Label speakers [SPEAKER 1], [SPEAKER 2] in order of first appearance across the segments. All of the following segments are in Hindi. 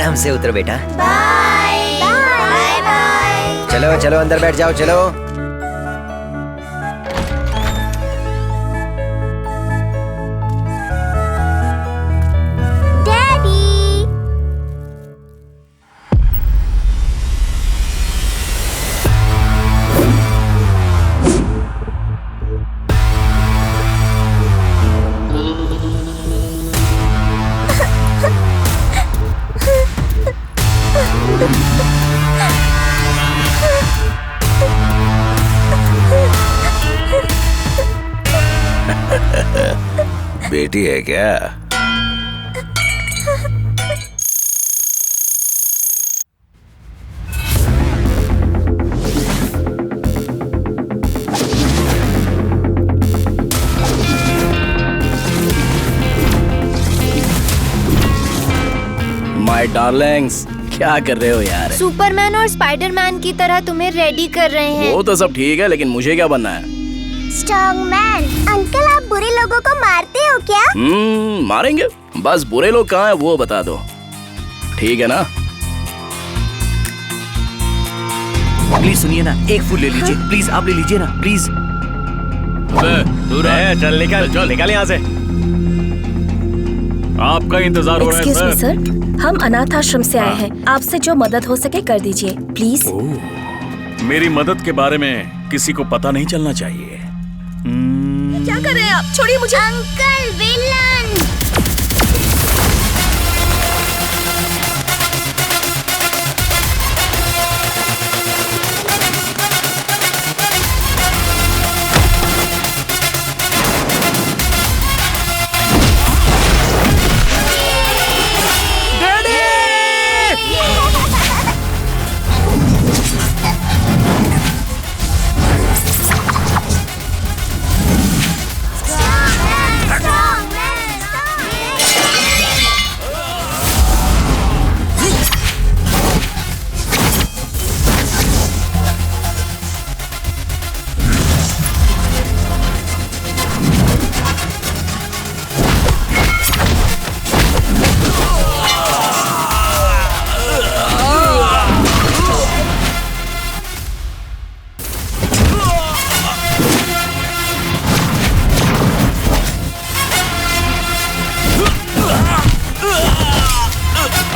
[SPEAKER 1] आराम से उतरो बेटा।
[SPEAKER 2] Bye bye bye.
[SPEAKER 1] चलो चलो अंदर बैठ जाओ, चलो।
[SPEAKER 3] बेटी है क्या?
[SPEAKER 4] माय डार्लिंग्स, क्या कर रहे हो यार?
[SPEAKER 2] सुपरमैन और स्पाइडरमैन की तरह तुम्हें रेडी कर रहे हैं।
[SPEAKER 4] वो तो सब ठीक है, लेकिन मुझे क्या बनना है?
[SPEAKER 2] स्ट्रॉन्गमैन। अंकल, आप बुरे लोगों को मारते हो क्या?
[SPEAKER 4] मारेंगे, बस बुरे लोग कहाँ हैं वो बता दो, ठीक है ना?
[SPEAKER 5] प्लीज सुनिए ना, एक फूल ले लीजिए। प्लीज आप ले लीजिए ना, प्लीज।
[SPEAKER 6] दूर है, चल निकल यहाँ से। आपका इंतजार हो रहा है
[SPEAKER 7] एक्सक्यूज मी सर, हम अनाथ आश्रम से आए हैं। आपसे जो मदद हो सके कर दीजिए प्लीज।
[SPEAKER 6] मेरी मदद के बारे में किसी को पता नहीं चलना चाहिए।
[SPEAKER 7] क्या कर रहे हैं आप? छोड़िए मुझे।
[SPEAKER 2] Uncle, villain.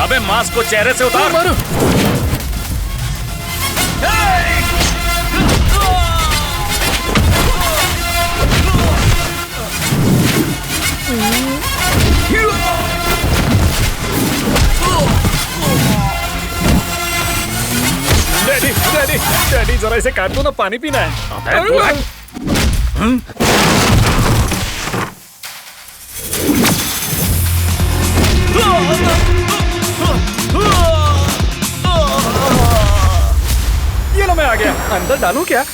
[SPEAKER 6] अबे मास्क को चेहरे से उतार। डैडी जरा इसे काट दो ना, पानी पीना है। ये लो, मैं आ गया। अंदर डालूं क्या?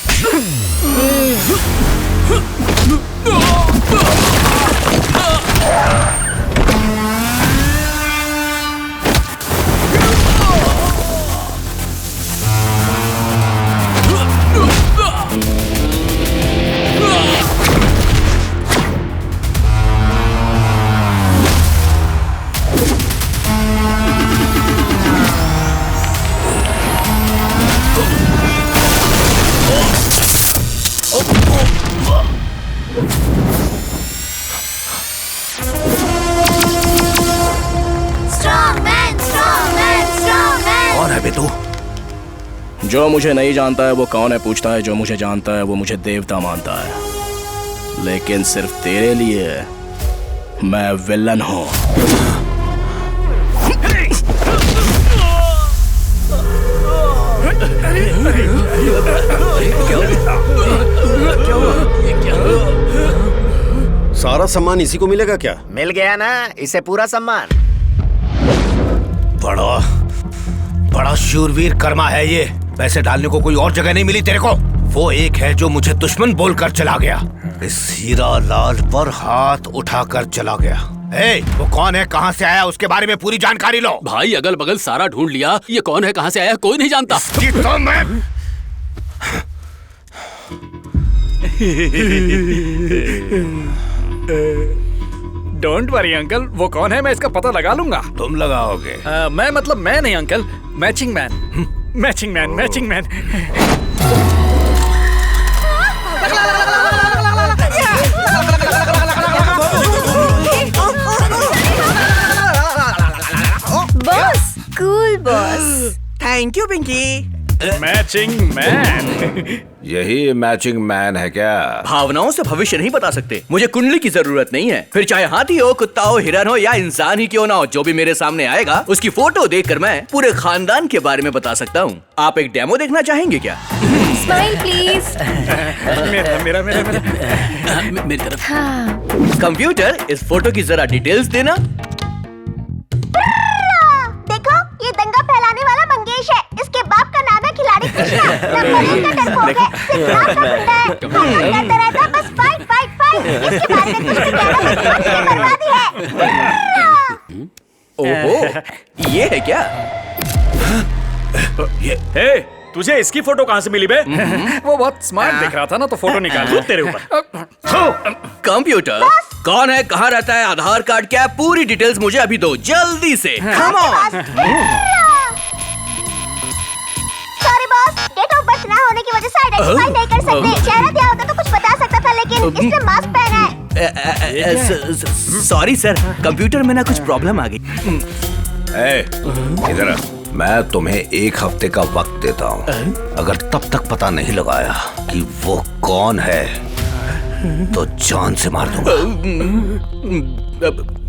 [SPEAKER 3] कौन है बे तू?
[SPEAKER 4] जो मुझे नहीं जानता है वो कौन है पूछता है, जो मुझे जानता है वो मुझे देवता मानता है। लेकिन सिर्फ तेरे लिए मैं विलन हूँ।
[SPEAKER 8] सारा सम्मान इसी को मिलेगा क्या?
[SPEAKER 1] मिल गया ना इसे पूरा सम्मान।
[SPEAKER 3] बड़ा शूरवीर कर्मा है ये। पैसे डालने को कोई और जगह नहीं मिली तेरे को। वो एक है जो मुझे दुश्मन बोलकर चला गया। इस हीरा लाल पर हाथ उठाकर चला गया। वो कौन है, कहाँ से आया, उसके बारे में पूरी जानकारी लो।
[SPEAKER 5] भाई अगल बगल सारा ढूंढ लिया, ये कौन है, कहाँ से आया, कोई नहीं जानता।
[SPEAKER 3] तो मैं
[SPEAKER 9] डोंट वरी अंकल, वो कौन है मैं इसका पता लगा लूंगा।
[SPEAKER 3] तुम लगाओगे?
[SPEAKER 9] मैं मतलब मैं नहीं uncle, matching man. Matching man, matching man.
[SPEAKER 7] Boss, cool boss.
[SPEAKER 5] Thank you Pinky.
[SPEAKER 9] Matching man.
[SPEAKER 3] यही मैचिंग मैन है क्या?
[SPEAKER 5] भावनाओं से भविष्य नहीं बता सकते। मुझे कुंडली की जरूरत नहीं है, फिर चाहे हाथी हो, कुत्ता हो, हिरन हो या इंसान ही क्यों ना हो, जो भी मेरे सामने आएगा उसकी फोटो देखकर मैं पूरे खानदान के बारे में बता सकता हूँ। आप एक डेमो देखना चाहेंगे क्या?
[SPEAKER 7] Smile please.
[SPEAKER 9] मेरा मेरा मेरा मेरा
[SPEAKER 5] मेरी तरफ।
[SPEAKER 7] हाँ।
[SPEAKER 5] कंप्यूटर, इस फोटो की जरा डिटेल्स देना।
[SPEAKER 2] देखो, ये दंगा फैलाने वाला मंगेश है। इसके बाप का नाम है खिलाड़ी कृष्णा। नंबर 1 का डरपोक है। सिर्फ नाम का गुंडा है। हर करता रहता है, बस फाइट फाइट फाइट। इसके बारे में कुछ भी कहना बस बर्बादी है।
[SPEAKER 5] ओहो, ये है क्या?
[SPEAKER 6] हे, तुझे इसकी फोटो कहाँ से मिली बे?
[SPEAKER 9] वो बहुत स्मार्ट दिख रहा था ना, तो फोटो निकाल लो तेरे ऊपर।
[SPEAKER 5] कंप्यूटर, कौन है, कहाँ रहता है, आधार कार्ड क्या है, पूरी डिटेल्स मुझे अभी दो, जल्दी से। Come on.
[SPEAKER 2] Sorry boss, date of birth ना होने की वजह से आइडेंटिफाई नहीं कर सकते। चेहरा दिया होता तो कुछ बता सकता था, लेकिन इसने मास्क पहना है।
[SPEAKER 5] सॉरी सर, कंप्यूटर में ना कुछ प्रॉब्लम आ गई।
[SPEAKER 3] इधर आ। मैं तुम्हें 1 हफ्ते का वक्त देता हूँ। अगर तब तक पता नहीं लगाया कि वो कौन है तो जान से मार दूंगा।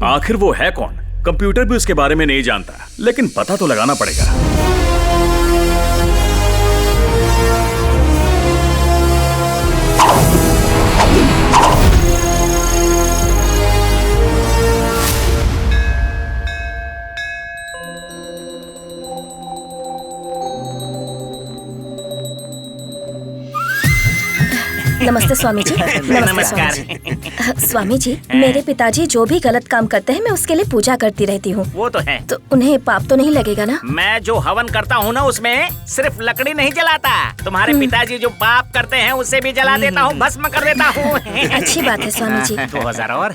[SPEAKER 6] आखिर वो है कौन? कंप्यूटर भी उसके बारे में नहीं जानता, लेकिन पता तो लगाना पड़ेगा।
[SPEAKER 7] नमस्ते स्वामी जी। नमस्कार स्वामी जी। मेरे पिताजी जो भी गलत काम करते हैं मैं उसके लिए पूजा करती रहती हूँ।
[SPEAKER 10] वो तो है।
[SPEAKER 7] तो उन्हें पाप तो नहीं लगेगा ना?
[SPEAKER 10] मैं जो हवन करता हूँ ना, उसमें सिर्फ लकड़ी नहीं जलाता। तुम्हारे पिताजी जो पाप करते हैं उसे भी जला देता हूँ, भस्म कर देता हूँ।
[SPEAKER 7] अच्छी बात है स्वामी जी।
[SPEAKER 10] 2000 और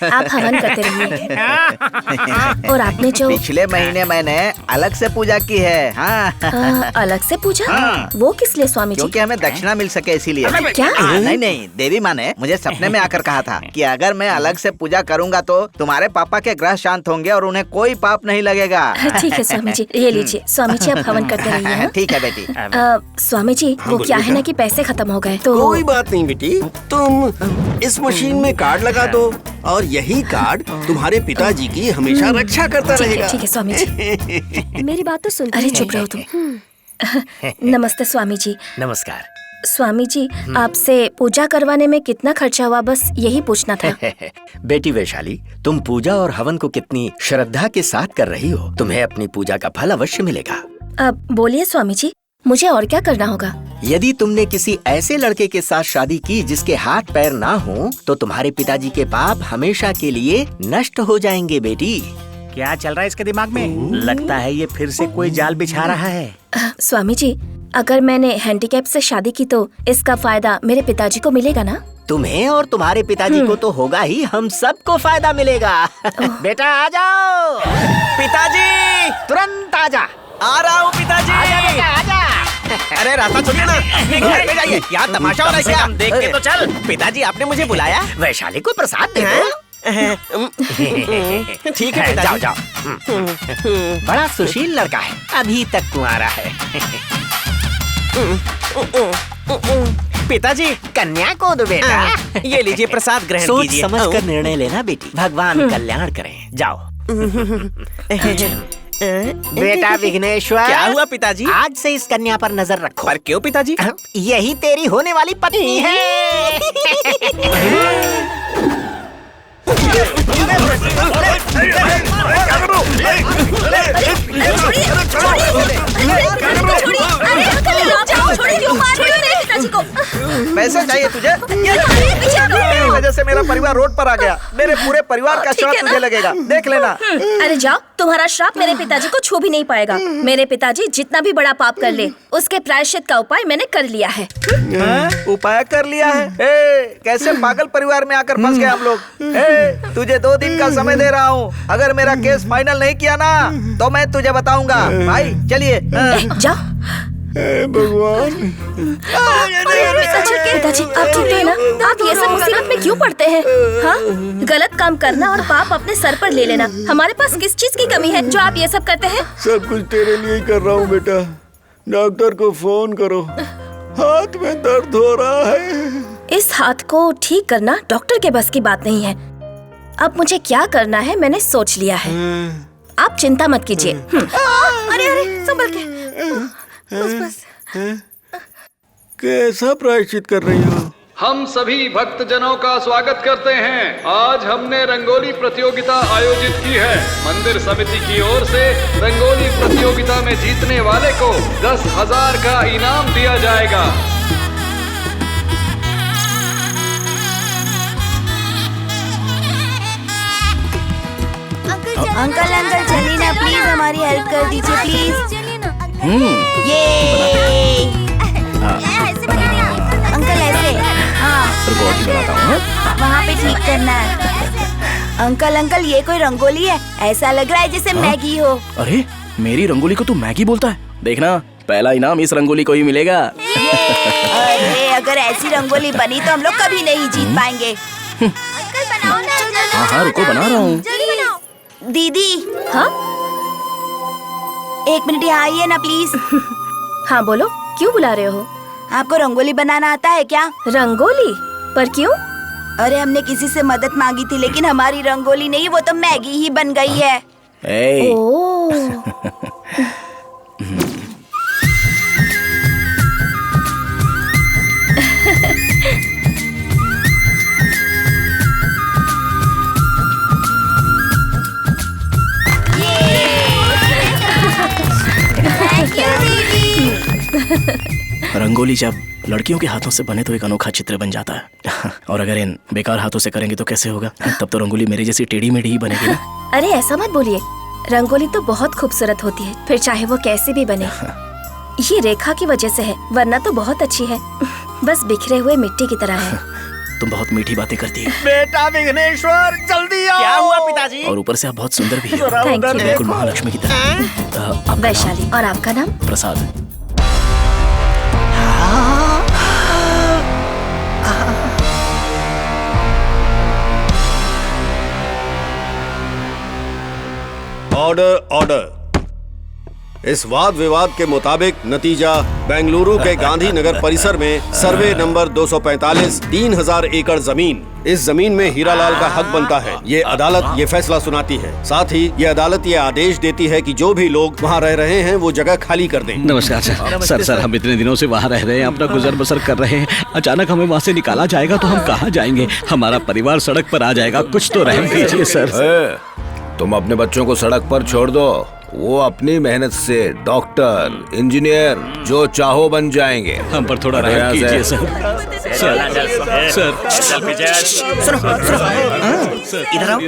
[SPEAKER 7] आप हवन करते रहिए। और आपने जो
[SPEAKER 1] पिछले महीने मैंने अलग से पूजा की है। हाँ।
[SPEAKER 7] अलग से पूजा? वो किस लिए स्वामी जी?
[SPEAKER 1] क्योंकि हमें दक्षिणा मिल सके इसीलिए।
[SPEAKER 7] क्या?
[SPEAKER 1] नहीं नहीं, देवी माँ ने मुझे सपने में आकर कहा था कि अगर मैं अलग से पूजा करूंगा तो तुम्हारे पापा के ग्रह शांत होंगे और उन्हें कोई पाप नहीं लगेगा।
[SPEAKER 7] ठीक है स्वामी जी, ये लीजिए। स्वामी जी आप हवन करते रहिए। हाँ?
[SPEAKER 1] ठीक है बेटी।
[SPEAKER 7] स्वामी जी वो क्या है ना कि पैसे खत्म हो गए तो
[SPEAKER 8] कोई बात नहीं बेटी, तुम इस मशीन में कार्ड लगा दो और यही कार्ड तुम्हारे पिताजी की हमेशा रक्षा करता रहेगा।
[SPEAKER 7] ठीक है स्वामी जी। मेरी बात तो सुन। अरे चुप रहो तुम। नमस्ते स्वामी जी।
[SPEAKER 1] नमस्कार
[SPEAKER 7] स्वामी जी, आपसे पूजा करवाने में कितना खर्चा हुआ, बस यही पूछना था।
[SPEAKER 1] बेटी वैशाली, तुम पूजा और हवन को कितनी श्रद्धा के साथ कर रही हो, तुम्हें अपनी पूजा का फल अवश्य मिलेगा।
[SPEAKER 7] अब बोलिए स्वामी जी, मुझे और क्या करना होगा?
[SPEAKER 1] यदि तुमने किसी ऐसे लड़के के साथ शादी की जिसके हाथ पैर ना हो, तो तुम्हारे पिताजी के पाप हमेशा के लिए नष्ट हो जाएंगे बेटी।
[SPEAKER 10] क्या चल रहा है इसके दिमाग में? लगता है ये फिर से कोई जाल बिछा रहा है।
[SPEAKER 7] स्वामी जी, अगर मैंने हैंडीकैप से शादी की तो इसका फायदा मेरे पिताजी को मिलेगा ना?
[SPEAKER 1] तुम्हें और तुम्हारे पिताजी को तो होगा ही, हम सबको फायदा मिलेगा। बेटा आ जाओ।
[SPEAKER 10] पिताजी
[SPEAKER 1] तुरंत आ जा।
[SPEAKER 10] आ रहा हूँ पिताजी।
[SPEAKER 1] आजा। अरे रास्ता छोड़िए ना, घर पे जाइए। यहाँ तमाशा हो रहा है क्या?
[SPEAKER 10] देख के तो चल।
[SPEAKER 1] पिताजी आपने मुझे बुलाया, वैशाली को प्रसाद दे दो। ठीक है जाओ जाओ। बड़ा सुशील लड़का है, अभी तक कुंवारा है।
[SPEAKER 10] पिताजी कन्या को दो बेटा। ये लीजिए प्रसाद ग्रहण
[SPEAKER 1] सोच
[SPEAKER 10] कीजिए।
[SPEAKER 1] समझ कर निर्णय लेना बेटी, भगवान कल्याण करें। जाओ। बेटा विघ्नेश्वर।
[SPEAKER 10] क्या हुआ पिताजी?
[SPEAKER 1] आज से इस कन्या पर नजर रखो।
[SPEAKER 10] पर क्यों पिताजी?
[SPEAKER 1] यही तेरी होने वाली पत्नी है। पैसे चाहिए तुझे?
[SPEAKER 10] मेरी वजह से मेरा
[SPEAKER 11] मेरा परिवार रोड पर आ गया। मेरे पूरे परिवार का श्राप तुझे लगेगा, देख लेना।
[SPEAKER 7] अरे जाओ, तुम्हारा श्राप मेरे पिताजी को छू भी नहीं पाएगा। मेरे पिताजी जितना भी बड़ा पाप कर ले, उसके प्रायश्चित का उपाय मैंने कर लिया है।
[SPEAKER 11] उपाय कर लिया है? कैसे पागल परिवार में आकर फंस गए हम लोग। तुझे 2 दिन का समय दे रहा हूँ, अगर मेरा केस फाइनल नहीं किया ना तो मैं तुझे बताऊंगा। भाई चलिए।
[SPEAKER 7] जाओ।
[SPEAKER 11] भगवान।
[SPEAKER 7] पिताजी आप ठीक है ना? आप ये सब मुसीबत में क्यों पड़ते हैं? हाँ, गलत काम करना और पाप अपने सर पर ले लेना। हमारे पास किस चीज की कमी है जो आप ये सब करते हैं?
[SPEAKER 11] सब कुछ तेरे लिए ही कर रहा हूँ बेटा। डॉक्टर को फोन करो, हाथ में दर्द हो रहा है।
[SPEAKER 7] इस हाथ को ठीक करना डॉक्टर के बस की बात नहीं है। अब मुझे क्या करना है मैंने सोच लिया है। आप चिंता मत कीजिए। अरे अरे संभल के। बस।
[SPEAKER 11] कैसा प्रायश्चित कर रही हो?
[SPEAKER 12] हम सभी भक्तजनों का स्वागत करते हैं। आज हमने रंगोली प्रतियोगिता आयोजित की है। मंदिर समिति की ओर से रंगोली प्रतियोगिता में जीतने वाले को 10,000 का इनाम दिया जाएगा।
[SPEAKER 2] अंकल चलिए ना प्लीज, हमारी हेल्प कर दीजिए प्लीज। ये अंकल ऐसे, हाँ वहाँ पे ठीक करना है। अंकल ये कोई रंगोली है? ऐसा लग रहा है जैसे मैगी हो।
[SPEAKER 4] अरे मेरी रंगोली को तू मैगी बोलता है? देखना पहला इनाम इस रंगोली को ही मिलेगा।
[SPEAKER 2] अरे अगर ऐसी रंगोली बनी तो हम लोग कभी नहीं जीत पाएंगे। अंकल बनाओ ना।
[SPEAKER 4] हाँ रुको बना रहा हूँ।
[SPEAKER 2] दीदी। हाँ 1 मिनट यहाँ आइए ना प्लीज।
[SPEAKER 7] हाँ बोलो, क्यों बुला रहे हो?
[SPEAKER 2] आपको रंगोली बनाना आता है क्या?
[SPEAKER 7] रंगोली? पर क्यों?
[SPEAKER 2] अरे हमने किसी से मदद मांगी थी, लेकिन हमारी रंगोली नहीं, वो तो मैगी ही बन गई है।
[SPEAKER 4] रंगोली जब लड़कियों के हाथों से बने तो एक अनोखा चित्र बन जाता है। और अगर इन बेकार हाथों से करेंगे तो कैसे होगा? तब तो रंगोली मेरी जैसी टेढ़ी मेढ़ी ही बनेगी ना।
[SPEAKER 7] अरे ऐसा मत बोलिए, रंगोली तो बहुत खूबसूरत होती है, फिर चाहे वो कैसी भी बने। ये रेखा की वजह से है, वरना तो बहुत अच्छी है। बस बिखरे हुए मिट्टी की तरह है।
[SPEAKER 4] तुम बहुत मीठी बातें करती है।
[SPEAKER 11] बेटा विघ्नेश्वर जल्दी आओ।
[SPEAKER 10] क्या हुआ पिताजी?
[SPEAKER 4] और ऊपर से आप बहुत सुंदर भी हैं।
[SPEAKER 7] Thank you.
[SPEAKER 4] बिल्कुल महालक्ष्मी की तरह।
[SPEAKER 7] वैशाली। और आपका नाम?
[SPEAKER 4] प्रसाद।
[SPEAKER 8] ऑर्डर। इस वाद विवाद के मुताबिक नतीजा बेंगलुरु के गांधी नगर परिसर में सर्वे नंबर 245 3000 एकड़ जमीन। इस जमीन में हीरालाल का हक बनता है। ये अदालत ये फैसला सुनाती है। साथ ही ये अदालत ये आदेश देती है कि जो भी लोग वहाँ रह रहे हैं वो जगह खाली कर दें।
[SPEAKER 13] नमस्कार सर, हम इतने दिनों से वहाँ रह रहे हैं, अपना गुजर बसर कर रहे हैं। अचानक हमें वहाँ से निकाला जाएगा तो हम कहाँ जाएंगे? हमारा परिवार सड़क पर आ जाएगा। कुछ तो रहम कीजिए सर।
[SPEAKER 3] तुम अपने बच्चों को सड़क पर छोड़ दो, वो अपनी मेहनत से डॉक्टर, इंजीनियर जो चाहो बन जाएंगे।
[SPEAKER 13] हम पर थोड़ा रहम कीजिए सर।
[SPEAKER 10] इधर आओ।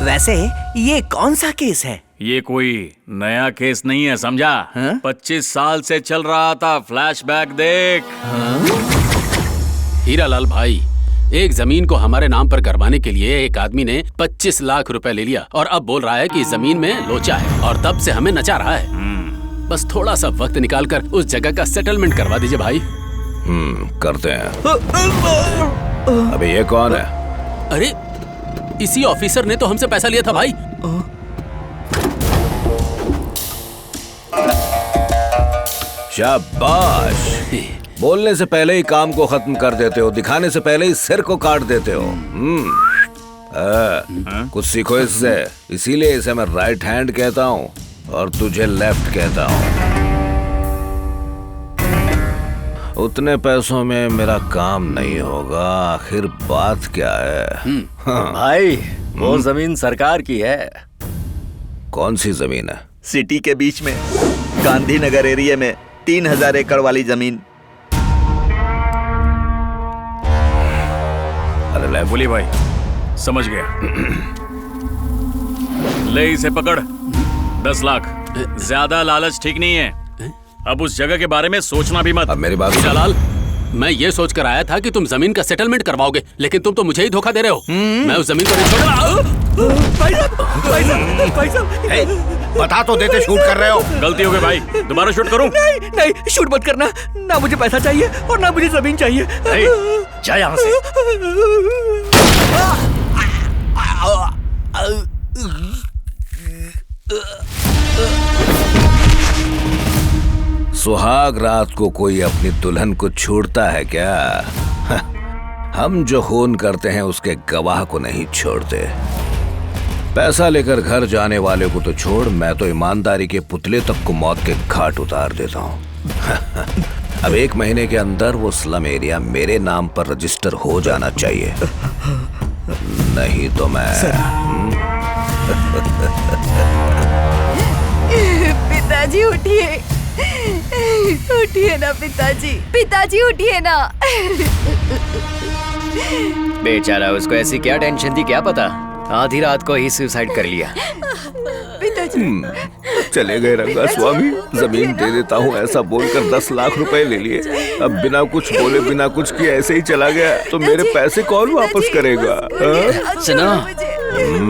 [SPEAKER 1] वैसे ये कौन सा केस है?
[SPEAKER 6] ये कोई नया केस नहीं है, समझा? 25 साल से चल रहा था। फ्लैशबैक देख।
[SPEAKER 14] हीरालाल भाई, एक जमीन को हमारे नाम पर करवाने के लिए एक आदमी ने 25 लाख रुपए ले लिया और अब बोल रहा है कि जमीन में लोचा है और तब से हमें नचा रहा है। बस थोड़ा सा वक्त निकालकर उस जगह का सेटलमेंट करवा दीजिए भाई।
[SPEAKER 3] करते हैं। अबे ये कौन है?
[SPEAKER 14] अरे इसी ऑफिसर ने तो हमसे पैसा लिया था भाई।
[SPEAKER 3] शाबाश। बोलने से पहले ही काम को खत्म कर देते हो, दिखाने से पहले ही सिर को काट देते हो। कुछ सीखो इससे। इसीलिए इसे मैं राइट हैंड कहता हूँ और तुझे लेफ्ट कहता हूँ। उतने पैसों में मेरा काम नहीं होगा। आखिर बात क्या है?
[SPEAKER 11] भाई
[SPEAKER 15] वो जमीन सरकार की है।
[SPEAKER 3] कौन सी जमीन है?
[SPEAKER 11] सिटी के बीच में गांधीनगर एरिया में 3000 एकड़ वाली जमीन।
[SPEAKER 6] अरे बोली भाई, समझ गया। ले इसे पकड़। 10 लाख। ज्यादा लालच ठीक नहीं है। अब उस जगह के बारे में सोचना भी मत।
[SPEAKER 3] अब मेरी बात
[SPEAKER 14] जलाल, मैं ये सोच कर आया था कि तुम जमीन का सेटलमेंट करवाओगे, लेकिन तुम तो मुझे ही धोखा दे रहे हो। मैं उस जमीन को नहीं छोड़।
[SPEAKER 3] बता तो देते, शूट कर रहे हो।
[SPEAKER 6] गलती हो गई भाई, दोबारा शूट करूं?
[SPEAKER 5] नहीं नहीं, शूट मत करना। ना मुझे पैसा चाहिए और ना मुझे जमीन चाहिए।
[SPEAKER 6] जा यहाँ से।
[SPEAKER 3] सुहाग रात को कोई अपनी दुल्हन को छोड़ता है क्या? हम जो खून करते हैं उसके गवाह को नहीं छोड़ते। पैसा लेकर घर जाने वाले को तो छोड़, मैं तो ईमानदारी के पुतले तक को मौत के घाट उतार देता हूँ। अब 1 महीने के अंदर वो स्लम एरिया मेरे नाम पर रजिस्टर हो जाना चाहिए, नहीं तो मैं
[SPEAKER 16] पिताजी उठिए, उठिए ना पिताजी, पिताजी उठिए ना।
[SPEAKER 5] बेचारा, उसको ऐसी क्या टेंशन थी क्या पता, आधी रात को ही सुसाइड कर लिया।
[SPEAKER 3] चले गए रंगा स्वामी। जमीन दे देता हूँ ऐसा बोलकर 10 लाख रुपए ले लिए। अब बिना कुछ बोले बिना कुछ किए ऐसे ही चला गया, तो मेरे पैसे कौन वापस करेगा?
[SPEAKER 10] सुनो,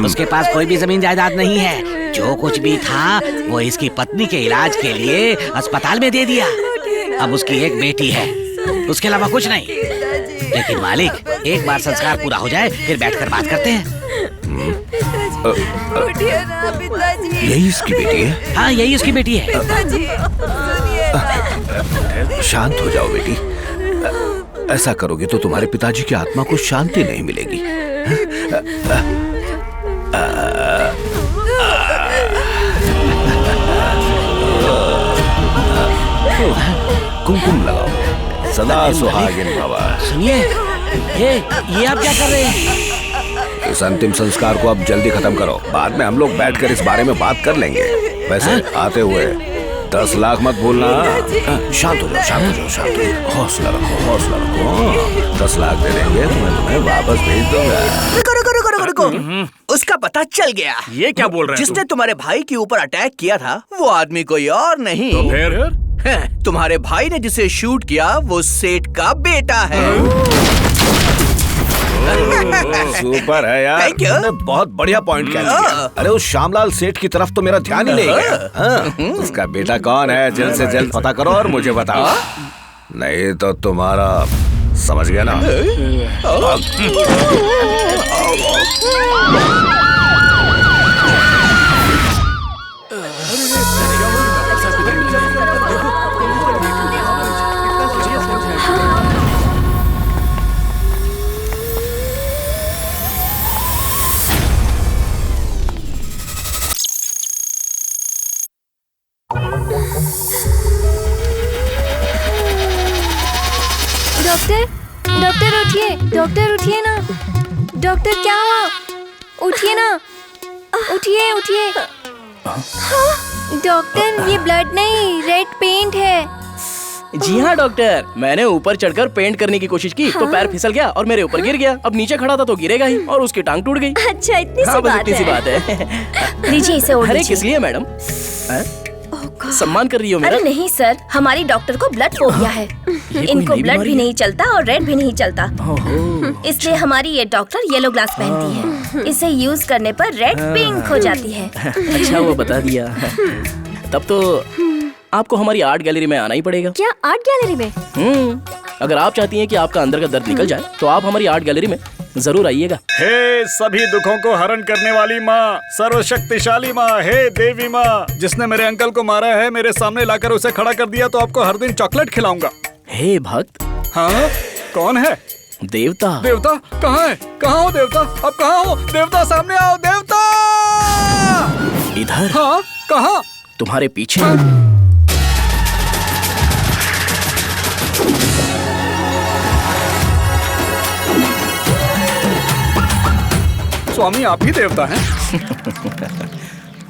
[SPEAKER 10] उसके पास कोई भी जमीन जायदाद नहीं है। जो कुछ भी था वो इसकी पत्नी के इलाज के लिए अस्पताल में दे दिया। अब उसकी एक बेटी है, उसके अलावा कुछ नहीं। लेकिन मालिक, एक बार संस्कार पूरा हो जाए फिर बैठकर बात करते हैं।
[SPEAKER 16] उठिए ना पिताजी।
[SPEAKER 3] यही इसकी बेटी है?
[SPEAKER 10] हाँ, यही उसकी बेटी है।
[SPEAKER 16] पिताजी सुनिए ना।
[SPEAKER 3] शांत हो जाओ बेटी। ऐसा करोगे तो तुम्हारे पिताजी की आत्मा को शांति नहीं मिलेगी। कुमकुम लगाओ, सदा सुहागिन भव।
[SPEAKER 10] सुनिए, ये आप क्या कर रहे हैं?
[SPEAKER 3] इस अंतिम संस्कार को अब जल्दी खत्म करो, बाद में हम लोग बैठकर इस बारे में बात कर लेंगे। वैसे आते हुए 10 लाख मत भूलना। शांत हो जाओ, शांत हो जाओ, शांत हो जाओ। हौसला रखो, हौसला रखो। 10 लाख दे देंगे तो मैं तुम्हें वापस भेज दूंगा।
[SPEAKER 5] रुको रुको रुको रुको, उसका पता चल गया।
[SPEAKER 6] ये क्या बोल रहे हैं?
[SPEAKER 5] जिसने तुम्हारे भाई के ऊपर अटैक किया था वो आदमी कोई और नहीं।
[SPEAKER 6] तो फिर?
[SPEAKER 5] तुम्हारे भाई ने जिसे शूट किया वो सेठ का बेटा है।
[SPEAKER 3] सुपर है यार, तुमने बहुत बढ़िया पॉइंट कह दिया। अरे उस श्यामलाल सेठ की तरफ तो मेरा ध्यान ही नहीं गया। उसका बेटा कौन है जल्द से जल्द पता करो और मुझे बताओ, नहीं तो तुम्हारा समझ गया ना।
[SPEAKER 16] डॉक्टर उठिए, डॉक्टर उठिए ना। डॉक्टर क्या हुआ? उठिए ना, उठिए उठिए। डॉक्टर, ये ब्लड नहीं, रेड पेंट है।
[SPEAKER 5] जी हाँ डॉक्टर, मैंने ऊपर चढ़कर पेंट करने की कोशिश की तो पैर फिसल गया और मेरे ऊपर गिर गया। अब नीचे खड़ा था तो गिरेगा ही और उसकी टांग टूट गई।
[SPEAKER 16] अच्छा, इतनी सी बात है।
[SPEAKER 7] लीजिए इसे और
[SPEAKER 5] अरे किस लिए मैडम? सम्मान कर रही हो मेरा?
[SPEAKER 7] अरे नहीं सर, हमारी डॉक्टर को ब्लड फोबिया है। इनको ब्लड भी नहीं चलता और रेड भी नहीं चलता, इसलिए हमारी ये डॉक्टर येलो ग्लास पहनती है। इसे यूज करने पर रेड पिंक हो जाती है।
[SPEAKER 5] अच्छा, वो बता दिया। तब तो आपको हमारी आर्ट गैलरी में आना ही पड़ेगा।
[SPEAKER 16] क्या आर्ट गैलरी में?
[SPEAKER 5] अगर आप चाहती हैं कि आपका अंदर का दर्द निकल जाए तो आप हमारी आर्ट गैलरी में जरूर आइएगा।
[SPEAKER 6] हे सभी दुखों को हरण करने वाली माँ, सर्वशक्तिशाली माँ, हे देवी माँ, जिसने मेरे अंकल को मारा है मेरे सामने लाकर उसे खड़ा कर दिया, तो आपको हर दिन चॉकलेट खिलाऊंगा।
[SPEAKER 5] हे भक्त।
[SPEAKER 6] हाँ, कौन है?
[SPEAKER 5] देवता।
[SPEAKER 6] देवता कहाँ है? कहाँ हो देवता? अब कहाँ हो देवता? सामने आओ देवता।
[SPEAKER 5] इधर।
[SPEAKER 6] हाँ, कहाँ?
[SPEAKER 5] तुम्हारे पीछे।
[SPEAKER 6] स्वामी आप ही देवता हैं।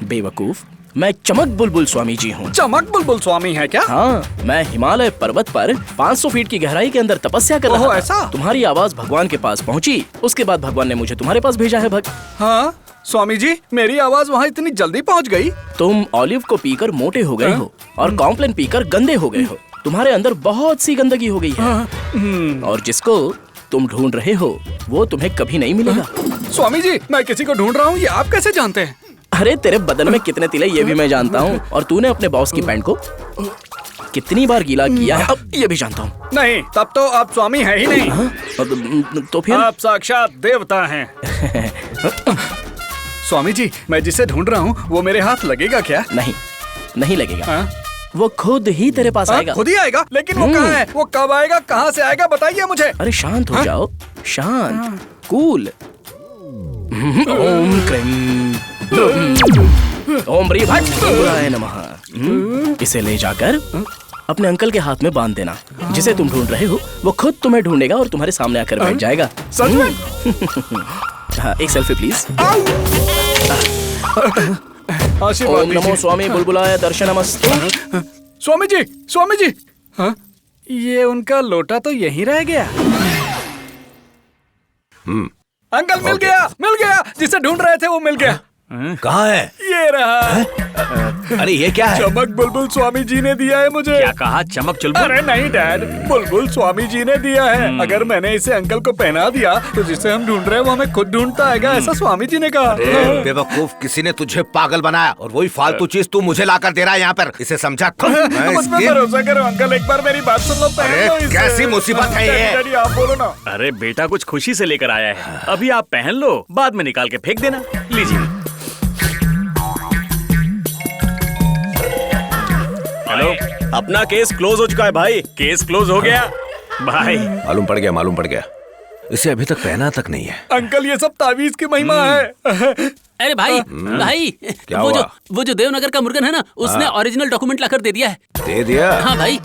[SPEAKER 4] बेवकूफ, मैं चमक बुलबुल स्वामी जी हूँ।
[SPEAKER 6] चमक बुलबुल स्वामी है क्या?
[SPEAKER 4] हाँ, मैं हिमालय पर्वत पर 500 फीट की गहराई के अंदर तपस्या कर रहा था।
[SPEAKER 6] ऐसा?
[SPEAKER 4] तुम्हारी आवाज भगवान के पास पहुँची, उसके बाद भगवान ने मुझे तुम्हारे पास भेजा है भक्त।
[SPEAKER 6] हाँ स्वामी जी, मेरी आवाज वहाँ इतनी जल्दी पहुँच गई?
[SPEAKER 4] तुम ऑलिव को पीकर मोटे हो गए हो और कॉम्प्लेन पीकर गंदे हो गए हो। तुम्हारे अंदर बहुत सी गंदगी हो गई है और जिसको तुम ढूंढ रहे हो वो तुम्हें कभी नहीं मिलेगा।
[SPEAKER 6] स्वामी जी, मैं किसी को ढूंढ रहा हूँ, ये आप कैसे जानते हैं?
[SPEAKER 4] अरे तेरे बदन में कितने तिले ये भी मैं जानता हूँ, और तूने अपने बॉस की पैंट को कितनी बार गीला किया है अब ये भी जानता हूँ।
[SPEAKER 6] नहीं, तब तो आप स्वामी है ही नहीं।
[SPEAKER 4] तो फिर
[SPEAKER 6] आप साक्षात देवता हैं। स्वामी जी, मैं जिसे ढूंढ रहा हूँ वो मेरे हाथ लगेगा क्या?
[SPEAKER 4] नहीं, नहीं लगेगा। वो खुद ही तेरे पास आएगा।
[SPEAKER 6] खुद ही आएगा? लेकिन वो कहाँ है? वो कब आएगा, कहाँ से आएगा, बताइए मुझे।
[SPEAKER 4] अरे शांत हो जाओ, शांत, कूल। ओम क्रीम ओम ह्रीं भट्टाय नमः। इसे ले जाकर अपने अंकल के हाथ में बांध देना। जिसे तुम ढूंढ रहे हो वो खुद तुम्हें ढूंढेगा और तुम्हारे सामने आकर बैठ जाएगा।
[SPEAKER 6] सच में?
[SPEAKER 4] हाँ, एक सेल्फी प्लीज।
[SPEAKER 6] आशीर्वाद
[SPEAKER 4] ओम नमो स्वामी बुलबुलाय दर्शनमस्तु।
[SPEAKER 6] स्वामी जी, स्वामी जी, हाँ? ये उनका लोटा तो यहीं रह गया। अंकल मिल गया, मिल गया। जिसे ढूंढ रहे थे वो मिल गया।
[SPEAKER 3] कहाँ है?
[SPEAKER 6] ये रहा।
[SPEAKER 3] अरे ये क्या है?
[SPEAKER 6] चमक बुलबुल स्वामी जी ने दिया है मुझे।
[SPEAKER 9] क्या कहा? चमक चुलबुल?
[SPEAKER 6] अरे नहीं डैड, बुलबुल स्वामी जी ने दिया है। अगर मैंने इसे अंकल को पहना दिया तो जिसे हम ढूंढ रहे हैं वो हमें खुद ढूंढता आएगा, ऐसा स्वामी जी ने कहा।
[SPEAKER 3] बेवकूफ, किसी ने तुझे पागल बनाया और वही फालतू चीज तू मुझे लाकर दे रहा है यहाँ पर। इसे समझा?
[SPEAKER 6] मुझ पे भरोसा करो अंकल, एक बार मेरी बात सुन लो। पहन लो इसे।
[SPEAKER 3] कैसी मुसीबत है ये?
[SPEAKER 6] डैडी आप बोलो ना।
[SPEAKER 9] अरे बेटा कुछ खुशी से लेकर आया है, अभी आप पहन लो, बाद में निकाल के फेंक देना। लीजिए। हेलो, अपना केस क्लोज हो चुका है भाई। केस क्लोज हो गया भाई।
[SPEAKER 3] मालूम पड़ गया, मालूम पड़ गया। इसे अभी तक पहना तक नहीं है।
[SPEAKER 6] अंकल ये सब तावीज की महिमा है।
[SPEAKER 14] अरे भाई, भाई
[SPEAKER 3] क्या
[SPEAKER 14] वो जो देवनगर का मुर्गन है ना, उसने ओरिजिनल डॉक्यूमेंट लाकर दे दिया है।
[SPEAKER 3] दे दिया?
[SPEAKER 14] हाँ भाई।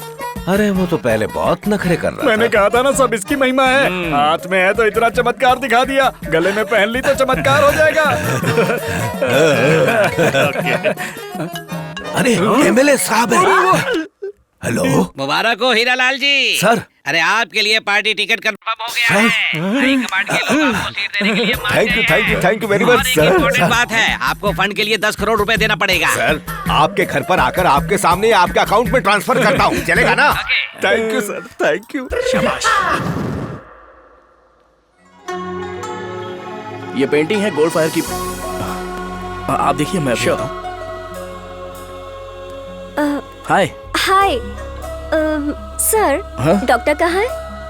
[SPEAKER 3] अरे वो तो पहले बहुत नखरे कर रहा था।
[SPEAKER 6] मैंने कहा था ना सब इसकी महिमा है। हाथ में है तो इतना चमत्कार दिखा दिया, गले में पहन ली तो चमत्कार हो जाएगा।
[SPEAKER 3] अरे एमएलए साहब है। हेलो,
[SPEAKER 10] मुबारक हो हीरालाल जी।
[SPEAKER 3] सर।
[SPEAKER 10] अरे आपके लिए पार्टी टिकट कंफर्म हो गया है। हाई कमांड के लोग आपको सीट देने के लिए
[SPEAKER 3] thank you very much sir.
[SPEAKER 10] Important बात है, आपको फंड के लिए 10 करोड़ रुपए देना पड़ेगा।
[SPEAKER 3] सर, आपके घर पर आकर आपके सामने आपके अकाउंट में ट्रांसफर करता हूँ, चलेगा ना? Thank you sir, thank you.
[SPEAKER 4] शाबाश। ये पेंटिंग है गोल्ड फायर की। आप देखिए, मैं हाय।
[SPEAKER 16] हाय सर, डॉक्टर कहाँ है?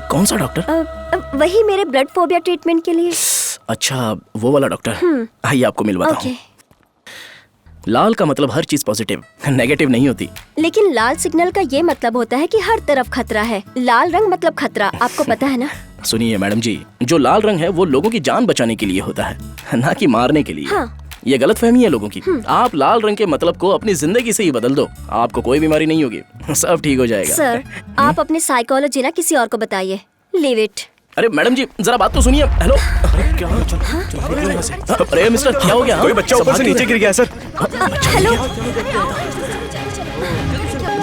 [SPEAKER 4] कौन सा डॉक्टर?
[SPEAKER 16] वही मेरे ब्लड फोबिया ट्रीटमेंट के लिए।
[SPEAKER 4] अच्छा, वो वाला डॉक्टर। आइए आपको मिलवाता हूँ। लाल का मतलब हर चीज पॉजिटिव, नेगेटिव नहीं होती।
[SPEAKER 16] लेकिन लाल सिग्नल का ये मतलब होता है कि हर तरफ खतरा है। लाल रंग मतलब खतरा, आपको पता है ना?
[SPEAKER 4] सुनिए मैडम जी, जो लाल रंग है वो लोगों की जान बचाने के लिए होता है, ना कि मारने के लिए।
[SPEAKER 16] हाँ।
[SPEAKER 4] ये गलत फहमी है लोगों की। आप लाल रंग के मतलब को अपनी जिंदगी से ही बदल दो, आपको कोई बीमारी नहीं होगी, सब ठीक हो जाएगा।
[SPEAKER 16] सर, आप अपनी साइकोलॉजी ना किसी और को बताइए। Leave it.
[SPEAKER 4] अरे मैडम जी, जरा बात तो सुनिए। हेलो, क्या? अरे मिस्टर, क्या हो गया?
[SPEAKER 9] कोई बच्चा ऊपर से नीचे गिर गया सर।
[SPEAKER 16] हेलो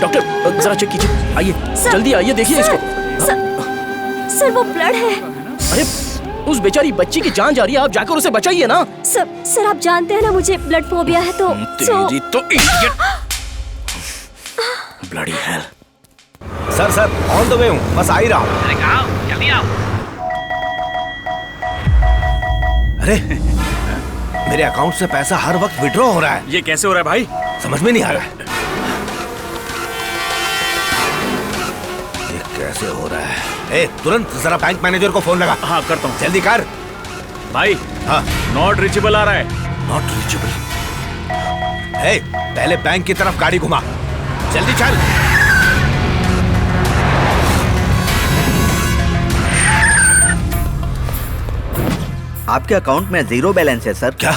[SPEAKER 4] डॉक्टर, जरा चेक कीजिए। आइए, जल्दी आइए, देखिए इसको।
[SPEAKER 16] सर वो ब्लड है।
[SPEAKER 4] अरे उस बेचारी बच्ची की जान जा रही है, आप जाकर उसे बचाइए ना।
[SPEAKER 16] सर आप जानते हैं ना मुझे ब्लड फोबिया है तो
[SPEAKER 4] तेरी तो bloody hell.
[SPEAKER 3] Sir on the way हूँ, बस आ ही रहा हूँ।
[SPEAKER 10] अरे कहाँ हो? जल्दी आओ।
[SPEAKER 3] अरे मेरे अकाउंट से पैसा हर वक्त विड्रॉ हो रहा है।
[SPEAKER 9] ये कैसे हो रहा है भाई?
[SPEAKER 3] समझ में नहीं आ रहा है। ये कैसे हो रहा है? ए, तुरंत जरा बैंक मैनेजर को फोन लगा।
[SPEAKER 9] हाँ करता हूँ।
[SPEAKER 3] जल्दी कर
[SPEAKER 9] भाई।
[SPEAKER 3] हाँ,
[SPEAKER 9] नॉट रीचेबल आ रहा है।
[SPEAKER 3] Not reachable. ए, पहले बैंक की तरफ गाड़ी घुमा, जल्दी चल।
[SPEAKER 17] आपके अकाउंट में 0 बैलेंस है सर।
[SPEAKER 3] क्या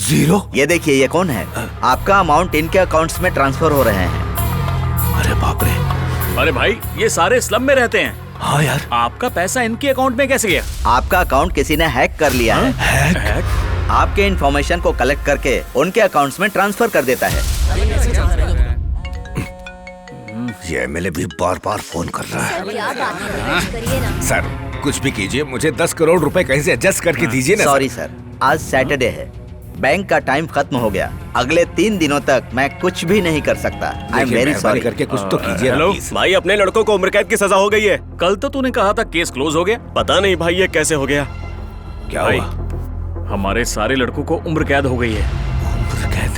[SPEAKER 3] 0?
[SPEAKER 17] ये देखिए, ये कौन है? आपका अमाउंट इनके अकाउंट्स में ट्रांसफर हो रहे हैं।
[SPEAKER 3] अरे बाप रे।
[SPEAKER 9] अरे भाई, ये सारे स्लम में रहते हैं।
[SPEAKER 3] हाँ यार।
[SPEAKER 9] आपका पैसा इनके अकाउंट में कैसे गया?
[SPEAKER 17] आपका अकाउंट किसी ने हैक कर लिया है।
[SPEAKER 3] हैक?
[SPEAKER 17] आपके इंफॉर्मेशन को कलेक्ट करके उनके अकाउंट्स में ट्रांसफर कर देता है।
[SPEAKER 3] ये एमएलए भी बार बार फोन कर रहा है। सर कुछ भी कीजिए, मुझे 10 करोड़ रुपए कहीं से एडजस्ट करके दीजिए ना।
[SPEAKER 17] सॉरी सर, आज सैटरडे है, बैंक का टाइम खत्म हो गया। अगले 3 दिनों तक मैं कुछ भी नहीं कर सकता। I am very sorry.
[SPEAKER 3] करके कुछ तो कीजिए।
[SPEAKER 18] हेलो भाई, अपने लड़कों को उम्र कैद की सजा हो गई है। कल तो तूने कहा था केस क्लोज हो गया। पता नहीं भाई ये कैसे हो गया।
[SPEAKER 3] क्या
[SPEAKER 9] भाई,
[SPEAKER 3] हुआ?
[SPEAKER 9] हमारे सारे लड़कों को उम्र कैद हो गई है।
[SPEAKER 3] उम्र कैद?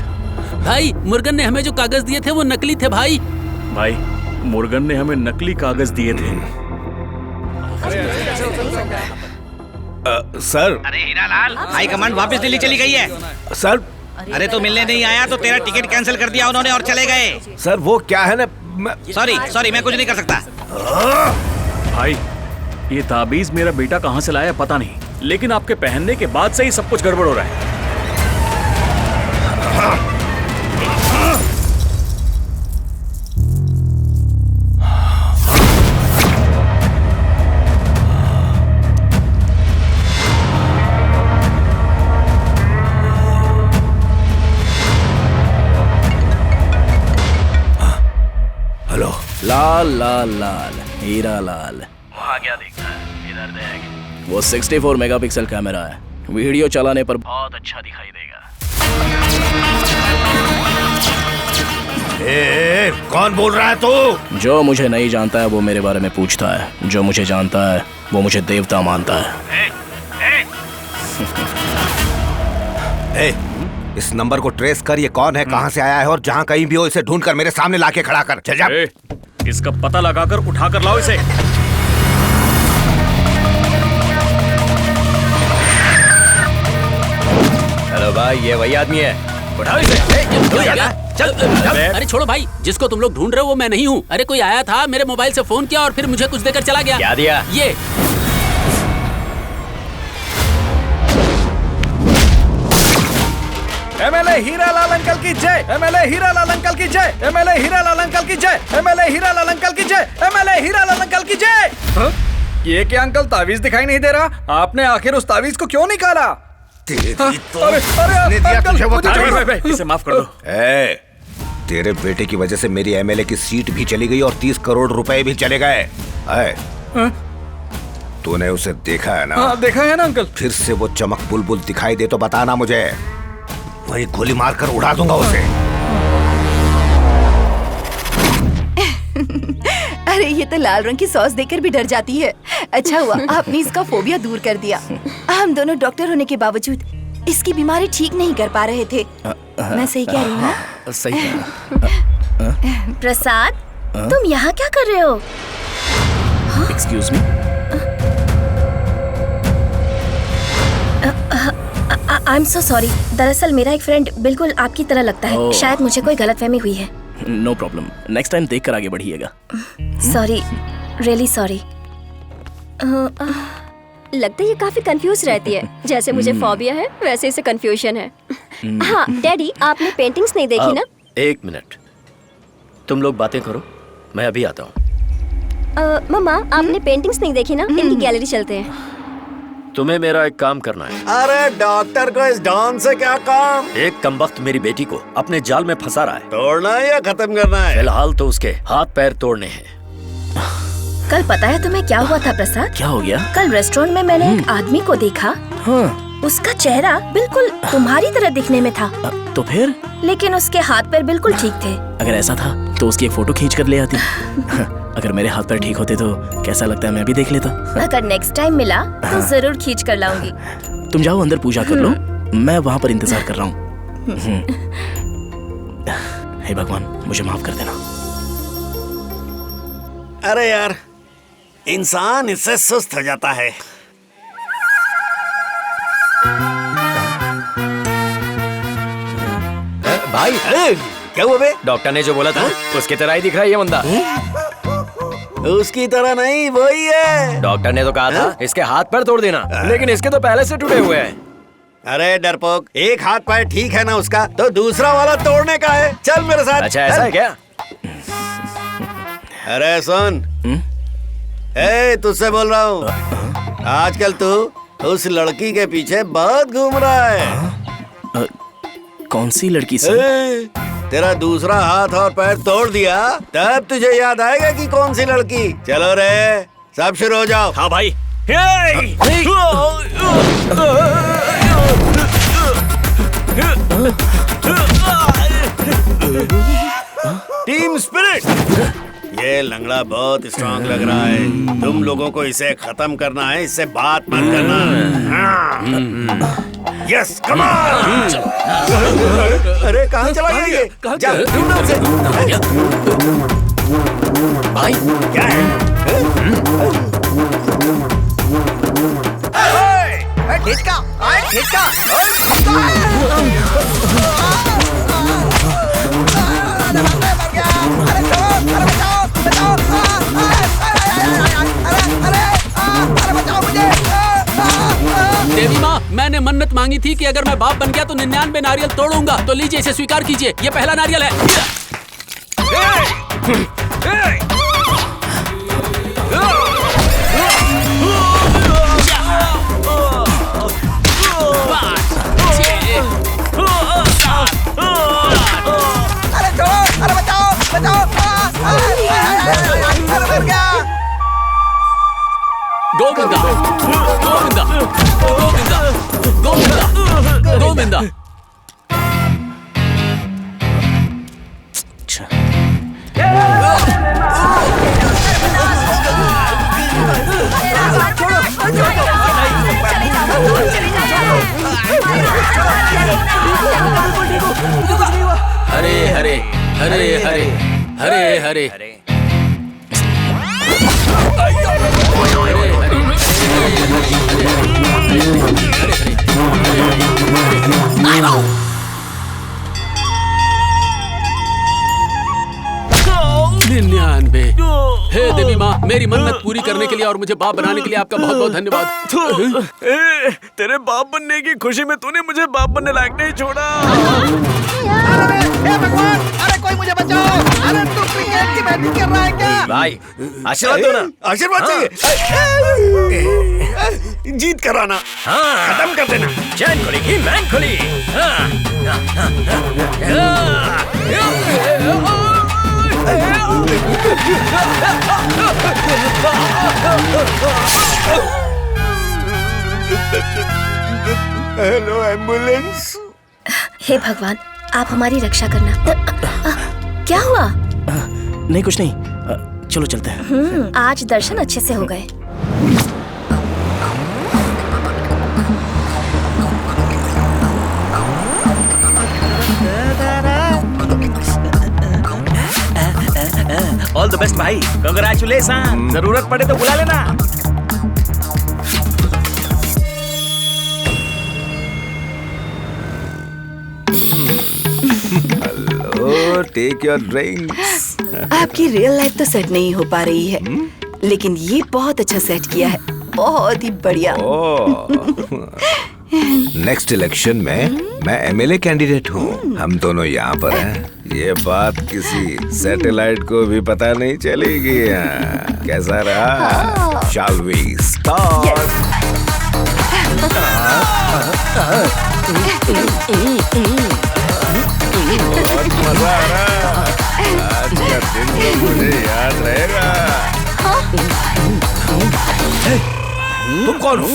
[SPEAKER 14] भाई मुर्गन ने हमें जो कागज दिए थे वो नकली थे भाई।
[SPEAKER 9] भाई मुर्गन ने हमें नकली कागज दिए थे।
[SPEAKER 3] सर।
[SPEAKER 10] अरे हीरालाल, हाई कमांड वापस दिल्ली चली गई है।
[SPEAKER 3] सर।
[SPEAKER 10] अरे तो मिलने नहीं आया तो तेरा टिकट कैंसिल कर दिया उन्होंने और चले गए।
[SPEAKER 3] सर वो क्या है ना,
[SPEAKER 10] सॉरी मैं कुछ नहीं कर सकता।
[SPEAKER 9] भाई ये ताबीज मेरा बेटा कहाँ से लाया पता नहीं, लेकिन आपके पहनने के बाद से ही सब कुछ गड़बड़ हो रहा है।
[SPEAKER 4] लाल लाल लाल हीरा लाल। वहाँ क्या दिखता है? इधर देख। वो 64 मेगापिक्सल कैमरा है, वीडियो चलाने पर बहुत अच्छा दिखाई देगा।
[SPEAKER 3] कौन बोल रहा है तू?
[SPEAKER 4] जो मुझे नहीं जानता है वो मेरे बारे में पूछता है, जो मुझे जानता है वो मुझे देवता मानता है।
[SPEAKER 3] इस नंबर को ट्रेस कर, ये कौन है, कहाँ से आया है, और जहाँ कहीं भी हो इसे ढूंढ कर मेरे सामने लाके खड़ा कर। चल जा।
[SPEAKER 9] इसका पता लगाकर उठा कर लाओ इसे।
[SPEAKER 15] हेलो भाई, ये वही आदमी है।
[SPEAKER 14] उठाओ इसे। चल। अरे छोड़ो भाई, जिसको तुम लोग ढूंढ रहे हो वो मैं नहीं हूँ। अरे कोई आया था, मेरे मोबाइल से फोन किया और फिर मुझे कुछ देकर चला गया।
[SPEAKER 15] क्या दिया?
[SPEAKER 14] ये
[SPEAKER 6] एमएलए हीरालाल अंकल की जय, एमएलए हीरालाल अंकल की जय, एमएलए हीरालाल अंकल की जय, एमएलए हीरालाल अंकल की जय, एमएलए हीरालाल अंकल की जय। ये क्या अंकल, तावीज दिखाई नहीं दे रहा? आपने आखिर उस तावीज को क्यों निकाला?
[SPEAKER 9] अरे इसे माफ कर दो।
[SPEAKER 3] तेरे बेटे की वजह से मेरी एमएलए की सीट भी चली गई और 30 करोड़ रुपए भी चले गए। तूने उसे देखा है ना?
[SPEAKER 6] हाँ, देखा है ना अंकल।
[SPEAKER 3] फिर से वो चमक बुलबुल दिखाई दे तो बताना मुझे, वही गोली मारकर उड़ा दूंगा उसे।
[SPEAKER 16] अरे ये तो लाल रंग की सॉस देखकर भी डर जाती है। अच्छा हुआ आपने इसका फोबिया दूर कर दिया। हम दोनों डॉक्टर होने के बावजूद इसकी बीमारी ठीक नहीं कर पा रहे थे। मैं सही कह रही हूँ?
[SPEAKER 4] सही।
[SPEAKER 7] प्रसाद, तुम यहाँ क्या कर रहे हो?
[SPEAKER 4] Excuse me.
[SPEAKER 7] I am so sorry. दरअसल मेरा एक फ्रेंड बिल्कुल आपकी तरह लगता है। शायद मुझे कोई गलतफहमी हुई है।
[SPEAKER 4] नो प्रॉब्लम, नेक्स्ट टाइम देख कर आगे बढ़िएगा।
[SPEAKER 7] Sorry, really sorry.
[SPEAKER 2] लगता है ये काफी कंफ्यूज रहती है। जैसे मुझे फोबिया है वैसे इसे कंफ्यूजन है। हाँ डैडी, आपने पेंटिंग्स नहीं देखी ना?
[SPEAKER 15] 1 मिनट, तुम लोग बातें करो, मैं अभी आता हूँ।
[SPEAKER 2] मम्मा, आपने पेंटिंग्स नहीं देखी ना? इनकी गैलरी चलते हैं।
[SPEAKER 15] तुम्हें मेरा एक काम करना है।
[SPEAKER 8] अरे डॉक्टर को इस डॉन से क्या काम?
[SPEAKER 15] एक कमबख्त मेरी बेटी को अपने जाल में फंसा रहा है।
[SPEAKER 8] तोड़ना है या खत्म करना है?
[SPEAKER 15] फिलहाल तो उसके हाथ पैर तोड़ने हैं।
[SPEAKER 7] कल पता है तुम्हें क्या हुआ था प्रसाद?
[SPEAKER 4] क्या हो गया?
[SPEAKER 7] कल रेस्टोरेंट में मैंने एक आदमी को देखा।
[SPEAKER 4] हाँ।
[SPEAKER 7] उसका चेहरा बिल्कुल तुम्हारी तरह दिखने में था।
[SPEAKER 4] तो फिर?
[SPEAKER 7] लेकिन उसके हाथ पैर बिल्कुल ठीक थे।
[SPEAKER 4] अगर ऐसा था तो उसकी एक फोटो खींच कर ले आती। अगर मेरे हाथ पैर ठीक होते तो कैसा लगता है मैं भी देख लेता।
[SPEAKER 7] अगर नेक्स्ट टाइम मिला तो जरूर खींच कर लाऊंगी।
[SPEAKER 4] तुम जाओ अंदर पूजा कर लो, मैं वहाँ पर इंतजार कर रहा हूँ। हे भगवान, मुझे माफ कर देना।
[SPEAKER 8] अरे यार, इंसान इससे सुस्त हो जाता है।
[SPEAKER 15] भाई
[SPEAKER 8] क्या हुआ बे?
[SPEAKER 15] डॉक्टर ने जो बोला था उसकी तरह ही दिख रहा है ये बंदा।
[SPEAKER 8] उसकी तरह नहीं, वही है।
[SPEAKER 15] डॉक्टर ने तो कहा था इसके हाथ पैर तोड़ देना, लेकिन इसके तो पहले से टूटे हुए हैं।
[SPEAKER 8] अरे डरपोक, एक हाथ पैर ठीक है ना उसका, तो दूसरा वाला तोड़ने का है। चल मेरे साथ।
[SPEAKER 15] अच्छा ऐसा है क्या?
[SPEAKER 8] अरे सुन, तुझसे बोल रहा हूँ, आजकल तू उस लड़की के पीछे बहुत घूम रहा है।
[SPEAKER 4] कौन सी लड़की से?
[SPEAKER 8] तेरा दूसरा हाथ और पैर तोड़ दिया तब तुझे याद आएगा कि कौन सी लड़की। चलो रे, सब शुरू हो जाओ।
[SPEAKER 18] हाँ भाई।
[SPEAKER 8] Team spirit. ये लंगड़ा बहुत स्ट्रांग लग रहा है। तुम लोगों को इसे खत्म करना है, इससे बात मत करना। Yes, come on. अरे कहाँ चला गया ये? जा, ढूंढो उसे।
[SPEAKER 4] भाई
[SPEAKER 8] क्या है?
[SPEAKER 11] ठिचका, ठिचका।
[SPEAKER 14] देवी माँ, मैंने मन्नत मांगी थी कि अगर मैं बाप बन गया तो 99 नारियल तोड़ूंगा। तो लीजिए, इसे स्वीकार कीजिए। ये पहला नारियल है। गोविंदा, गोविंदा, गोविंदा, गोविंदा, गोविंदा। हरे हरे हरे हरे हरे हरे हरे। निन्यानवे। हे देवी माँ, मेरी मन्नत पूरी करने के लिए और मुझे बाप बनाने के लिए आपका बहुत बहुत धन्यवाद।
[SPEAKER 18] तेरे बाप बनने की खुशी में तूने मुझे बाप बनने लायक नहीं छोड़ा।
[SPEAKER 11] हे भगवान, अरे कोई मुझे बचाओ। अरे तू क्रिकेट की बैटिंग कर रहा है क्या?
[SPEAKER 18] भाई आशीर्वाद दो ना।
[SPEAKER 8] आशीर्वाद चाहिए। जीत कराना, खत्म कर देना।
[SPEAKER 18] चैन खुलेगी, मैन खुली।
[SPEAKER 8] Hello ambulance.
[SPEAKER 7] हे भगवान, आप हमारी रक्षा करना। क्या हुआ?
[SPEAKER 4] नहीं, कुछ नहीं। चलो चलते हैं।
[SPEAKER 7] आज दर्शन अच्छे से हो गए।
[SPEAKER 18] ऑल द बेस्ट भाई, कांग्रेचुलेशन। जरूरत पड़े तो बुला लेना।
[SPEAKER 11] Hello, take your drinks.
[SPEAKER 16] आपकी रियल लाइफ तो सेट नहीं हो पा रही है, लेकिन ये बहुत अच्छा सेट किया है। बहुत ही बढ़िया।
[SPEAKER 3] नेक्स्ट इलेक्शन में मैं एमएलए कैंडिडेट हूँ। हम दोनों यहाँ पर हैं। ये बात किसी सैटेलाइट को भी पता नहीं चलेगी। कैसा रहा? Shall we start? बहुत मजा आ रहा। आज का दिन तो मुझे याद रहेगा।
[SPEAKER 11] तुम कौन हो?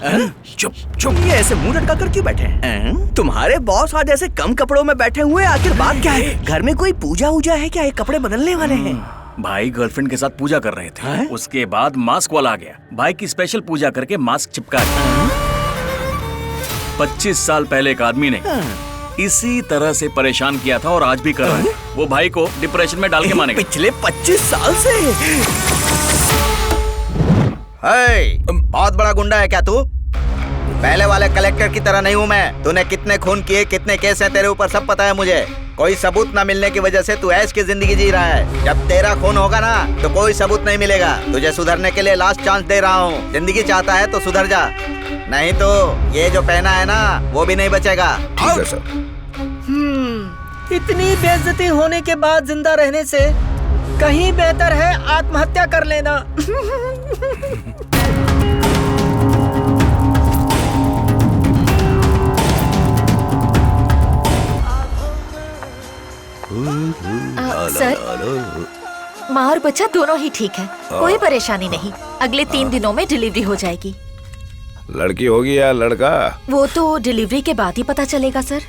[SPEAKER 5] चुप चुप, ये ऐसे मुंह लटका कर क्यों बैठे हैं? तुम्हारे बॉस आज ऐसे कम कपड़ों में बैठे हुए, आखिर बात क्या है? घर में कोई पूजा वूजा है क्या? ये कपड़े बदलने वाले हैं?
[SPEAKER 9] भाई गर्लफ्रेंड के साथ पूजा कर रहे थे, उसके बाद मास्क वाला आ गया, भाई की स्पेशल पूजा करके मास्क चिपका दिया। 25 साल पहले एक आदमी ने इसी तरह से परेशान किया था और आज भी कर रहा है। वो भाई को डिप्रेशन में डाल के मानेगा।
[SPEAKER 5] पिछले 25 साल से?
[SPEAKER 17] बहुत बड़ा गुंडा है क्या तू? पहले वाले कलेक्टर की तरह नहीं हूँ मैं। तूने कितने खून किए, कितने केस हैं तेरे ऊपर, सब पता है मुझे। कोई सबूत न मिलने की वजह से तू ऐश की जिंदगी जी रहा है। जब तेरा खून होगा ना तो कोई सबूत नहीं मिलेगा। तुझे सुधरने के लिए लास्ट चांस दे रहा हूँ। जिंदगी चाहता है तो सुधर जा, नहीं तो ये जो पहना है ना वो भी नहीं बचेगा।
[SPEAKER 8] ठीक है सर।
[SPEAKER 19] इतनी बेइज्जती होने के बाद जिंदा रहने से कहीं बेहतर है आत्महत्या कर लेना।
[SPEAKER 20] सर, माँ और बच्चा दोनों ही ठीक है, कोई परेशानी नहीं। अगले 3 दिनों में डिलीवरी हो जाएगी।
[SPEAKER 8] लड़की होगी या लड़का?
[SPEAKER 20] वो तो डिलीवरी के बाद ही पता चलेगा सर।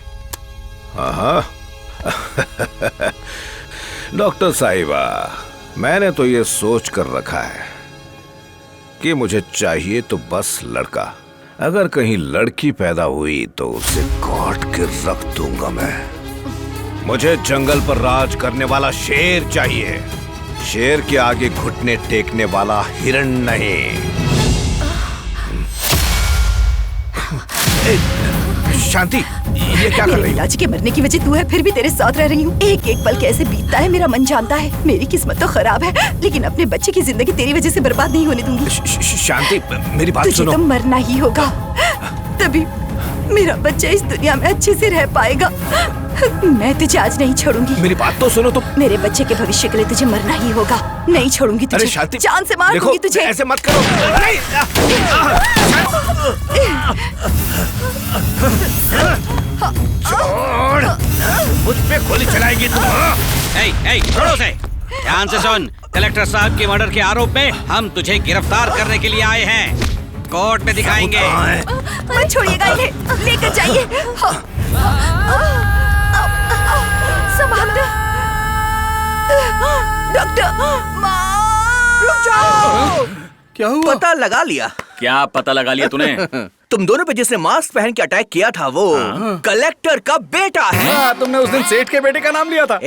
[SPEAKER 8] हाँ। डॉक्टर साहिबा, मैंने तो ये सोच कर रखा है कि मुझे चाहिए तो बस लड़का। अगर कहीं लड़की पैदा हुई तो उसे काट के रख दूंगा मैं। मुझे जंगल पर राज करने वाला शेर चाहिए, शेर के आगे घुटने टेकने वाला हिरण नहीं। शांति, ये क्या कर रही है?
[SPEAKER 16] पिताजी के मरने की वजह तू है, फिर भी तेरे साथ रह रही हूँ। एक एक पल कैसे बीतता है मेरा मन जानता है। मेरी किस्मत तो खराब है, लेकिन अपने बच्चे की जिंदगी तेरी वजह से बर्बाद नहीं होने दूंगी।
[SPEAKER 8] शांति, मेरी बात सुनो।
[SPEAKER 16] तुझे तो मरना ही होगा, तभी मेरा बच्चा इस दुनिया में अच्छे से रह पाएगा। मैं तुझे आज नहीं छोड़ूंगी।
[SPEAKER 8] मेरी बात तो सुनो। तो
[SPEAKER 16] मेरे बच्चे के भविष्य के लिए तुझे मरना ही होगा। नहीं छोड़ूंगी तुझे।
[SPEAKER 8] अरे शांति,
[SPEAKER 16] जान से मार दूंगी तुझे।
[SPEAKER 8] ऐसे मत करो। छोड़, मुझ पे गोली चलाएगी तुम?
[SPEAKER 10] छोड़ो से। ध्यान से सुन, कलेक्टर साहब के मर्डर के आरोप में हम तुझे गिरफ्तार करने के लिए आए हैं। कोर्ट में दिखाएंगे।
[SPEAKER 16] मत छोड़िएगा इन्हें, लेकर जाइए। डॉक्टर,
[SPEAKER 5] रुक जाओ। क्या हुआ? पता लगा लिया।
[SPEAKER 9] क्या पता लगा लिया तूने?
[SPEAKER 5] तुम दोनों पे जिसने मास्क पहन के अटैक किया था वो कलेक्टर का बेटा है।
[SPEAKER 6] तुमने उस दिन सेठ के बेटे का नाम लिया था।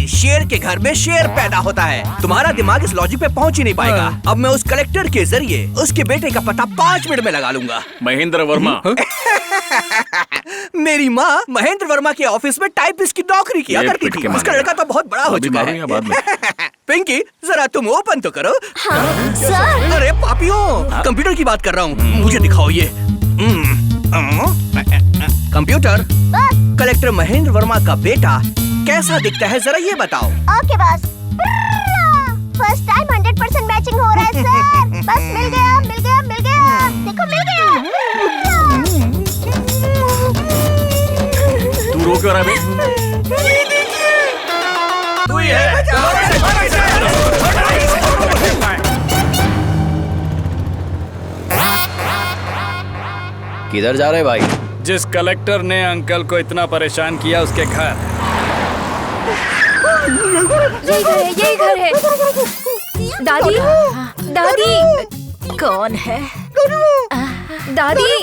[SPEAKER 5] शेर के घर में शेर पैदा होता है। तुम्हारा दिमाग इस लॉजिक पे पहुंच ही नहीं पाएगा। अब मैं उस कलेक्टर के जरिए उसके बेटे का पता 5 मिनट में लगा लूंगा।
[SPEAKER 9] महेंद्र वर्मा।
[SPEAKER 5] मेरी माँ महेंद्र वर्मा के ऑफिस में टाइपिस्ट की नौकरी किया करती थी। उसका लड़का तो बहुत बड़ा हो चुका है। पिंकी, जरा तुम ओपन तो करो।
[SPEAKER 2] हाँ, सर।
[SPEAKER 5] अरे पापियों, कंप्यूटर की बात कर रहा हूँ, मुझे दिखाओ ये। कंप्यूटर, कलेक्टर महेंद्र वर्मा का बेटा कैसा दिखता है, जरा ये बताओ।
[SPEAKER 2] Okay boss. First time 100% matching हो रहा है सर। बस मिल गया, मिल गया, मिल गया। देखो मिल गया।
[SPEAKER 9] तू रो क्यों रहा है?
[SPEAKER 5] तू ही है।
[SPEAKER 15] किधर जा रहे भाई?
[SPEAKER 6] जिस कलेक्टर ने अंकल को इतना परेशान किया उसके घर।
[SPEAKER 20] यही घर है। दादी, दादी, कौन है? दादी,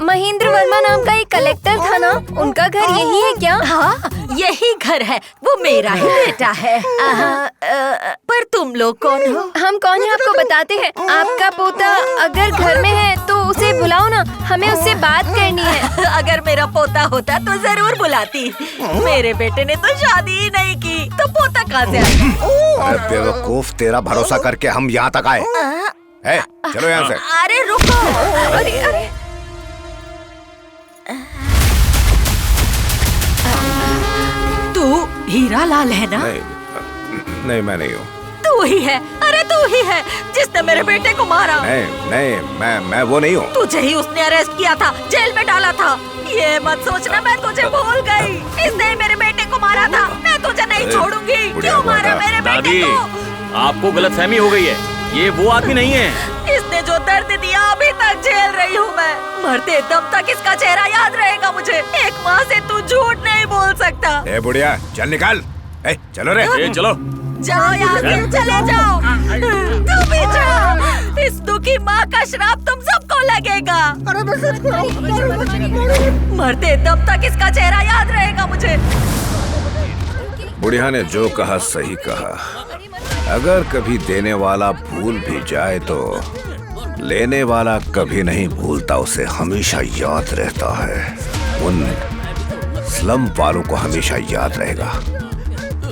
[SPEAKER 20] महेंद्र वर्मा नाम का एक कलेक्टर था ना, उनका घर यही है क्या? हाँ, यही घर है। वो मेरा ही बेटा है। पर तुम लोग कौन हो? हम कौन है आपको बताते हैं। आपका पोता अगर घर में है तो उसे बुलाओ ना, हमें उससे बात करनी है। अगर मेरा पोता होता तो जरूर बुलाती। मेरे बेटे ने तो शादी ही नहीं की, तो पोता कहाँ से आएगा?
[SPEAKER 8] अरे बेवकूफ, तेरा भरोसा करके हम यहाँ तक आए। चलो यहाँ से।
[SPEAKER 20] अरे रुको। अरे अरे
[SPEAKER 19] तू हीरा लाल है ना?
[SPEAKER 8] नहीं, मैं नहीं हूँ।
[SPEAKER 19] तू ही है। अरे तू ही है जिसने मेरे बेटे को मारा।
[SPEAKER 8] नहीं, मैं वो नहीं हूँ।
[SPEAKER 19] तुझे ही उसने अरेस्ट किया था, जेल में डाला था। ये मत सोचना मैं तुझे भूल गई। इसने मेरे बेटे को मारा था। मैं तुझे नहीं छोड़ूंगी। क्यों मारा मेरे बेटे को?
[SPEAKER 9] आपको गलतफहमी हो गई है, ये वो आदमी नहीं है।
[SPEAKER 19] इसने जो दर्द दिया अब अभी तक झेल रही हूँ मैं। मरते दम तक इसका चेहरा याद रहेगा मुझे। एक माँ से तू झूठ नहीं बोल सकता।
[SPEAKER 3] ए बुढ़िया, चल निकाल। ए चलो रे।
[SPEAKER 9] ए चलो।
[SPEAKER 19] जाओ यहाँ से, चले जाओ। तू भी जाओ। इस दुखी माँ का श्राप तुम सबको लगेगा। मरते दम तक इसका चेहरा याद रहेगा मुझे।
[SPEAKER 3] बुढ़िया ने जो कहा सही कहा। अगर कभी देने वाला भूल भी जाए तो लेने वाला कभी नहीं भूलता, उसे हमेशा याद रहता है। उन स्लम वालों को हमेशा याद रहेगा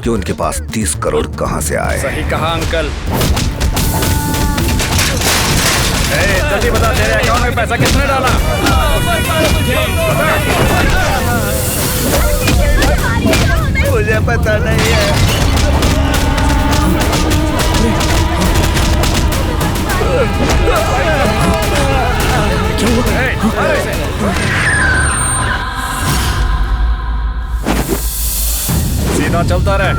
[SPEAKER 3] कि उनके पास 30 करोड़ कहां से आए।
[SPEAKER 6] सही कहा अंकल। जल्दी बता, तेरे अकाउंट में पैसा किसने डाला?
[SPEAKER 11] मुझे पता नहीं है।
[SPEAKER 6] सीधा चलता रहे।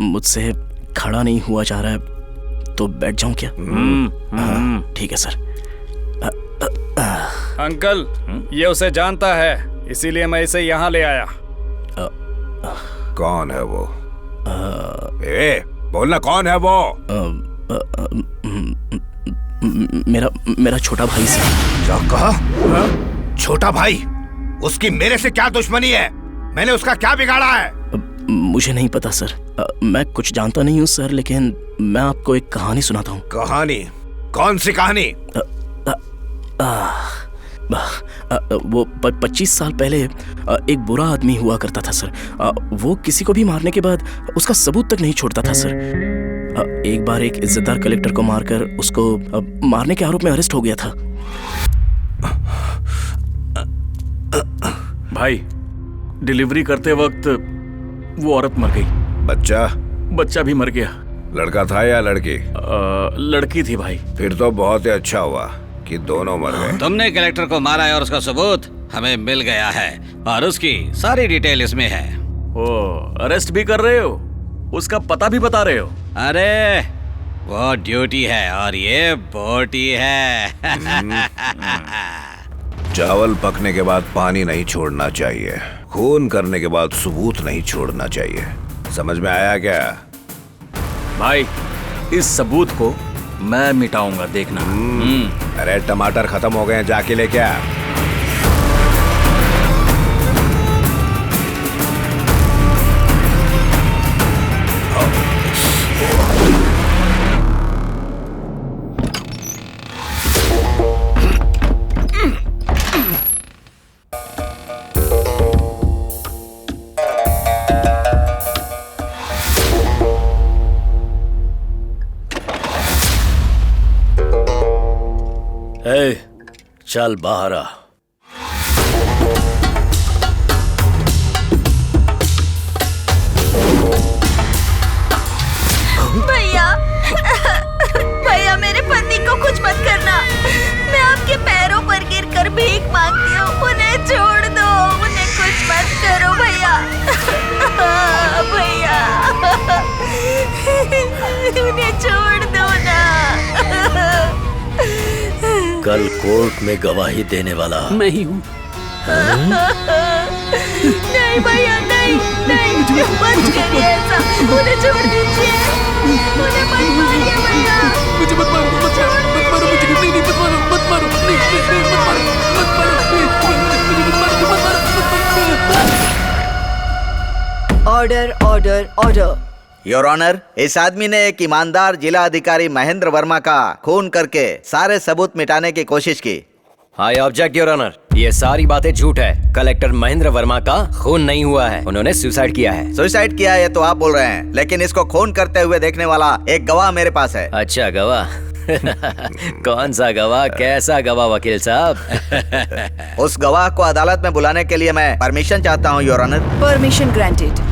[SPEAKER 4] मुझसे खड़ा नहीं हुआ जा रहा है तो बैठ जाऊं क्या? ठीक है सर।
[SPEAKER 6] अंकल, ये उसे जानता है, इसीलिए मैं इसे यहाँ ले आया।
[SPEAKER 3] कौन है वो? बोलना, कौन है वो?
[SPEAKER 4] मेरा छोटा भाई सर।
[SPEAKER 3] क्या कहा? छोटा भाई? उसकी मेरे से क्या दुश्मनी है? मैंने उसका क्या बिगाड़ा है?
[SPEAKER 4] मुझे नहीं पता सर। मैं कुछ जानता नहीं हूँ सर, लेकिन मैं आपको एक कहानी सुनाता हूँ।
[SPEAKER 3] कहानी? कौन सी कहानी?
[SPEAKER 4] वो 25 साल पहले एक बुरा आदमी हुआ करता था सर। वो किसी को भी मारने के बाद उसका सबूत तक नहीं छोड़ता था सर। एक बार एक इज्जतदार कलेक्टर को मारकर उसको मारने के आरोप में अरेस्ट हो गया था।
[SPEAKER 9] भाई, डिलीवरी करते वक्त वो औरत मर गई।
[SPEAKER 3] बच्चा
[SPEAKER 9] भी मर गया।
[SPEAKER 3] लड़का था या लड़की?
[SPEAKER 9] लड़की थी भाई।
[SPEAKER 3] फिर तो बहुत ही अच्छा हुआ कि दोनों मर गए।
[SPEAKER 10] तुमने कलेक्टर को मारा है और उसका सबूत हमें मिल गया है और उसकी सारी डिटेल इसमें है।
[SPEAKER 9] ओ, अरेस्ट भी कर रहे हो, उसका पता भी बता रहे हो?
[SPEAKER 10] अरे वो ड्यूटी है और ये बोटी है।
[SPEAKER 3] चावल पकने के बाद पानी नहीं छोड़ना चाहिए, खून करने के बाद सबूत नहीं छोड़ना चाहिए। समझ में आया क्या?
[SPEAKER 9] भाई, इस सबूत को मैं मिटाऊंगा, देखना।
[SPEAKER 3] अरे टमाटर खत्म हो गए हैं, जाके लेके आ।
[SPEAKER 15] चल बाहर आ।
[SPEAKER 19] भैया, भैया मेरे पति को कुछ मत करना। मैं आपके पैरों पर गिरकर भीख मांगती हूँ, उन्हें छोड़ दो, उन्हें कुछ मत करो भैया। भैया, उन्हें छोड़ दो ना।
[SPEAKER 15] कल कोर्ट में गवाही देने वाला
[SPEAKER 14] मैं ही हूँ।
[SPEAKER 19] नहीं भैया, नहीं, मत करिए ऐसा, उन्हें छोड़ दीजिए, उन्हें मत मारिए भैया।
[SPEAKER 14] मुझे मत मारो, मत मारो, मुझे नहीं, मत मारो, मत मारो, नहीं, मत मारो।
[SPEAKER 16] Order, order, order. Your honour, इस आदमी ने एक ईमानदार जिला अधिकारी महेंद्र वर्मा का खून करके सारे सबूत मिटाने की कोशिश की।
[SPEAKER 15] आई ऑब्जेक्ट योर ऑनर, ये सारी बातें झूठ है। कलेक्टर महेंद्र वर्मा का खून नहीं हुआ है, उन्होंने सुसाइड किया है।
[SPEAKER 16] सुसाइड किया है तो आप बोल रहे हैं, लेकिन इसको खून करते हुए देखने वाला एक गवाह मेरे पास है।
[SPEAKER 15] अच्छा, गवाह? कौन सा गवाह, कैसा गवाह वकील साहब?
[SPEAKER 16] उस गवाह को अदालत में बुलाने के लिए मैं परमिशन चाहता हूँ your honour. Permission granted.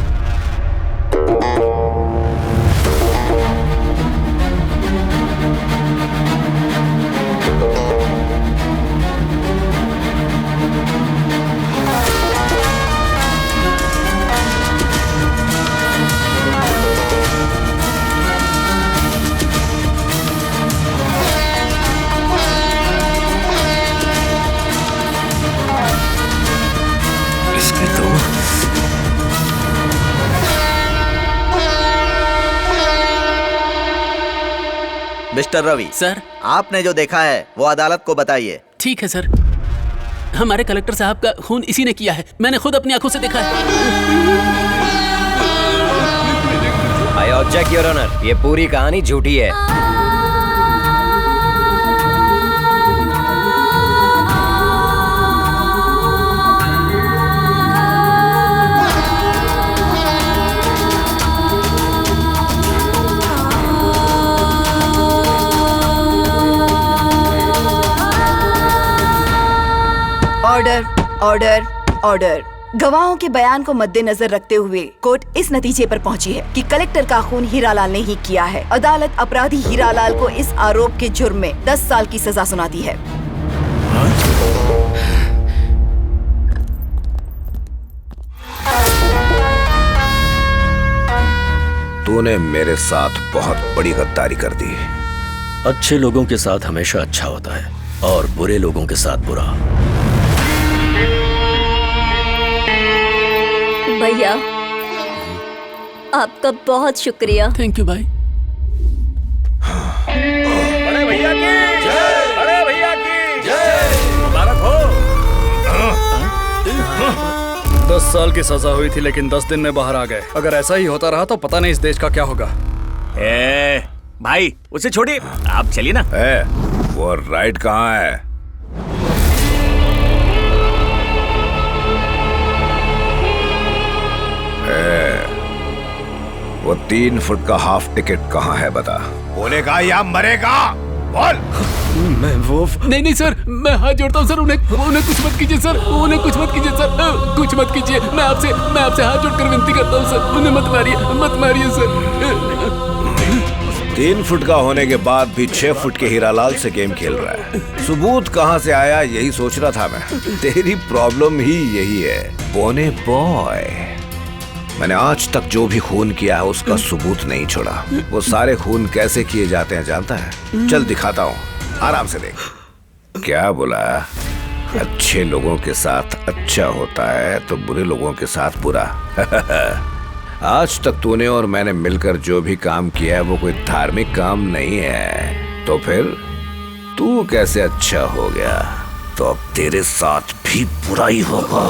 [SPEAKER 17] Mister Ravi
[SPEAKER 14] sir,
[SPEAKER 17] आपने जो देखा है वो अदालत को बताइए।
[SPEAKER 14] ठीक है सर। हमारे कलेक्टर साहब का खून इसी ने किया है। मैंने खुद अपनी आंखों से देखा है।
[SPEAKER 15] आई ऑब्जेक्ट योर ऑनर, ये पूरी कहानी झूठी है।
[SPEAKER 16] Order, order, order. गवाहों के बयान को मद्देनजर रखते हुए कोर्ट इस नतीजे पर पहुंची है कि कलेक्टर का खून हीरालाल ने ही किया है। अदालत अपराधी हीरालाल को इस आरोप के जुर्म में 10 साल की सजा सुनाती है।
[SPEAKER 3] तूने मेरे साथ बहुत बड़ी गद्दारी कर दी।
[SPEAKER 21] अच्छे लोगों के साथ हमेशा अच्छा होता है और बुरे लोगों के साथ बुरा।
[SPEAKER 20] भैया, आपका बहुत शुक्रिया।
[SPEAKER 14] थैंक यू भाई।
[SPEAKER 9] बड़े भैया की जय, बड़े भैया की जय, मुबारक हो।
[SPEAKER 6] 10 साल की सजा हुई थी लेकिन 10 दिन में बाहर आ गए। अगर ऐसा ही होता रहा तो पता नहीं इस देश का क्या होगा।
[SPEAKER 9] भाई उसे छोड़िए, आप चलिए ना।
[SPEAKER 3] वो राइट कहाँ है? वो 3 फुट का हाफ टिकट कहाँ है बता। बोलेगा या मरेगा? बोल।
[SPEAKER 14] मैं वो नहीं सर, मैं हाथ जोड़ता हूँ सर। उन्हें कुछ मत कीजिए सर, उन्हें कुछ मत कीजिए सर, कुछ मत कीजिए। मैं आपसे हाथ जोड़कर विनती करता हूँ सर, उन्हें मत मारिए सर।
[SPEAKER 3] 3 फुट का होने के बाद भी 6 फुट के हीरालाल से गेम खेल रहा है। सबूत कहाँ से आया यही सोच रहा था मैं। तेरी प्रॉब्लम ही यही है बोने बॉय। मैंने आज तक जो भी खून किया है उसका सबूत नहीं छोड़ा। वो सारे खून कैसे किए जाते हैं जानता है? चल दिखाता हूँ, आराम से देख। क्या बोला? अच्छे लोगों के साथ अच्छा होता है तो बुरे लोगों के साथ बुरा। आज तक तूने और मैंने मिलकर जो भी काम किया है वो कोई धार्मिक काम नहीं है। तो फिर तू कैसे अच्छा हो गया? तो अब तेरे साथ भी बुरा ही होगा।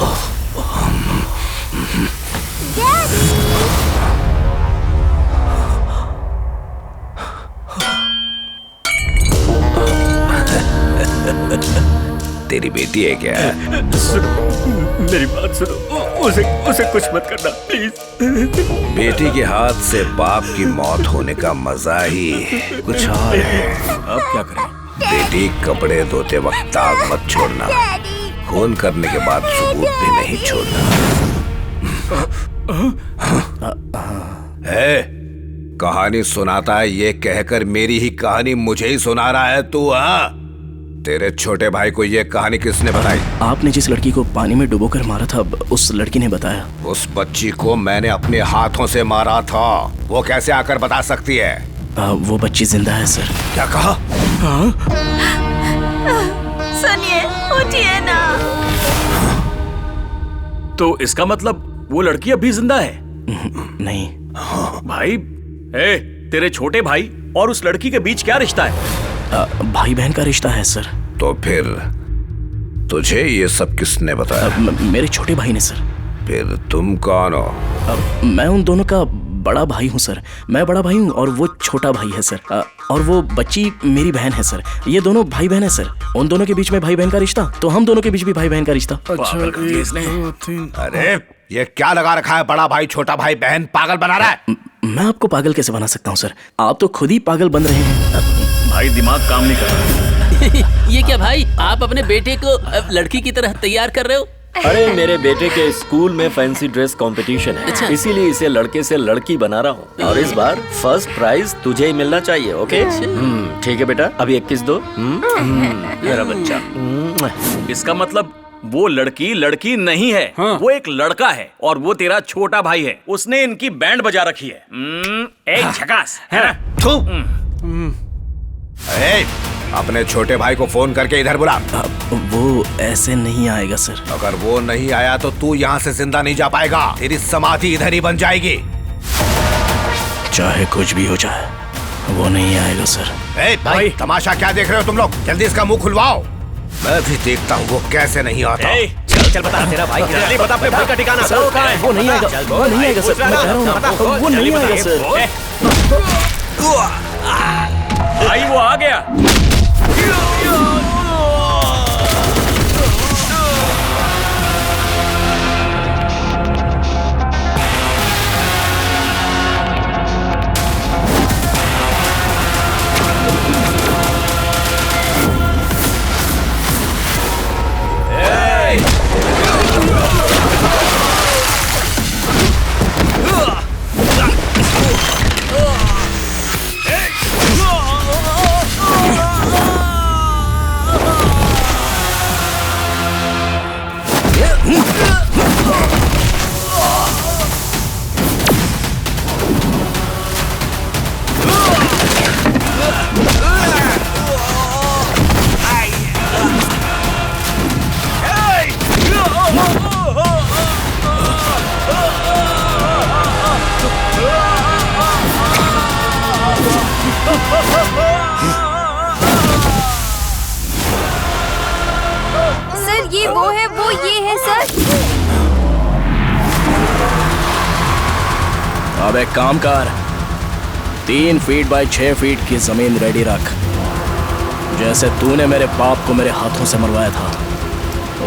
[SPEAKER 3] तेरी बेटी है क्या?
[SPEAKER 9] सुनो, मेरी बात सुनो, उसे कुछ मत करना प्लीज।
[SPEAKER 3] बेटी के हाथ से बाप की मौत होने का मजा ही कुछ और है।
[SPEAKER 9] अब क्या करें?
[SPEAKER 3] बेटी कपड़े धोते वक्त दाग मत छोड़ना, खून करने के बाद सबूत भी नहीं छोड़ना। कहानी सुनाता है ये कहकर मेरी ही कहानी मुझे ही सुना रहा है तू? हाँ, तेरे छोटे भाई को ये कहानी किसने बताई?
[SPEAKER 4] आपने जिस लड़की को पानी में डुबोकर मारा था उस लड़की ने बताया।
[SPEAKER 3] उस बच्ची को मैंने अपने हाथों से मारा था, वो कैसे आकर बता सकती है?
[SPEAKER 4] वो बच्ची जिंदा है सर।
[SPEAKER 3] क्या कहा?
[SPEAKER 19] सुनिए, उठिए ना।
[SPEAKER 9] तो इसका मतलब वो लड़की अभी जिंदा है?
[SPEAKER 4] नहीं
[SPEAKER 9] भाई, तेरे छोटे भाई और उस लड़की के बीच क्या रिश्ता है?
[SPEAKER 4] भाई बहन का रिश्ता है सर।
[SPEAKER 3] तो फिर तुझे ये सब किसने बताया?
[SPEAKER 4] मेरे छोटे भाई ने सर।
[SPEAKER 3] फिर तुम कौन हो?
[SPEAKER 4] मैं उन दोनों का बड़ा भाई हूँ सर। मैं बड़ा भाई हूँ और वो छोटा भाई है सर। और वो बच्ची मेरी बहन है सर। ये दोनों भाई बहन है सर। उन दोनों के बीच में भाई बहन का रिश्ता, तो हम दोनों के बीच भी भाई बहन का रिश्ता।
[SPEAKER 3] अरे ये क्या लगा रखा है? बड़ा भाई छोटा भाई बहन पागल बना रहा है।
[SPEAKER 4] मैं आपको पागल कैसे बना सकता हूँ सर? आप तो खुद ही पागल बन रहे हैं।
[SPEAKER 9] भाई दिमाग काम नहीं कर रहा।
[SPEAKER 14] ये क्या भाई, आप अपने बेटे को लड़की की तरह तैयार कर रहे हो?
[SPEAKER 21] अरे मेरे बेटे के स्कूल में फैंसी ड्रेस कंपटीशन है। अच्छा। इसीलिए इसे लड़के से लड़की बना रहा हूँ और इस बार फर्स्ट प्राइज तुझे ही मिलना चाहिए। ओके? ठीक है बेटा, अभी 21 दो।
[SPEAKER 9] मेरा बच्चा। इसका मतलब वो लड़की नहीं है। वो एक लड़का है और वो तेरा छोटा भाई है। उसने इनकी बैंड बजा रखी है। एक झकास है ना?
[SPEAKER 3] अपने छोटे भाई को फोन करके इधर बुला।
[SPEAKER 4] वो ऐसे नहीं आएगा सर।
[SPEAKER 3] अगर वो नहीं आया तो तू यहाँ से जिंदा नहीं जा पाएगा। तेरी समाधि इधर ही बन जाएगी।
[SPEAKER 4] चाहे कुछ भी हो जाए, वो नहीं आएगा सर।
[SPEAKER 3] ए भाई, तमाशा क्या देख रहे हो तुम लोग? जल्दी इसका मुंह खुलवाओ, मैं भी देखता हूँ वो कैसे नहीं आता।
[SPEAKER 15] चल चल बता तेरा भाई, जल्दी बता अपने भाई का ठिकाना।
[SPEAKER 4] सर वो नहीं आएगा, वो नहीं आएगा सर, मैं कह रहा हूँ वो नहीं आएगा सर।
[SPEAKER 9] भाई वो आ गया।
[SPEAKER 20] सर ये वो है, वो ये है सर।
[SPEAKER 4] अब एक काम कर, 3 फीट बाय 6 फीट की जमीन रेडी रख। जैसे तूने मेरे बाप को मेरे हाथों से मरवाया था,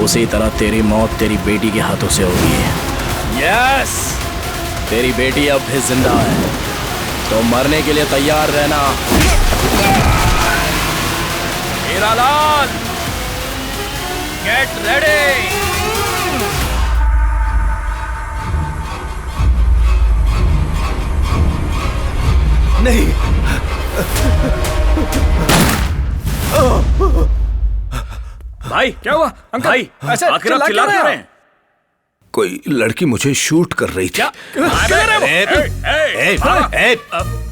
[SPEAKER 4] उसी तरह तेरी मौत तेरी बेटी के हाथों से होगी। यस, तेरी बेटी अब भी जिंदा है, तो मरने के लिए तैयार रहना। Hiralal, get ready.
[SPEAKER 3] नहीं,
[SPEAKER 9] भाई
[SPEAKER 6] क्या हुआ अंकल?
[SPEAKER 9] भाई
[SPEAKER 6] ऐसे
[SPEAKER 9] आखिर आप चिल्ला क्यों रहे हैं?
[SPEAKER 3] कोई लड़की मुझे शूट कर रही थी।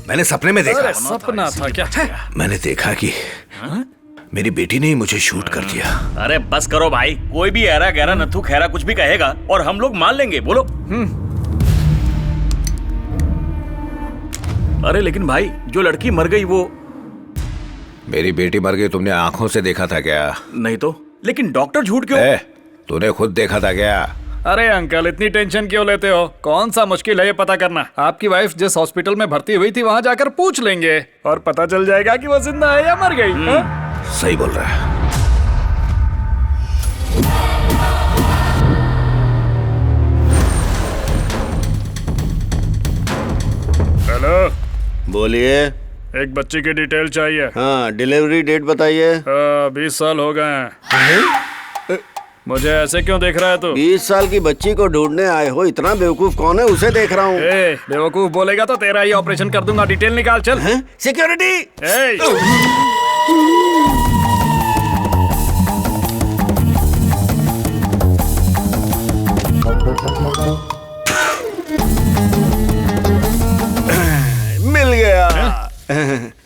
[SPEAKER 3] मैंने सपने में देखा।
[SPEAKER 6] सपना था क्या?
[SPEAKER 3] मैंने देखा कि मेरी बेटी ने ही मुझे शूट कर दिया।
[SPEAKER 9] अरे बस करो भाई, कोई भी ऐरा गहरा नथु खैरा कुछ भी कहेगा और हम लोग मान लेंगे। बोलो। अरे लेकिन भाई, जो लड़की मर गई वो
[SPEAKER 3] मेरी बेटी मर गई, तुमने आंखों से देखा था क्या?
[SPEAKER 9] नहीं तो, लेकिन डॉक्टर झूठ क्यों?
[SPEAKER 3] तूने खुद देखा था क्या?
[SPEAKER 6] अरे अंकल, इतनी टेंशन क्यों लेते हो? कौन सा मुश्किल है ये पता करना। आपकी वाइफ जिस हॉस्पिटल में भर्ती हुई थी वहाँ जाकर पूछ लेंगे और पता चल जाएगा कि वो जिंदा है या मर गई।
[SPEAKER 3] सही बोल रहा है।
[SPEAKER 6] हेलो,
[SPEAKER 8] बोलिए।
[SPEAKER 6] एक बच्ची की डिटेल चाहिए।
[SPEAKER 8] हाँ, डिलीवरी डेट बताइए।
[SPEAKER 6] 20 साल हो गए हैं। मुझे ऐसे क्यों देख रहा है तू?
[SPEAKER 8] 20 साल की बच्ची को ढूंढने आए हो? इतना बेवकूफ कौन है? उसे देख रहा हूँ।
[SPEAKER 6] बेवकूफ बोलेगा तो तेरा ही ऑपरेशन कर दूंगा। डिटेल निकाल चल।
[SPEAKER 8] सिक्योरिटी। मिल गया।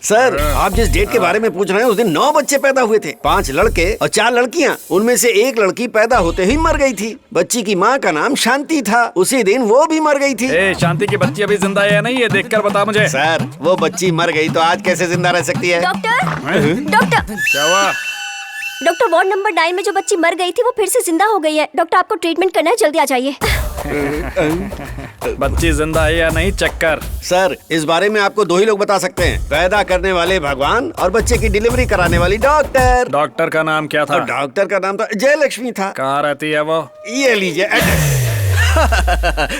[SPEAKER 8] सर, आप जिस डेट के बारे में पूछ रहे हैं उस दिन 9 बच्चे पैदा हुए थे, 5 लड़के और 4 लड़कियां। उनमें से एक लड़की पैदा होते ही मर गई थी। बच्ची की माँ का नाम शांति था। उसी दिन वो भी मर गई थी।
[SPEAKER 6] शांति की बच्ची अभी जिंदा है या नहीं, ये देखकर बता मुझे।
[SPEAKER 8] सर, वो बच्ची मर गई तो आज कैसे जिंदा रह सकती है?
[SPEAKER 2] डॉक्टर,
[SPEAKER 6] क्या हुआ?
[SPEAKER 2] डॉक्टर, वार्ड नंबर 9 में जो बच्ची मर गई थी वो फिर से जिंदा हो गई है। डॉक्टर, आपको ट्रीटमेंट करना है, जल्दी आ जाइए।
[SPEAKER 6] बच्ची जिंदा है या नहीं चेक कर।
[SPEAKER 8] सर, इस बारे में आपको 2 ही लोग बता सकते हैं, पैदा करने वाले भगवान और बच्चे की डिलीवरी कराने वाली डॉक्टर।
[SPEAKER 6] डॉक्टर का नाम क्या था?
[SPEAKER 8] डॉक्टर का नाम था जयलक्ष्मी था।
[SPEAKER 6] कहाँ रहती है वो?
[SPEAKER 8] ये लीजिए एड्रेस।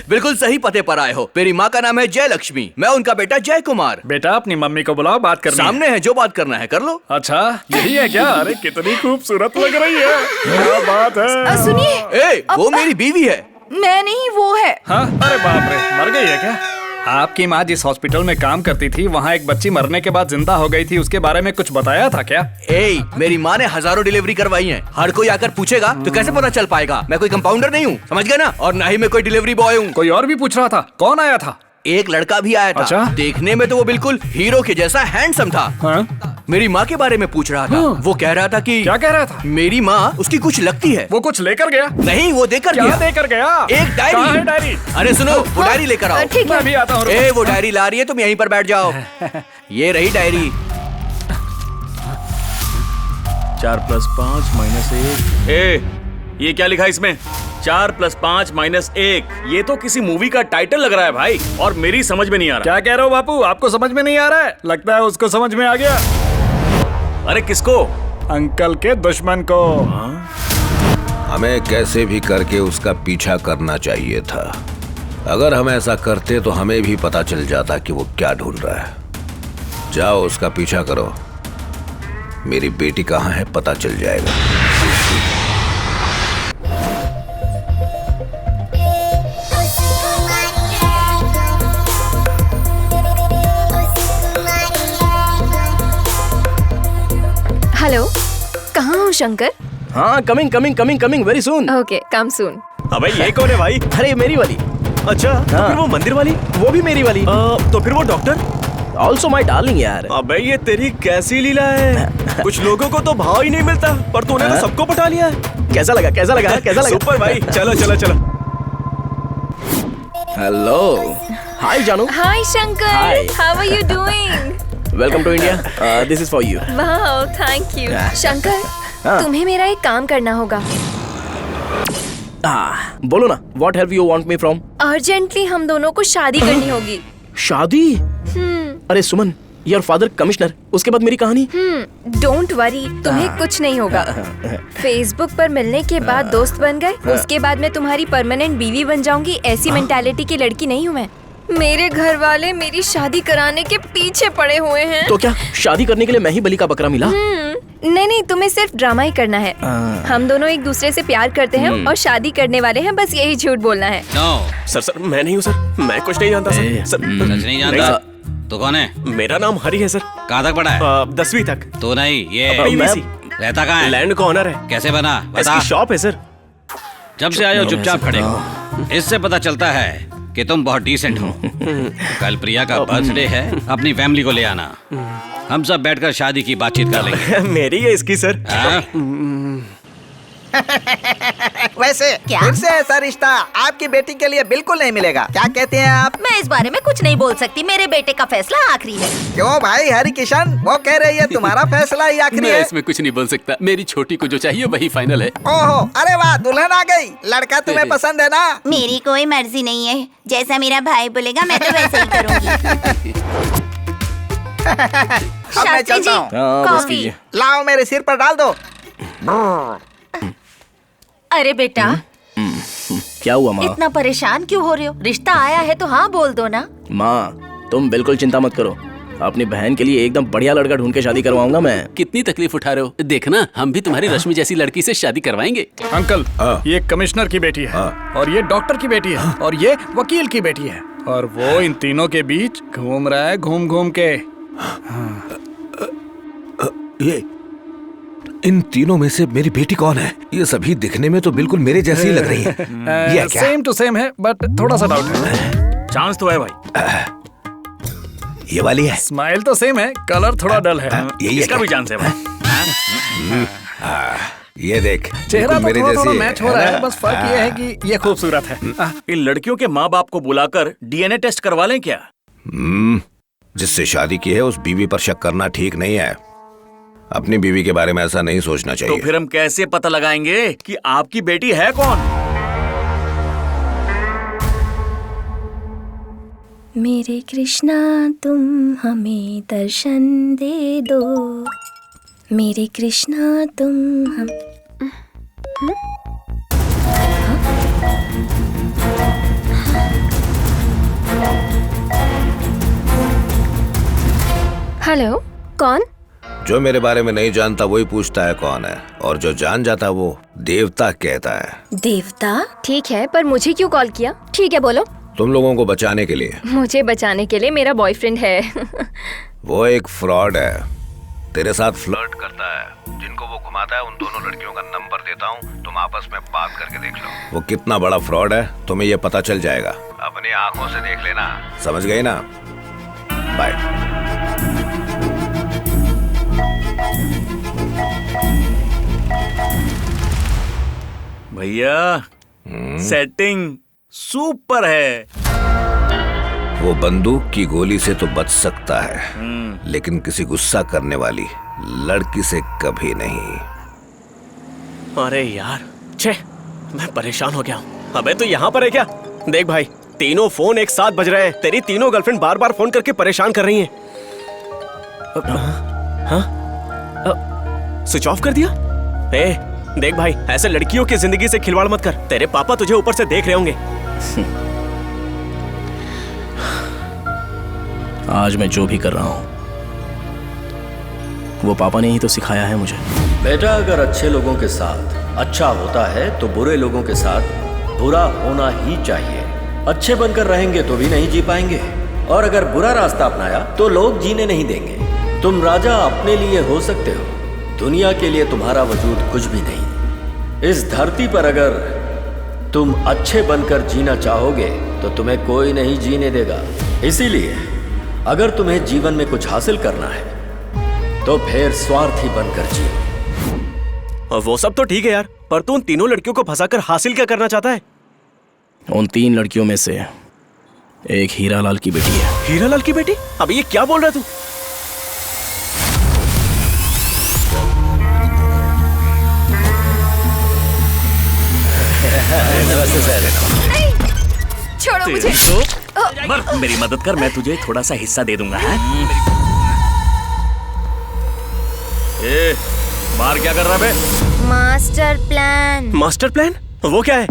[SPEAKER 5] बिल्कुल सही पते पर आए हो। मेरी माँ का नाम है जयलक्ष्मी, मैं उनका बेटा जय कुमार।
[SPEAKER 6] बेटा, अपनी मम्मी को बुलाओ, बात करनी
[SPEAKER 5] सामने है, जो बात करना है कर लो।
[SPEAKER 6] अच्छा, यही है क्या? अरे कितनी खूबसूरत लग रही है। क्या बात है?
[SPEAKER 16] सुनिए,
[SPEAKER 5] वो मेरी बीवी है।
[SPEAKER 16] मैं नहीं, वो है।
[SPEAKER 6] हाँ? अरे बाप रे, मर गई है क्या? आपकी माँ जिस हॉस्पिटल में काम करती थी वहाँ एक बच्ची मरने के बाद जिंदा हो गई थी, उसके बारे में कुछ बताया था क्या?
[SPEAKER 5] मेरी माँ ने हजारों डिलीवरी करवाई हैं। हर कोई आकर पूछेगा तो कैसे पता चल पाएगा? मैं कोई कंपाउंडर नहीं हूँ, समझ गए ना? और ना ही मैं कोई डिलीवरी बॉय हूँ।
[SPEAKER 6] कोई और भी पूछ रहा था, कौन आया था?
[SPEAKER 5] एक लड़का भी आया था।
[SPEAKER 6] अच्छा?
[SPEAKER 5] देखने में तो वो बिल्कुल हीरो के जैसा हैंडसम था। मेरी माँ के बारे में पूछ रहा था। वो कह रहा था कि
[SPEAKER 6] क्या कह रहा था?
[SPEAKER 5] मेरी माँ उसकी कुछ लगती है।
[SPEAKER 6] वो कुछ लेकर गया?
[SPEAKER 5] नहीं, वो देकर
[SPEAKER 6] क्या
[SPEAKER 5] गया।
[SPEAKER 6] देकर गया?
[SPEAKER 5] एक डायरी।
[SPEAKER 6] कहाँ है डायरी?
[SPEAKER 5] अरे सुनो, वो डायरी लेकर आओ।
[SPEAKER 6] ठीक है। मैं भी आता हूँ।
[SPEAKER 5] ए, वो डायरी ला रही है, तुम यहीं पर बैठ जाओ। ये रही डायरी।
[SPEAKER 9] 4 + 5 - 1। ए, ये क्या लिखा है इसमें? 4 + 5 - 1। ये तो किसी मूवी का टाइटल लग रहा है भाई, और मेरी समझ में नहीं आ रहा।
[SPEAKER 6] क्या कह रहे हो बापू? आपको समझ में नहीं आ रहा है? लगता है उसको समझ में आ गया।
[SPEAKER 9] अरे किसको?
[SPEAKER 6] अंकल के दुश्मन को।
[SPEAKER 3] हमें कैसे भी करके उसका पीछा करना चाहिए था। अगर हम ऐसा करते तो हमें भी पता चल जाता कि वो क्या ढूंढ रहा है। जाओ उसका पीछा करो। मेरी बेटी कहाँ है पता चल जाएगा।
[SPEAKER 16] हेलो, कहाँ हो शंकर?
[SPEAKER 4] हाँ, कमिंग वेरी सून।
[SPEAKER 16] ओके, कम सून।
[SPEAKER 18] अबे ये कौन है भाई?
[SPEAKER 4] अरे मेरी वाली।
[SPEAKER 18] अच्छा, तो फिर वो मंदिर वाली?
[SPEAKER 4] वो भी मेरी वाली।
[SPEAKER 18] तो फिर वो डॉक्टर?
[SPEAKER 4] ऑल्सो माई डार्लिंग यार।
[SPEAKER 18] अबे ये तेरी कैसी लीला है? कुछ लोगों को तो भाव ही नहीं मिलता, पर तूने तो सबको पटा लिया है।
[SPEAKER 4] कैसा लगा?
[SPEAKER 18] सुपर भाई, चलो।
[SPEAKER 4] हेलो, हाय जानू।
[SPEAKER 16] Hi Shankar, how are you doing?
[SPEAKER 4] Welcome to India. This is for you.
[SPEAKER 16] Wow, thank you. Shankar, तुम्हें मेरा एक काम करना होगा।
[SPEAKER 4] बोलो ना, what help you want me from?
[SPEAKER 16] Urgently हम दोनों को शादी करनी होगी।
[SPEAKER 4] शादी? अरे सुमन, योर फादर कमिश्नर, उसके बाद मेरी कहानी।
[SPEAKER 16] डोंट वरी, तुम्हें कुछ नहीं होगा। फेसबुक पर मिलने के बाद दोस्त बन गए, उसके बाद मैं तुम्हारी परमानेंट बीवी बन जाऊंगी। ऐसी मेंटालिटी की लड़की नहीं हूँ मैं। मेरे घर वाले मेरी शादी कराने के पीछे पड़े हुए हैं।
[SPEAKER 4] तो क्या शादी करने के लिए मैं ही बलि का बकरा मिला?
[SPEAKER 16] नहीं, तुम्हें सिर्फ ड्रामा ही करना है। हम दोनों एक दूसरे से प्यार करते हैं और शादी करने वाले हैं, बस यही झूठ बोलना है।
[SPEAKER 18] सर मैं नहीं हूँ सर, मैं कुछ नहीं जानता सर।
[SPEAKER 10] सच नहीं जानता? तो कौन है?
[SPEAKER 18] मेरा नाम हरी है सर।
[SPEAKER 10] कहाँ तक पढ़ा है?
[SPEAKER 18] 10वीं तक।
[SPEAKER 10] तो नहीं, ये रहता कहाँ है?
[SPEAKER 18] लैंड का ऑनर है।
[SPEAKER 10] कैसे बना?
[SPEAKER 18] इसकी शॉप है सर।
[SPEAKER 10] जब से आए हो चुपचाप खड़े हो। इससे पता चलता है कि तुम बहुत डिसेंट हो। कल प्रिया का बर्थडे है, अपनी फैमिली को ले आना। हम सब बैठकर शादी की बातचीत कर लेंगे।
[SPEAKER 18] मेरी है इसकी सर।
[SPEAKER 17] वैसे फिर से ऐसा रिश्ता आपकी बेटी के लिए बिल्कुल नहीं मिलेगा। क्या कहते हैं आप?
[SPEAKER 20] मैं इस बारे में कुछ नहीं बोल सकती, मेरे बेटे का फैसला आखिरी है।
[SPEAKER 17] क्यों भाई हरि किशन, वो कह रही है तुम्हारा फैसला ही आखिरी
[SPEAKER 14] मैं
[SPEAKER 17] है।
[SPEAKER 14] इसमें कुछ नहीं बोल सकता, मेरी छोटी को जो चाहिए वही फाइनल है।
[SPEAKER 17] ओहो, अरे वाह, दुल्हन आ गई। लड़का तुम्हें पसंद है ना?
[SPEAKER 2] मेरी कोई मर्जी नहीं है, जैसा मेरा भाई बोलेगा मैं तो वैसे ही करूँगी।
[SPEAKER 17] अब मैं चलता हूँ।
[SPEAKER 20] कॉफी
[SPEAKER 17] लाओ मेरे सिर पर डाल दो।
[SPEAKER 20] अरे बेटा,
[SPEAKER 4] क्या हुआ माँ?
[SPEAKER 20] इतना परेशान क्यों हो रहे हो? रिश्ता आया है तो हाँ बोल दो ना।
[SPEAKER 4] माँ तुम बिल्कुल चिंता मत करो, अपनी बहन के लिए एकदम बढ़िया लड़का ढूंढ के शादी करवाऊंगा मैं।
[SPEAKER 14] कितनी तकलीफ उठा रहे हो? देखना, हम भी तुम्हारी रश्मि जैसी लड़की से शादी करवाएंगे।
[SPEAKER 6] अंकल, ये कमिश्नर की बेटी है, और ये डॉक्टर की बेटी है, और ये वकील की बेटी है, और वो इन तीनों के बीच घूम रहा है घूम घूम के।
[SPEAKER 3] ये इन तीनों में से मेरी बेटी कौन है? ये सभी दिखने में तो बिल्कुल मेरे जैसी ही लग रही है। ये क्या?
[SPEAKER 6] सेम टू सेम है, बट थोड़ा सा डाउट है।
[SPEAKER 9] चांस तो है भाई।
[SPEAKER 3] ये वाली है।
[SPEAKER 6] स्माइल तो सेम है, कलर थोड़ा डल है।
[SPEAKER 3] यही
[SPEAKER 9] इसका भी चांस है भाई।
[SPEAKER 3] ये देख,
[SPEAKER 6] चेहरा तो
[SPEAKER 3] मेरे
[SPEAKER 6] थोड़ा
[SPEAKER 3] जैसी
[SPEAKER 6] मैच हो रहा है, बस फर्क ये है कि ये खूबसूरत है।
[SPEAKER 9] इन लड़कियों के माँ बाप को बुलाकर डीएनए टेस्ट करवा लें क्या?
[SPEAKER 3] जिससे शादी की है उस बीवी पर शक करना ठीक नहीं है। अपनी बीवी के बारे में ऐसा नहीं सोचना चाहिए।
[SPEAKER 9] तो फिर हम कैसे पता लगाएंगे कि आपकी बेटी है कौन?
[SPEAKER 7] मेरे कृष्णा तुम हमें दर्शन दे दो, मेरे कृष्णा तुम हम।
[SPEAKER 16] हेलो, कौन?
[SPEAKER 3] जो मेरे बारे में नहीं जानता वही पूछता है कौन है, और जो जान जाता वो देवता कहता है।
[SPEAKER 16] देवता? ठीक है, पर मुझे क्यों कॉल किया? ठीक है, बोलो।
[SPEAKER 3] तुम लोगों को बचाने के लिए।
[SPEAKER 16] मुझे बचाने के लिए मेरा बॉयफ्रेंड है।
[SPEAKER 3] वो एक फ्रॉड है, तेरे साथ फ्लर्ट करता है। जिनको वो घुमाता है उन दोनों लड़कियों का नंबर देता हूँ, तुम आपस में बात करके देख लो। वो कितना बड़ा फ्रॉड है तुम्हें ये पता चल जाएगा। अपनी आंखों से देख लेना, समझ गई ना? बाय।
[SPEAKER 9] भैया सेटिंग सुपर है।
[SPEAKER 3] वो बंदूक की गोली से तो बच सकता है, लेकिन किसी गुस्सा करने वाली लड़की से कभी नहीं।
[SPEAKER 18] अरे यार, छे, मैं परेशान हो गया हूँ। अबे तू यहाँ पर है क्या? देख भाई, तीनों फोन एक साथ बज रहे हैं। तेरी तीनों गर्लफ्रेंड बार बार फोन करके परेशान कर रही हैं। हाँ? स्विच ऑफ कर दिया? ए, देख भाई, ऐसे लड़कियों की जिंदगी से खिलवाड़ मत कर। तेरे पापा तुझे ऊपर से देख रहे होंगे।
[SPEAKER 4] आज मैं जो भी कर रहा हूँ वो पापा ने ही तो सिखाया है मुझे।
[SPEAKER 21] बेटा, अगर अच्छे लोगों के साथ अच्छा होता है तो बुरे लोगों के साथ बुरा होना ही चाहिए। अच्छे बनकर रहेंगे तो भी नहीं जी पाएंगे, और अगर बुरा रास्ता अपनाया तो लोग जीने नहीं देंगे। तुम राजा अपने लिए हो सकते हो, दुनिया के लिए तुम्हारा वजूद कुछ भी नहीं। इस धरती पर अगर तुम अच्छे बनकर जीना चाहोगे तो तुम्हें कोई नहीं जीने देगा। इसीलिए अगर तुम्हें जीवन में कुछ हासिल करना है तो फिर स्वार्थी बनकर जियो।
[SPEAKER 18] और वो सब तो ठीक है यार, पर तू उन तीनों लड़कियों को फंसाकर हासिल क्या करना चाहता है?
[SPEAKER 4] उन 3 लड़कियों में से एक हीरालाल की बेटी है।
[SPEAKER 18] हीरालाल की बेटी? अभी ये क्या बोल रहा है तू?
[SPEAKER 9] नमस्ते सर।
[SPEAKER 16] छोड़ो मुझे।
[SPEAKER 9] मर, मेरी मदद कर, मैं तुझे थोड़ा सा हिस्सा दे दूंगा। ए, बाहर क्या कर रहा है बे?
[SPEAKER 19] Master plan.
[SPEAKER 18] Master plan? वो क्या है?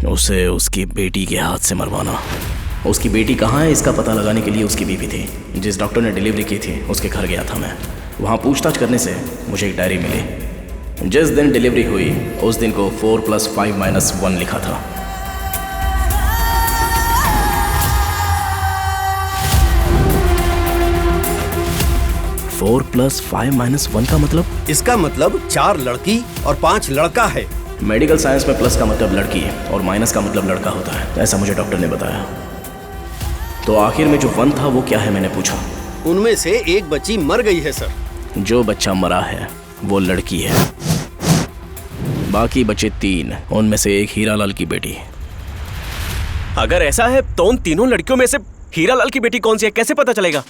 [SPEAKER 4] उसे उसकी बेटी के हाथ से मरवाना। उसकी बेटी कहाँ है इसका पता लगाने के लिए उसकी बीवी थी, जिस डॉक्टर ने डिलीवरी की थी, उसके घर गया था मैं। वहाँ पूछताछ करने से मुझे एक डायरी मिली। जिस दिन डिलीवरी हुई उस दिन को 4 + 5 - 1 लिखा था। फोर प्लस 5 - 1 का मतलब?
[SPEAKER 8] इसका मतलब 4 लड़की और 5 लड़का है।
[SPEAKER 4] मेडिकल साइंस में प्लस का मतलब लड़की और माइनस का मतलब लड़का होता है, ऐसा मुझे डॉक्टर ने बताया। तो आखिर में जो 1 था वो क्या है, मैंने पूछा।
[SPEAKER 8] उनमें से एक बच्ची मर गई है सर।
[SPEAKER 4] जो बच्चा मरा है वो लड़की है, बाकी बचे 3, उनमें से एक हीरालाल की बेटी।
[SPEAKER 18] अगर ऐसा है तो उन तीनों लड़कियों में से हीरालाल की बेटी कौन सी है, कैसे पता चलेगा?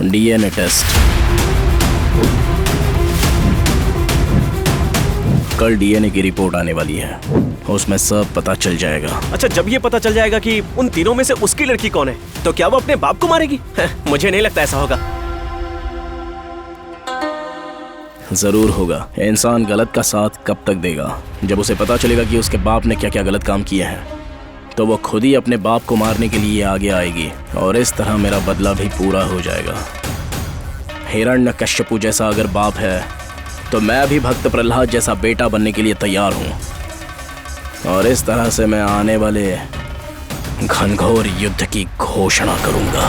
[SPEAKER 4] DNA test. कल DNA की रिपोर्ट आने वाली है, उसमें सब पता चल जाएगा।
[SPEAKER 18] अच्छा, जब ये पता चल जाएगा कि उन तीनों में से उसकी लड़की कौन है, तो क्या वो अपने बाप को मारेगी? मुझे नहीं लगता ऐसा होगा।
[SPEAKER 4] जरूर होगा। इंसान गलत का साथ कब तक देगा? जब उसे पता चलेगा कि उसके बाप ने क्या क्या गलत काम किए हैं तो वो खुद ही अपने बाप को मारने के लिए आगे आएगी, और इस तरह मेरा बदला भी पूरा हो जाएगा। हिरण्यकश्यपु जैसा अगर बाप है तो मैं भी भक्त प्रहलाद जैसा बेटा बनने के लिए तैयार हूँ, और इस तरह से मैं आने वाले घनघोर युद्ध की घोषणा करूंगा।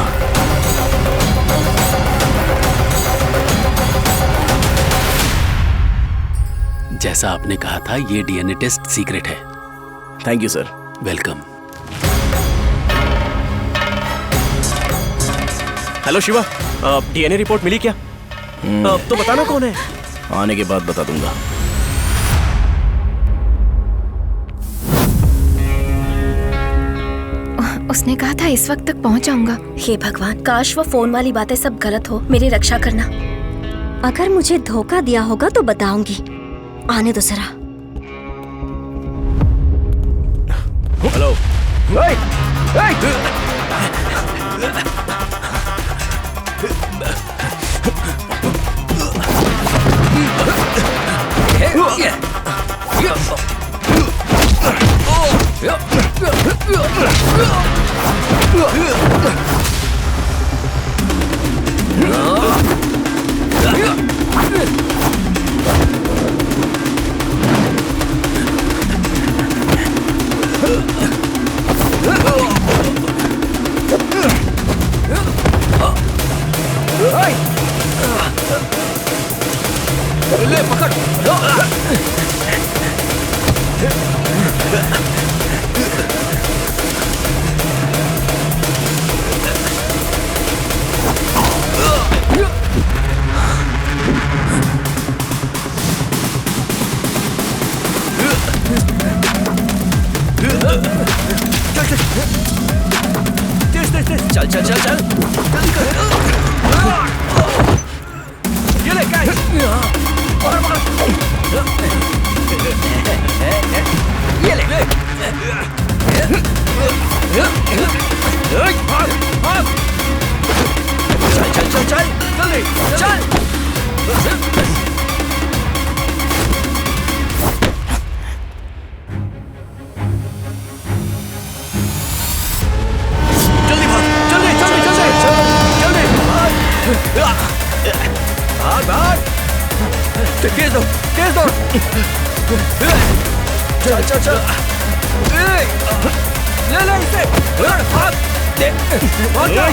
[SPEAKER 14] जैसा आपने कहा था, ये DNA टेस्ट सीक्रेट है।
[SPEAKER 4] Thank you sir.
[SPEAKER 14] Welcome.
[SPEAKER 18] Hello Shiva, DNA report मिली क्या? तो बताना कौन है।
[SPEAKER 4] आने के बाद बता दूंगा।
[SPEAKER 16] उसने कहा था इस वक्त तक पहुंच जाऊंगा।
[SPEAKER 7] हे भगवान, काश वो फोन वाली बातें सब गलत हो। मेरी रक्षा करना।
[SPEAKER 2] अगर मुझे धोखा दिया होगा तो बताऊंगी। आने दो जरा।
[SPEAKER 4] हेलो।
[SPEAKER 6] ले पकड़। तेज दौड़, तेज दौड़। चल चल चल, ले ले इसे, भाग दे, भाग जा।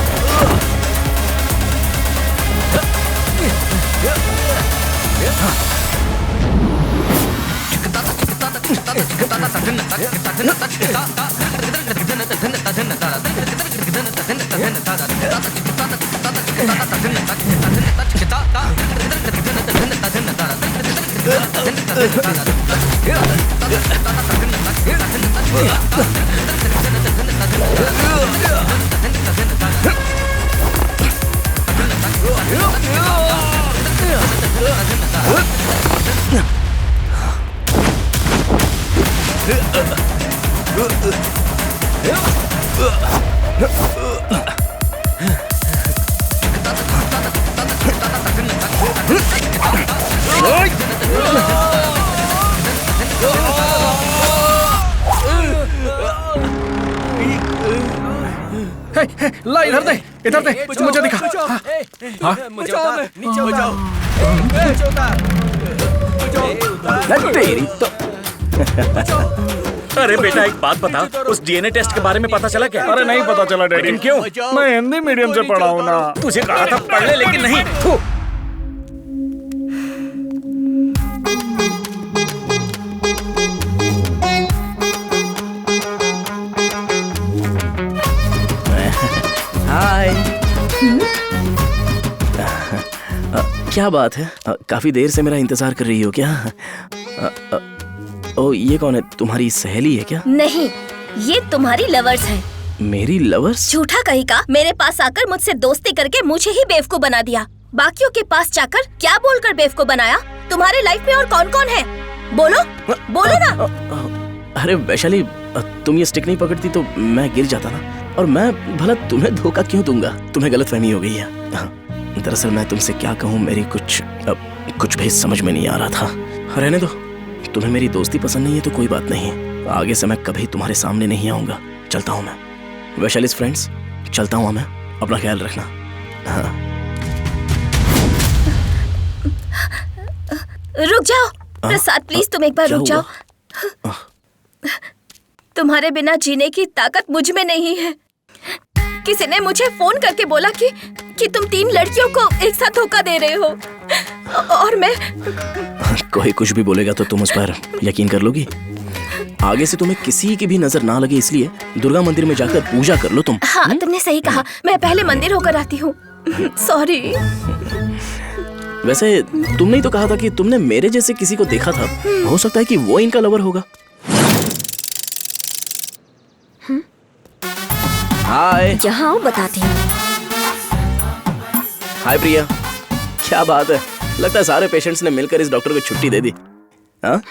[SPEAKER 6] ला इधर दे, इधर दे, मुझे दिखा। हाँ? नीचे हो जाओ।
[SPEAKER 9] तेरी तो अरे बेटा एक बात बता, उस डीएनए टेस्ट के बारे में पता चला क्या?
[SPEAKER 6] अरे नहीं पता चला डैडी।
[SPEAKER 9] लेकिन क्यों?
[SPEAKER 6] मैं हिंदी मीडियम से पढ़ा हूँ ना।
[SPEAKER 9] तुझे कहा था पढ़ ले, लेकिन नहीं।
[SPEAKER 4] हाय। क्या बात है? काफी देर से मेरा इंतजार कर रही हो क्या? ओ ये कौन है? तुम्हारी सहेली है क्या?
[SPEAKER 7] नहीं, ये तुम्हारी लवर्स है।
[SPEAKER 4] मेरी लवर्स?
[SPEAKER 7] झूठा कहीं का मेरे पास आकर मुझसे दोस्ती करके मुझे ही बेवकूफ बना दिया। बाकियों के पास जाकर क्या बोलकर बेवकूफ बनाया? तुम्हारे लाइफ में और कौन कौन है? बोलो, बोलो ना।
[SPEAKER 4] अरे वैशाली, तुम ये स्टिक नहीं पकड़ती तो मैं गिर जाता ना। और मैं भला तुम्हें धोखा क्यों दूंगा? तुम्हें गलतफहमी हो गई है। दरअसल मैं तुमसे क्या कहूँ, मेरी कुछ भी समझ में नहीं आ रहा था। रहने दो, तुम्हें मेरी दोस्ती पसंद नहीं है तो कोई बात नहीं है। आगे से मैं कभी तुम्हारे सामने नहीं आऊंगा। चलता हूँ मैं। वैशालीज फ्रेंड्स, चलता हूँ मैं। अपना ख्याल रखना। हाँ।
[SPEAKER 7] रुक जाओ प्रसाद, प्लीज तुम एक बार रुक जाओ। तुम्हारे बिना जीने की ताकत मुझ में नहीं है। किसी ने मुझे फोन करके बोला कि तुम 3 लड़कियों को एक साथ धोखा दे रहे हो, और मैं
[SPEAKER 4] कोई कुछ भी बोलेगा तो तुम उस पर यकीन कर लोगी? आगे से तुम्हें किसी की भी नजर ना लगे इसलिए दुर्गा मंदिर में जाकर पूजा कर लो तुम।
[SPEAKER 7] हाँ, तुमने सही कहा। मैं पहले मंदिर होकर आती हूँ। सॉरी।
[SPEAKER 4] वैसे तुमने ही तो कहा था कि तुमने मेरे जैसे किसी को देखा था। हो सकता है कि वो इनका लवर होगा। हाय।
[SPEAKER 7] यहाँ आओ, बताती हूँ।
[SPEAKER 4] हाय प्रिया, क्या बात है? लगता है सारे पेशेंट्स ने मिलकर इस डॉक्टर को छुट्टी दे दी। हाँ?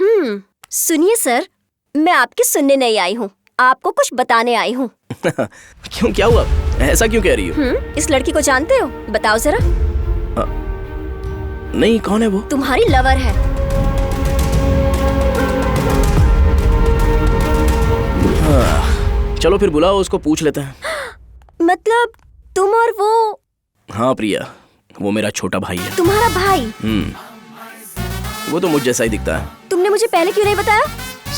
[SPEAKER 2] सुनिए सर, मैं आपकी सुनने नहीं आई हूँ, आपको कुछ बताने आई हूँ।
[SPEAKER 4] क्यों, क्या हुआ? ऐसा क्यों कह रही हो?
[SPEAKER 2] इस लड़की को जानते हो? बताओ जरा।
[SPEAKER 4] नहीं, कौन है वो?
[SPEAKER 2] तुम्हारी लवर है।
[SPEAKER 4] चलो फिर बुलाओ उसको, पूछ लेते हैं।
[SPEAKER 2] मतलब तुम और वो?
[SPEAKER 4] हाँ प्रिया, वो मेरा छोटा भाई है।
[SPEAKER 2] तुम्हारा भाई?
[SPEAKER 4] वो तो मुझ जैसा ही दिखता है।
[SPEAKER 2] तुमने मुझे पहले क्यों नहीं बताया?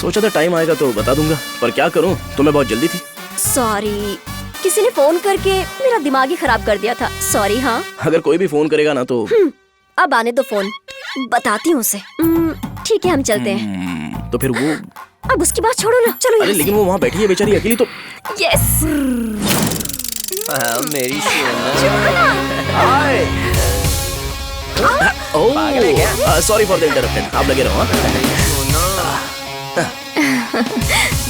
[SPEAKER 4] सोचा था टाइम आएगा तो बता दूंगा, पर क्या करूं, तुम्हें बहुत जल्दी थी।
[SPEAKER 2] सॉरी, किसी ने फोन करके मेरा दिमाग ही खराब कर दिया था। सॉरी। हाँ,
[SPEAKER 4] अगर कोई भी फोन करेगा ना तो
[SPEAKER 2] अब आने दो फोन, बताती हूँ उसे। ठीक है, हम चलते हैं।
[SPEAKER 4] तो फिर वो
[SPEAKER 2] अब उसकी बात छोड़ो ना, चलो।
[SPEAKER 4] अरे लेकिन वो वहाँ बैठी है बेचारी अकेली तो।
[SPEAKER 2] यस।
[SPEAKER 15] मेरी
[SPEAKER 4] सॉरी फॉर द इंटरप्शन। आप लगे रहो।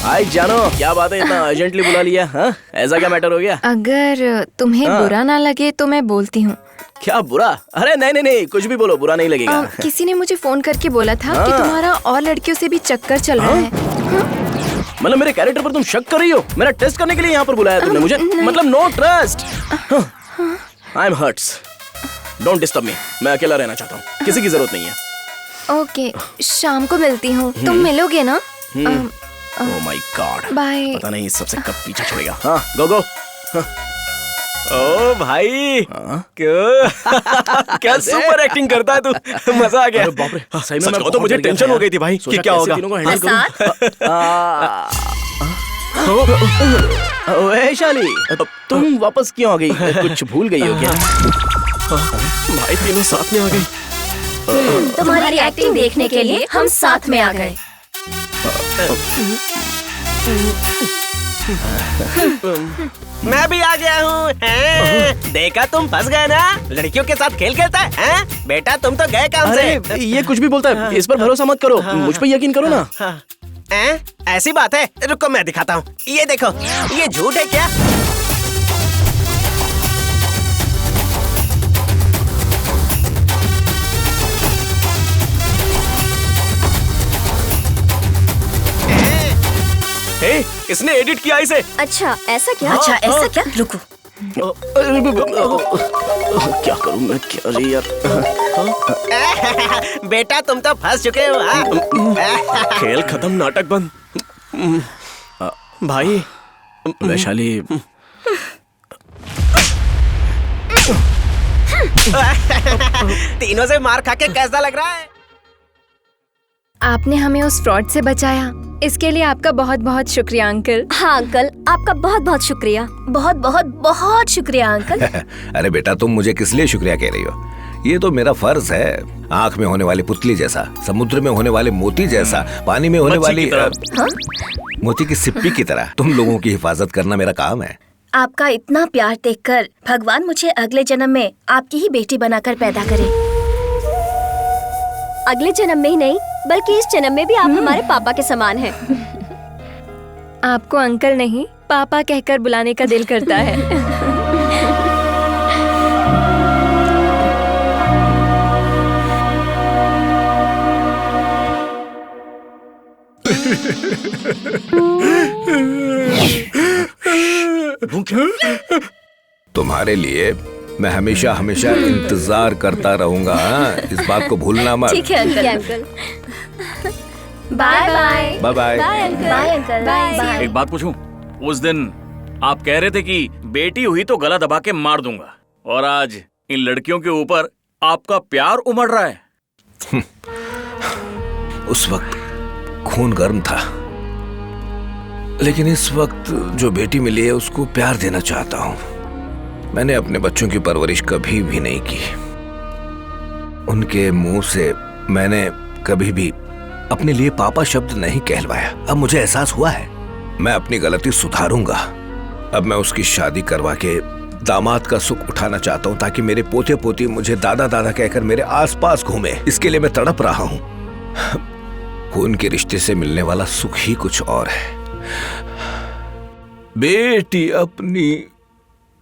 [SPEAKER 4] हाय जानो, क्या बात है, इतना अर्जेंटली बुला लिया? हाँ, ऐसा क्या मैटर हो गया?
[SPEAKER 12] अगर तुम्हें बुरा ना लगे तो मैं बोलती हूँ।
[SPEAKER 4] क्या बुरा? अरे नहीं नहीं, कुछ भी बोलो, बुरा नहीं लगेगा।
[SPEAKER 12] किसी ने मुझे फोन करके बोला था कि तुम्हारा और लड़कियों से भी चक्कर चल रहा है।
[SPEAKER 4] मतलब मेरे कैरेक्टर पर तुम शक कर रही हो? मेरा टेस्ट करने के लिए यहाँ पर बुलाया तुमने मुझे? मतलब no trust. I am hurts, don't disturb me. मैं अकेला रहना चाहता हूँ, किसी की जरूरत नहीं है।
[SPEAKER 12] ओके, शाम को मिलती हूँ। तुम मिलोगे ना?
[SPEAKER 4] Oh my god,
[SPEAKER 12] bye.
[SPEAKER 4] पता नहीं सबसे कब पीछे छोड़ेगा। हाँ, गो गो।
[SPEAKER 18] ओ भाई क्या सुपर एक्टिंग करता है तू, मजा आ गया।
[SPEAKER 4] बाप रे, सही में
[SPEAKER 18] सच
[SPEAKER 4] मैं
[SPEAKER 18] कहूं तो मुझे
[SPEAKER 4] बहुत डर
[SPEAKER 18] टेंशन
[SPEAKER 4] गया
[SPEAKER 18] हो गई थी भाई कि क्या होगा।
[SPEAKER 4] वैशाली, तुम वापस क्यों आ गई? कुछ भूल गई हो क्या?
[SPEAKER 18] भाई तीनों साथ में आ गए।
[SPEAKER 7] तुम्हारी एक्टिंग देखने के लिए हम साथ में आ गए।
[SPEAKER 18] मैं भी आ गया हूँ। देखा, तुम फंस गए ना, लड़कियों के साथ खेल खेलता है? बेटा तुम तो गए काम से।
[SPEAKER 4] अरे ये कुछ भी बोलता है, इस पर भरोसा मत करो, मुझ पर यकीन करो ना।
[SPEAKER 18] ऐसी बात है, रुको मैं दिखाता हूँ। ये देखो, ये झूठ है क्या? इसने एडिट किया इसे।
[SPEAKER 7] अच्छा ऐसा क्या? अच्छा ऐसा क्या? रुको।
[SPEAKER 4] क्या करूं मैं, क्या रे यार।
[SPEAKER 18] बेटा तुम तो फंस चुके हो। खेल खत्म, नाटक बंद। भाई
[SPEAKER 4] वैशाली,
[SPEAKER 18] तीनों से मार खा के कैसा लग रहा है?
[SPEAKER 12] आपने हमें उस फ्रॉड से बचाया, इसके लिए आपका बहुत बहुत शुक्रिया अंकल।
[SPEAKER 7] हाँ अंकल, आपका बहुत बहुत शुक्रिया। बहुत बहुत बहुत शुक्रिया अंकल।
[SPEAKER 3] अरे बेटा, तुम मुझे किस लिए शुक्रिया कह रही हो? ये तो मेरा फर्ज है। आँख में होने वाली पुतली जैसा, समुद्र में होने वाले मोती जैसा, पानी में होने वाली मोती की सिप्पी की तरह तुम लोगों की हिफाजत करना मेरा काम है।
[SPEAKER 7] आपका इतना प्यार देखकर भगवान मुझे अगले जन्म में आपकी ही बेटी बनाकर पैदा करे।
[SPEAKER 20] अगले जन्म में ही नहीं, बल्कि इस जन्म में भी आप हमारे पापा के समान हैं।
[SPEAKER 12] आपको अंकल नहीं, पापा कहकर बुलाने का दिल करता है।
[SPEAKER 3] तुम्हारे लिए मैं हमेशा हमेशा इंतजार करता रहूंगा। इस बात को भूलना मत।
[SPEAKER 7] ठीक है uncle. Bye bye.
[SPEAKER 3] Bye bye.
[SPEAKER 7] Bye uncle. Bye.
[SPEAKER 9] एक बात पूछूं? उस दिन आप कह रहे थे कि बेटी हुई तो गला दबा के मार दूंगा, और आज इन लड़कियों के ऊपर आपका प्यार उमड़ रहा है।
[SPEAKER 3] उस वक्त खून गर्म था, लेकिन इस वक्त जो बेटी मिली है उसको प्यार देना चाहता हूँ। मैंने अपने बच्चों की परवरिश कभी भी नहीं की। उनके मुंह से मैंने कभी भी अपने लिए पापा शब्द नहीं कहलवाया। अब मुझे एहसास हुआ है, मैं अपनी गलती सुधारूंगा। अब मैं उसकी शादी करवा के दामाद का सुख उठाना चाहता हूँ, ताकि मेरे पोते पोती मुझे दादा दादा कहकर मेरे आसपास घूमे। इसके लिए मैं तड़प रहा हूँ। खून के रिश्ते से मिलने वाला सुख ही कुछ और है। बेटी अपनी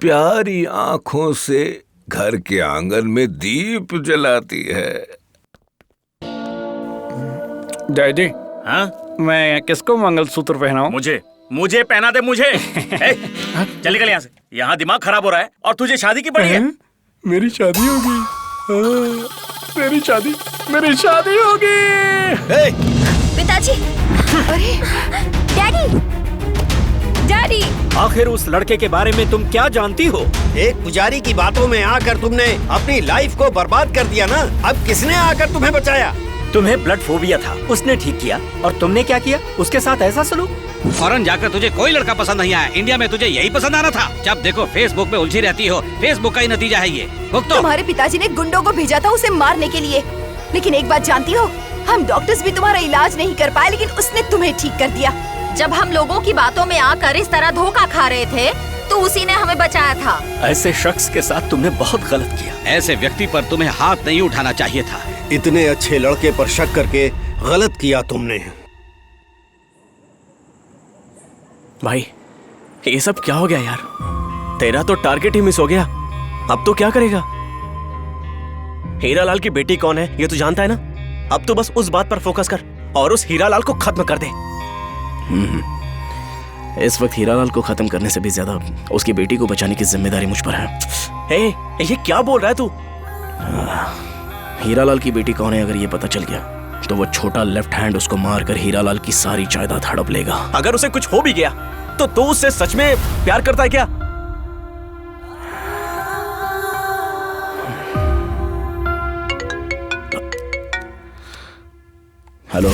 [SPEAKER 3] प्यारी आंखों से घर के आंगन में दीप जलाती है।
[SPEAKER 6] डैडी,
[SPEAKER 9] हाँ?
[SPEAKER 6] मैं किसको मंगलसूत्र पहनाऊं?
[SPEAKER 9] मुझे पहना दे, मुझे। चल निकल यहाँ से, यहाँ दिमाग खराब हो रहा है और तुझे शादी की पड़ी है।
[SPEAKER 6] मेरी शादी होगी। मेरी शादी होगी।
[SPEAKER 7] पिताजी।
[SPEAKER 20] अरे डैडी, डैडी।
[SPEAKER 13] आखिर उस लड़के के बारे में तुम क्या जानती हो?
[SPEAKER 8] एक पुजारी की बातों में आकर तुमने अपनी लाइफ को बर्बाद कर दिया ना। अब किसने आकर तुम्हें बचाया?
[SPEAKER 13] तुम्हें ब्लड फोबिया था, उसने ठीक किया। और तुमने क्या किया? उसके साथ ऐसा सलूक।
[SPEAKER 10] फौरन जाकर तुझे कोई लड़का पसंद नहीं आया। इंडिया में तुझे यही पसंद आना था। जब देखो फेसबुक में उलझी रहती हो। फेसबुक का ही नतीजा है ये। भुगतो।
[SPEAKER 16] तुम्हारे पिताजी ने गुंडों को भेजा था उसे मारने के लिए, लेकिन एक बात जानती हो, हम डॉक्टर्स भी तुम्हारा इलाज नहीं कर पाए, लेकिन उसने तुम्हें ठीक कर दिया।
[SPEAKER 20] जब हम लोगों की बातों में आकर इस तरह धोखा खा रहे थे, तो उसी ने हमें बचाया था।
[SPEAKER 13] ऐसे शख्स के साथ तुमने बहुत गलत किया।
[SPEAKER 10] ऐसे व्यक्ति पर तुम्हें हाथ नहीं उठाना चाहिए था।
[SPEAKER 8] इतने अच्छे लड़के पर शक करके गलत किया तुमने।
[SPEAKER 18] भाई ये सब क्या हो गया यार? तेरा तो टारगेट ही मिस हो गया। अब तो क्या करेगा? हीरालाल की बेटी कौन है ये तो जानता है ना। अब तो बस उस बात पर फोकस कर और उस हीरालाल को खत्म कर दे।
[SPEAKER 4] इस वक्त हीरालाल को खत्म करने से भी ज्यादा उसकी बेटी को बचाने की जिम्मेदारी मुझ पर है।
[SPEAKER 18] ये क्या बोल रहा है तू?
[SPEAKER 4] हीरालाल की बेटी कौन है अगर ये पता चल गया, तो वो छोटा लेफ्ट हैंड उसको मारकर हीरालाल की सारी जायदाद हड़प लेगा।
[SPEAKER 18] अगर उसे कुछ हो भी गया तो तू उससे सच में प्यार करता है क्या?
[SPEAKER 4] हेलो।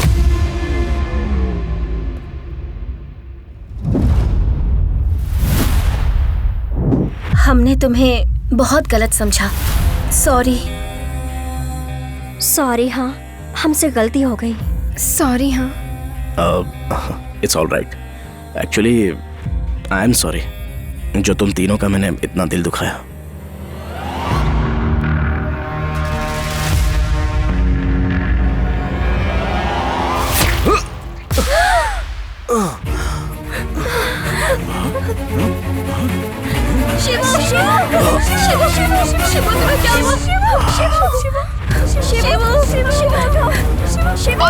[SPEAKER 7] हमने तुम्हें बहुत गलत समझा। सॉरी।
[SPEAKER 2] सॉरी। हाँ, हमसे गलती हो गई।
[SPEAKER 12] सॉरी। हाँ,
[SPEAKER 4] it's all right. Actually I am sorry जो तुम तीनों का मैंने इतना दिल दुखाया।
[SPEAKER 19] शिवू, शिवू, शिवू, शिवू, शिवू, तुम्हें क्या हुआ? शिवू, शिवू, शिवू, शिवू, शिवू, शिवू।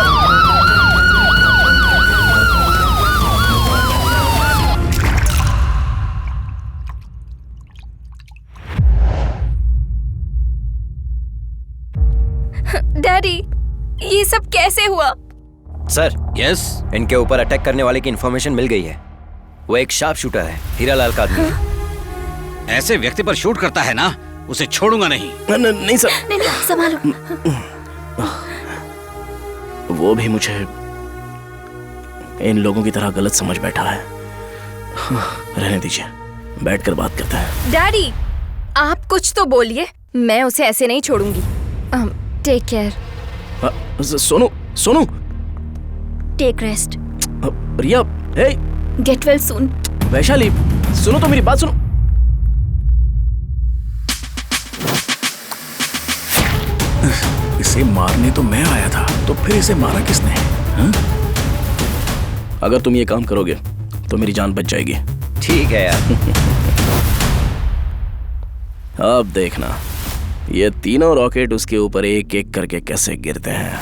[SPEAKER 20] डैडी, ये सब कैसे हुआ?
[SPEAKER 15] सर, यस, इनके ऊपर अटैक करने वाले की इंफॉर्मेशन मिल गई है। वो एक शार्प शूटर है, हीरालाल का आदमी है।
[SPEAKER 10] ऐसे व्यक्ति पर शूट करता है ना, उसे छोड़ूंगा नहीं।
[SPEAKER 4] नहीं सर।
[SPEAKER 7] नहीं, संभालो।
[SPEAKER 4] वो भी मुझे इन लोगों की तरह गलत समझ बैठा है। रहने दीजिए, बैठकर बात करते हैं।
[SPEAKER 12] डैडी, आप कुछ तो बोलिए। मैं उसे ऐसे नहीं छोड़ूंगी। Take care.
[SPEAKER 4] Sonu, Sonu.
[SPEAKER 2] Take rest.
[SPEAKER 4] Riya, hey.
[SPEAKER 7] Get well soon.
[SPEAKER 4] Vaishali, सुनो तो मेरी बात सुनो। इसे मारने तो मैं आया था, तो फिर इसे मारा किसने? हा? अगर तुम ये काम करोगे तो मेरी जान बच जाएगी।
[SPEAKER 15] ठीक है यार।
[SPEAKER 4] अब देखना, ये तीनों रॉकेट उसके ऊपर एक एक करके कैसे गिरते हैं।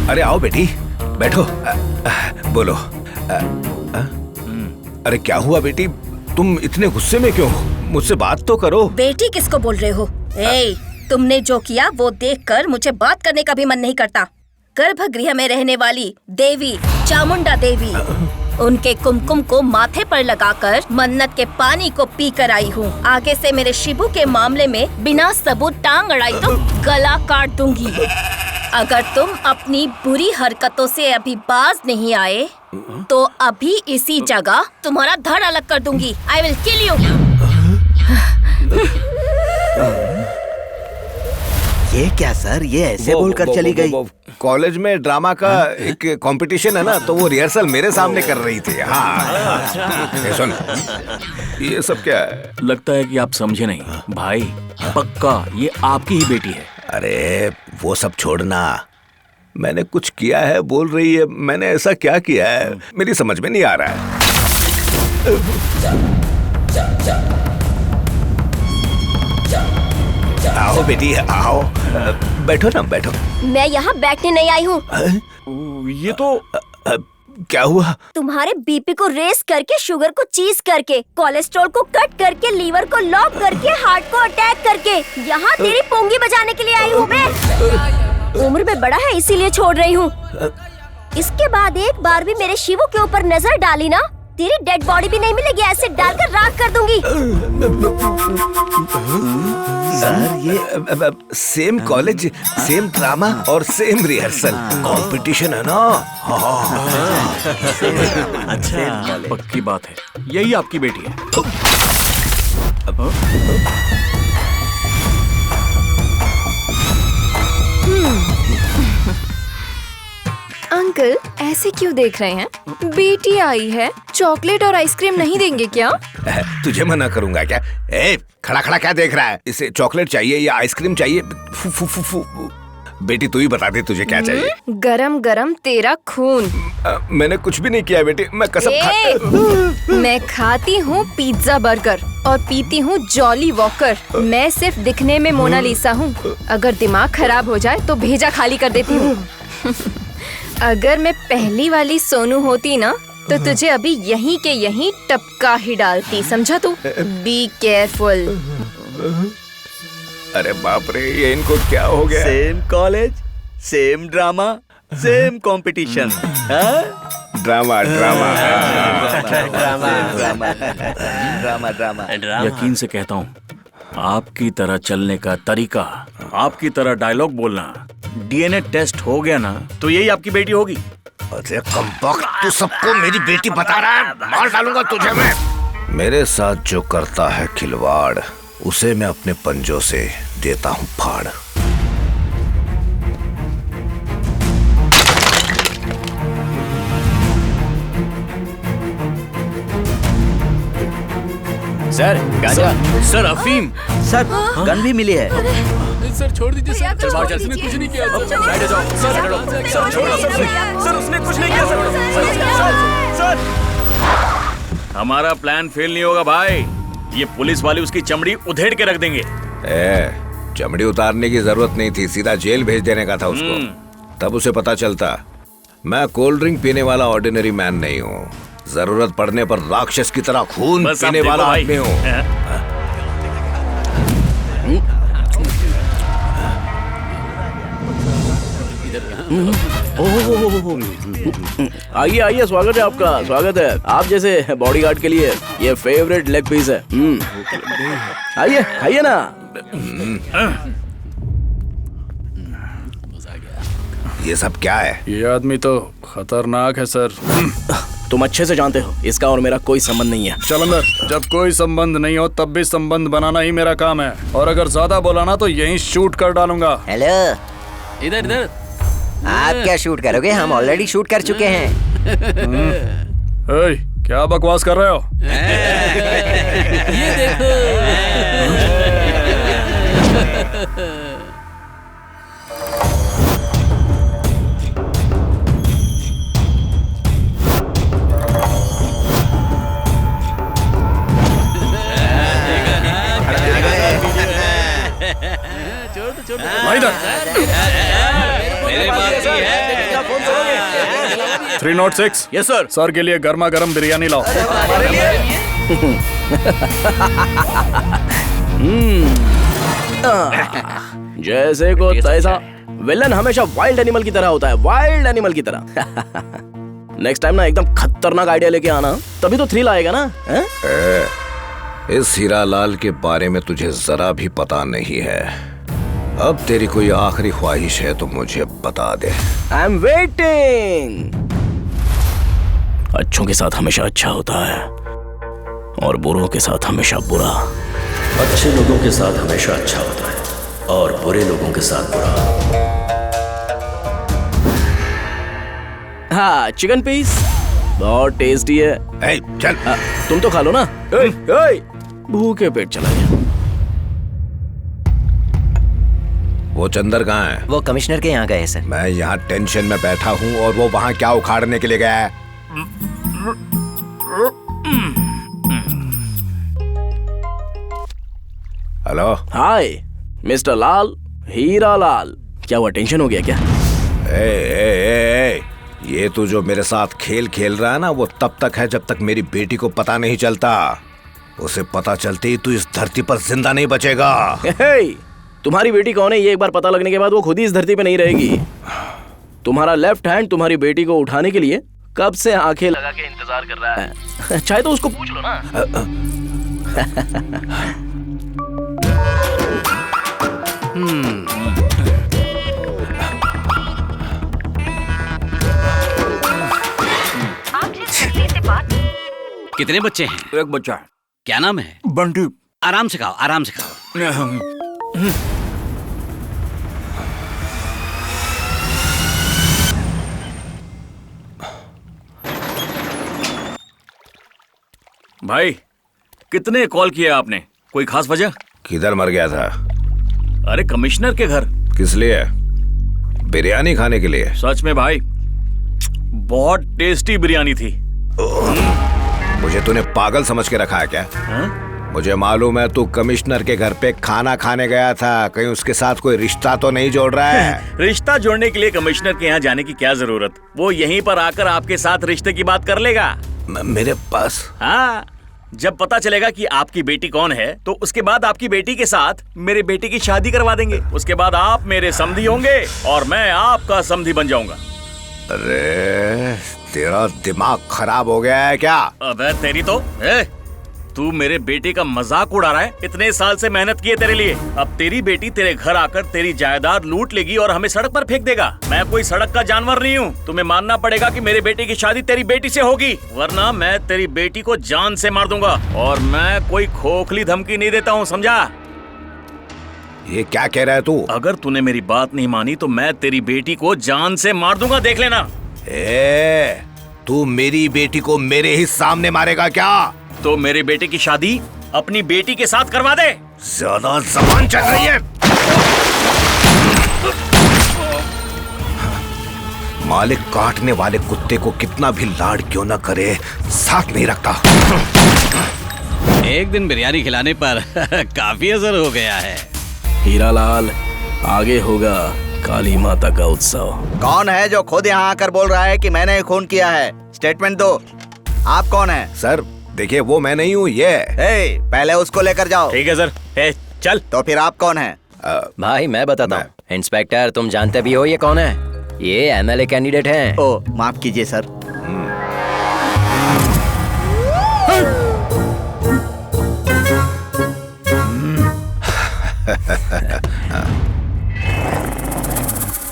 [SPEAKER 3] अरे आओ बेटी, बैठो। बोलो। अरे क्या हुआ बेटी, तुम इतने गुस्से में क्यों हो? मुझसे बात तो करो।
[SPEAKER 7] बेटी किसको बोल रहे हो? तुमने जो किया वो देखकर मुझे बात करने का भी मन नहीं करता। गर्भगृह में रहने वाली देवी चामुंडा देवी, उनके कुमकुम को माथे पर लगाकर मन्नत के पानी को पी कर आई हूँ। आगे से मेरे शिबू के मामले में बिना सबूत टांग अड़ाई तो गला काट दूंगी। अगर तुम अपनी बुरी हरकतों से अभी बाज नहीं आए तो अभी इसी जगह तुम्हारा धड़ अलग कर दूंगी। I will kill you.
[SPEAKER 17] ये क्या सर, ये ऐसे बोलकर चली गई?
[SPEAKER 3] कॉलेज में ड्रामा का एक कंपटीशन है ना, तो वो रिहर्सल मेरे सामने कर रही थी। हाँ। ये सुन, ये सब क्या है?
[SPEAKER 9] लगता है कि आप समझे नहीं भाई। पक्का ये आपकी ही बेटी है।
[SPEAKER 3] अरे वो सब छोड़ना, मैंने कुछ किया है बोल रही है। मैंने ऐसा क्या किया है मेरी समझ में नहीं आ रहा है। आओ बेटी, आओ, बैठो ना, बैठो।
[SPEAKER 2] मैं यहाँ बैठने नहीं आई हूँ।
[SPEAKER 3] ये तो क्या हुआ?
[SPEAKER 2] तुम्हारे बीपी को रेस करके, शुगर को चीज करके, कोलेस्ट्रॉल को कट करके, लीवर को लॉक करके, हार्ट को अटैक करके, यहाँ तेरी पोंगी बजाने के लिए आई हूँ मैं। उम्र में बड़ा है इसीलिए छोड़ रही हूँ। इसके बाद एक बार भी मेरे शिवू के ऊपर नजर डाली ना, तेरी डेड बॉडी भी नहीं मिलेगी। ऐसे डालकर राख कर दूंगी।
[SPEAKER 3] सर, ये सेम कॉलेज, सेम ड्रामा और सेम रिहर्सल, कंपटीशन है ना।
[SPEAKER 9] अच्छा, पक्की बात है, यही आपकी बेटी है।
[SPEAKER 12] अंकल, ऐसे क्यों देख रहे हैं? बेटी आई है, चॉकलेट और आइसक्रीम नहीं देंगे क्या?
[SPEAKER 3] तुझे मना करूंगा क्या? खड़ा खड़ा क्या देख रहा है? इसे चॉकलेट चाहिए या आइसक्रीम चाहिए? फू, फू, फू, फू। बेटी तू ही बता दे तुझे क्या चाहिए।
[SPEAKER 12] गरम गरम तेरा खून।
[SPEAKER 3] मैंने कुछ भी नहीं किया बेटी, मैं कसम
[SPEAKER 12] मैं खाती हूँ पिज्जा बर्गर और पीती हूँ जॉली वॉकर। मैं सिर्फ दिखने में मोनालिसा हूँ। अगर दिमाग खराब हो जाए तो भेजा खाली कर देती हूँ। अगर मैं पहली वाली सोनू होती ना, तो तुझे अभी यहीं के यहीं टपका ही डालती, समझा तू? Be careful.
[SPEAKER 3] अरे बाप रे, ये इनको क्या हो गया?
[SPEAKER 17] Same college, same drama, same competition.
[SPEAKER 3] Drama drama
[SPEAKER 17] drama drama
[SPEAKER 9] यकीन से कहता हूँ, आपकी तरह चलने का तरीका, आपकी तरह डायलॉग बोलना, डीएनए टेस्ट हो गया ना तो यही आपकी बेटी होगी।
[SPEAKER 3] अरे कमबख्त, तू सबको मेरी बेटी बता रहा है, मार डालूंगा तुझे मैं। मेरे साथ जो करता है खिलवाड़, उसे मैं अपने पंजों से देता हूँ फाड़।
[SPEAKER 5] सर गांजा, सर अफीम,
[SPEAKER 17] सर गन भी मिली है।
[SPEAKER 14] सर छोड़ दीजिए सर, चल बाहर उसने कुछ नहीं किया
[SPEAKER 5] बैठ जाओ सर, छोड़ो सर, उसने कुछ नहीं किया सर।
[SPEAKER 9] हमारा प्लान फेल नहीं होगा भाई, ये पुलिस वाले उसकी चमड़ी उधेड़ के रख देंगे।
[SPEAKER 3] चमड़ी उतारने की जरूरत नहीं थी, सीधा जेल भेज देने का था उसको, तब उसे पता चलता मैं कोल्ड ड्रिंक पीने वाला ऑर्डिनरी मैन नहीं हूँ, जरूरत पड़ने पर राक्षस की तरह खून पीने वाला आदमी हूँ।
[SPEAKER 4] आइए आइए, स्वागत है आपका, स्वागत है। आप जैसे बॉडीगार्ड के लिए ये फेवरेट लेग पीस है। आइए आइए ना।
[SPEAKER 3] ये सब क्या है?
[SPEAKER 6] ये आदमी तो खतरनाक है सर।
[SPEAKER 4] तुम अच्छे से जानते हो इसका और मेरा कोई संबंध नहीं है।
[SPEAKER 6] चल अंदर। जब कोई संबंध नहीं हो तब भी संबंध बनाना ही मेरा काम है, और अगर ज्यादा बोला ना तो यहीं शूट कर डालूंगा।
[SPEAKER 10] हेलो,
[SPEAKER 14] इधर इधर।
[SPEAKER 10] आप क्या शूट करोगे? हम ऑलरेडी शूट कर चुके हैं।
[SPEAKER 6] क्या बकवास कर रहे हो?
[SPEAKER 14] ये देखो।
[SPEAKER 6] इधर 306।
[SPEAKER 5] Yes sir.
[SPEAKER 6] सर के लिए गर्मा गर्म बिरयानी लाओ।
[SPEAKER 4] जैसे को तैसा। विलन हमेशा वाइल्ड एनिमल की तरह होता है, वाइल्ड एनिमल की तरह। नेक्स्ट टाइम ना एकदम खतरनाक आइडिया लेके आना, तभी तो थ्रिल आएगा ना।
[SPEAKER 3] इस हीरा लाल के बारे में तुझे जरा भी पता नहीं है। अब तेरी कोई आखिरी ख्वाहिश है तो मुझे बता दे।
[SPEAKER 4] I am waiting. अच्छों के साथ हमेशा अच्छा होता है और बुरों के साथ हमेशा बुरा।
[SPEAKER 21] अच्छे लोगों के साथ हमेशा अच्छा होता है और बुरे लोगों के साथ बुरा।
[SPEAKER 4] हाँ, चिकन पीस बहुत टेस्टी है।
[SPEAKER 3] चल
[SPEAKER 4] तुम तो खा लो ना। भूखे पेट चला गया।
[SPEAKER 3] वो चंदर कहाँ है?
[SPEAKER 10] वो कमिश्नर के यहाँ गए सर।
[SPEAKER 3] मैं यहाँ टेंशन में बैठा हूँ और वो वहाँ क्या उखाड़ने के लिए गया है? हेलो।
[SPEAKER 4] हाय मिस्टर लाल, हीरा लाल। क्या हुआ, टेंशन हो गया क्या?
[SPEAKER 3] ये तू जो मेरे साथ खेल खेल रहा है ना, वो तब तक है जब तक मेरी बेटी को पता नहीं चलता। उसे पता चलते ही तू इस धरती पर जिंदा नहीं बचेगा।
[SPEAKER 4] तुम्हारी बेटी कौन है ये एक बार पता लगने के बाद वो खुद ही इस धरती पे नहीं रहेगी। तुम्हारा लेफ्ट हैंड तुम्हारी बेटी को उठाने के लिए कब से आंखें लगा के इंतजार कर रहा है। चाहे तो उसको पूछ लो ना।
[SPEAKER 10] कितने बच्चे हैं?
[SPEAKER 5] एक बच्चा है।
[SPEAKER 10] क्या नाम है?
[SPEAKER 5] बंटी।
[SPEAKER 10] आराम से खाओ, आराम से खाओ।
[SPEAKER 9] भाई कितने कॉल किए आपने? कोई खास वजह?
[SPEAKER 3] किधर मर गया था?
[SPEAKER 9] अरे कमिश्नर के घर।
[SPEAKER 3] किस लिए? बिरयानी खाने के लिए?
[SPEAKER 9] सच में भाई, बहुत टेस्टी बिरयानी थी।
[SPEAKER 3] मुझे तूने पागल समझ के रखा है क्या? मुझे मालूम है तू कमिश्नर के घर पे खाना खाने गया था, कहीं उसके साथ कोई रिश्ता तो नहीं जोड़ रहा है?
[SPEAKER 9] रिश्ता जोड़ने के लिए कमिश्नर के यहाँ जाने की क्या जरूरत? वो यहीं पर आकर आपके साथ रिश्ते की बात कर लेगा।
[SPEAKER 3] मेरे पास?
[SPEAKER 9] हाँ, जब पता चलेगा कि आपकी बेटी कौन है तो उसके बाद आपकी बेटी के साथ मेरे बेटी की शादी करवा देंगे। उसके बाद आप मेरे समधी होंगे और मैं आपका समधी बन जाऊंगा।
[SPEAKER 3] अरे तेरा दिमाग खराब हो गया है क्या?
[SPEAKER 9] अबे तेरी तो तू मेरे बेटे का मजाक उड़ा रहा है। इतने साल से मेहनत की है तेरे लिए। अब तेरी बेटी तेरे घर आकर तेरी जायदाद लूट लेगी और हमें सड़क पर फेंक देगा। मैं कोई सड़क का जानवर नहीं हूँ। तुम्हें मानना पड़ेगा कि मेरे बेटे की शादी तेरी बेटी से होगी, वरना मैं तेरी बेटी को जान से मार दूंगा। और मैं कोई खोखली धमकी नहीं देता हूँ, समझा?
[SPEAKER 3] ये क्या कह रहा है तू?
[SPEAKER 9] अगर तूने मेरी बात नहीं मानी तो मैं तेरी बेटी को जान से मार दूंगा, देख लेना।
[SPEAKER 3] तू मेरी बेटी को मेरे ही सामने मारेगा क्या?
[SPEAKER 9] तो मेरे बेटे की शादी अपनी बेटी के साथ करवा दे।
[SPEAKER 3] ज्यादा जबान चल रही है। मालिक काटने वाले कुत्ते को कितना भी लाड क्यों न करे, साथ नहीं रखता।
[SPEAKER 10] एक दिन बिरयानी खिलाने पर काफी असर हो गया है।
[SPEAKER 4] हीरालाल, आगे होगा काली माता का उत्सव।
[SPEAKER 17] कौन है जो खुद यहाँ आकर बोल रहा है कि मैंने खून किया है? स्टेटमेंट दो। आप कौन है?
[SPEAKER 3] सर देखिए, वो मैं नहीं हूँ, ये।
[SPEAKER 17] पहले उसको लेकर जाओ।
[SPEAKER 18] ठीक है सर। चल।
[SPEAKER 17] तो फिर आप कौन है?
[SPEAKER 15] भाई मैं बताता हूँ। इंस्पेक्टर, तुम जानते भी हो ये कौन है? ये एमएलए कैंडिडेट हैं।
[SPEAKER 17] ओ माफ कीजिए सर।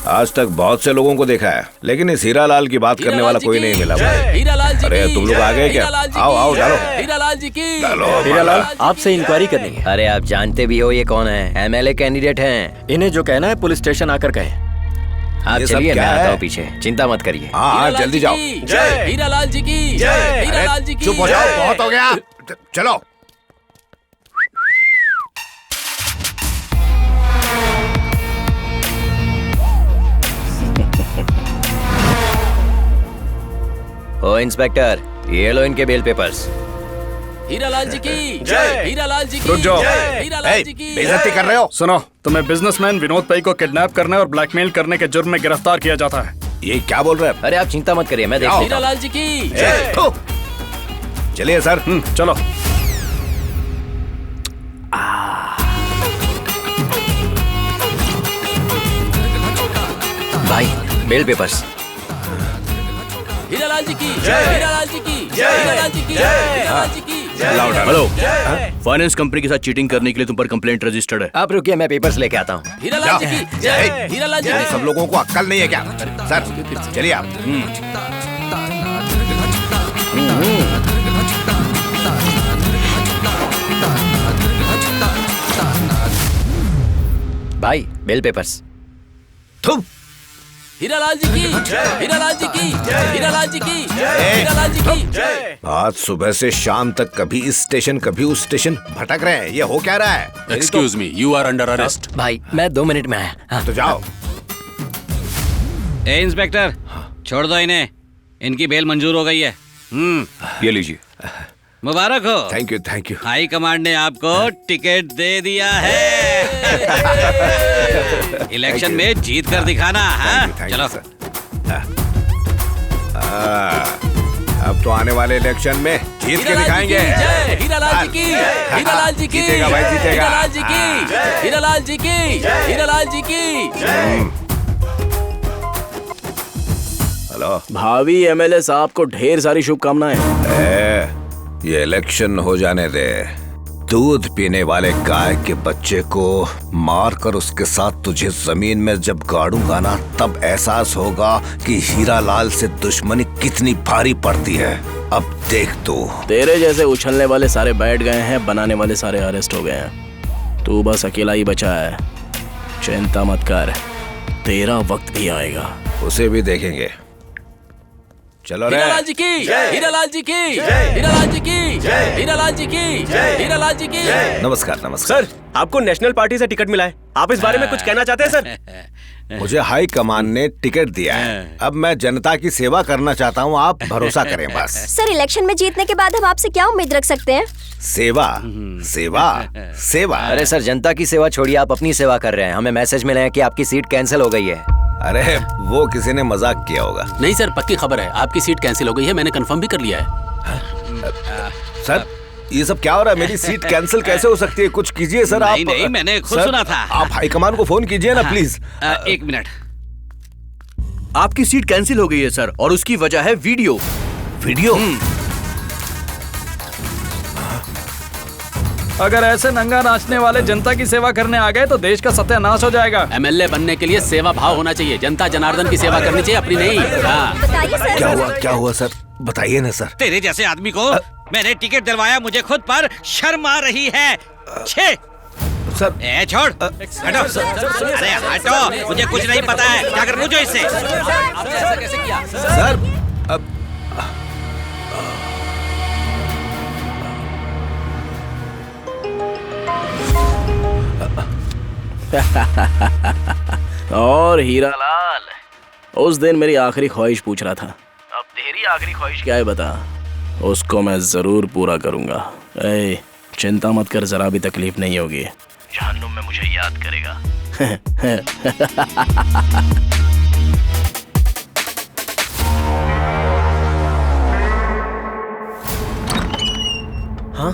[SPEAKER 3] आज तक बहुत से लोगों को देखा है, लेकिन इस हीरालाल की बात करने वाला कोई नहीं मिला। अरे तुम लोग आ गए क्या? आओ आओ, डालो।
[SPEAKER 4] हीरालाल जी की।
[SPEAKER 13] हीरालाल, आपसे इंक्वायरी करनी है।
[SPEAKER 15] अरे आप जानते भी हो ये कौन है? एमएलए कैंडिडेट हैं।
[SPEAKER 13] इन्हें जो कहना है पुलिस स्टेशन आकर कहें।
[SPEAKER 15] आप चलिए, मैं आता हूँ पीछे, चिंता मत करिए।
[SPEAKER 3] हाँ जल्दी जाओ।
[SPEAKER 4] हीरालाल जी की। हीरालाल जी की।
[SPEAKER 3] चुप हो जाओ, बहुत हो गया, चलो।
[SPEAKER 15] ओ इंस्पेक्टर, ये लो इनके बेल पेपर्स।
[SPEAKER 4] हीरालाल जी की। हीरालाल जी की।
[SPEAKER 6] रुक जाओ।
[SPEAKER 4] हीरालाल जी की।
[SPEAKER 3] बेइज्जती कर रहे हो?
[SPEAKER 6] सुनो, तुम्हें बिजनेसमैन विनोद पै को किडनैप करने और ब्लैकमेल करने के जुर्म में गिरफ्तार किया जाता है।
[SPEAKER 3] ये क्या बोल रहे हैं?
[SPEAKER 15] अरे आप चिंता मत करिए, मैं देख लेता हूं।
[SPEAKER 4] हीरालाल जी की।
[SPEAKER 3] चलिए सर।
[SPEAKER 6] चलो।
[SPEAKER 15] भाई बेल पेपर्स।
[SPEAKER 4] हीरालाल जी की। हीरालाल जी की। हीरालाल जी की। हीरालाल जी की।
[SPEAKER 5] हेलो, फाइनेंस कंपनी के साथ चीटिंग करने के लिए तुम पर कंप्लेंट रजिस्टर्ड है।
[SPEAKER 15] आप रुकिए, मैं पेपर्स लेके आता हूँ।
[SPEAKER 4] हीरालाल जी की। हीरालाल जी की।
[SPEAKER 3] सब लोगों को अक्ल नहीं है क्या? सर चलिए आप।
[SPEAKER 15] भाई बेल पेपर्स।
[SPEAKER 4] हीरालाल जी की। हीरालाल जी की। हीरालाल जी की। हीरालाल जी की।
[SPEAKER 3] आज सुबह से शाम तक कभी इस स्टेशन कभी उस स्टेशन भटक रहे हैं। ये हो क्या रहा है?
[SPEAKER 14] Excuse me, you are under arrest.
[SPEAKER 15] भाई मैं 2 मिनट में आया।
[SPEAKER 3] तो जाओ।
[SPEAKER 10] ए इंस्पेक्टर, छोड़ दो इन्हें, इनकी बेल मंजूर हो गई है।
[SPEAKER 9] ये लीजिए।
[SPEAKER 10] मुबारक हो।
[SPEAKER 3] Thank you thank you.
[SPEAKER 10] High command ने आपको टिकट दे दिया है। इलेक्शन में जीत कर दिखाना। हाँ? चलो।
[SPEAKER 3] अब तो आने वाले इलेक्शन में जीत के दिखाएंगे।
[SPEAKER 4] हीरालाल जी की। हीरालाल जी की।
[SPEAKER 3] जीतेगा भाई, जीतेगा।
[SPEAKER 4] हीरालाल जी की। हीरालाल जी की। हीरालाल जी की।
[SPEAKER 3] हेलो।
[SPEAKER 4] भावी एमएलए साहब को ढेर सारी शुभकामनाएं।
[SPEAKER 3] ये इलेक्शन हो जाने दे। दूध पीने वाले गाय के बच्चे को मारकर उसके साथ तुझे जमीन में जब गाड़ूंगा ना, तब एहसास होगा कि हीरालाल से दुश्मनी कितनी भारी पड़ती है। अब देख तू।
[SPEAKER 4] तेरे जैसे उछलने वाले सारे बैठ गए हैं, बनाने वाले सारे अरेस्ट हो गए हैं। तू बस अकेला ही बचा है। चिंता मत कर, तेरा वक्त भी आएगा।
[SPEAKER 3] उसे भी देखेंगे। चलो रे।
[SPEAKER 4] हीरालाल जी की। हीरालाल जी की। हीरालाल जी की। हीरालाल जी की। हीरालाल जी की।
[SPEAKER 3] नमस्कार नमस्कार।
[SPEAKER 18] सर, आपको नेशनल पार्टी से टिकट मिला है। आप इस बारे में कुछ कहना चाहते हैं सर?
[SPEAKER 3] मुझे हाई कमान ने टिकट दिया है। अब मैं जनता की सेवा करना चाहता हूँ, आप भरोसा करें बस।
[SPEAKER 2] सर, इलेक्शन में जीतने के बाद हम आपसे क्या उम्मीद रख सकते हैं?
[SPEAKER 3] सेवा सेवा सेवा।
[SPEAKER 15] अरे सर, जनता की सेवा छोड़िए, आप अपनी सेवा कर रहे हैं। हमें मैसेज मिले हैं कि आपकी सीट कैंसिल हो गई है।
[SPEAKER 3] अरे वो किसी ने मजाक किया होगा।
[SPEAKER 14] नहीं सर, पक्की खबर है, आपकी सीट कैंसिल हो गई है। मैंने कंफर्म भी कर लिया है।
[SPEAKER 3] सर ये सब क्या हो रहा है? मेरी सीट कैंसिल कैसे हो सकती है? कुछ कीजिए सर। आप
[SPEAKER 10] नहीं, मैंने खुद
[SPEAKER 3] सर,
[SPEAKER 10] सुना था।
[SPEAKER 3] आप हाईकमान को फोन कीजिए ना प्लीज।
[SPEAKER 10] 1 मिनट।
[SPEAKER 5] आपकी सीट कैंसिल हो गई है सर, और उसकी वजह है वीडियो।
[SPEAKER 3] वीडियो?
[SPEAKER 6] अगर ऐसे नंगा नाचने वाले जनता की सेवा करने आ गए तो देश का सत्यानाश हो जाएगा।
[SPEAKER 14] एमएलए बनने के लिए सेवा भाव होना चाहिए, जनता जनार्दन की सेवा करनी चाहिए, अपनी नहीं।
[SPEAKER 3] क्या हुआ सर? बताइए ना सर।
[SPEAKER 10] तेरे जैसे आदमी को मैंने टिकट दिलवाया, मुझे खुद पर शर्म आ रही है। छे
[SPEAKER 3] सर,
[SPEAKER 10] छोड़, हटो। अरे हटो, मुझे कुछ नहीं पता है, क्या कर मुझे इससे।
[SPEAKER 14] कैसे किया
[SPEAKER 3] सर?
[SPEAKER 4] और हीरालाल, उस दिन मेरी आखिरी ख्वाहिश पूछ रहा था, अब तेरी आखिरी ख्वाहिश क्या है बता। उसको मैं जरूर पूरा करूंगा। ए, चिंता मत कर, जरा भी तकलीफ नहीं होगी। जहन्नुम में मुझे याद करेगा।
[SPEAKER 18] हाँ?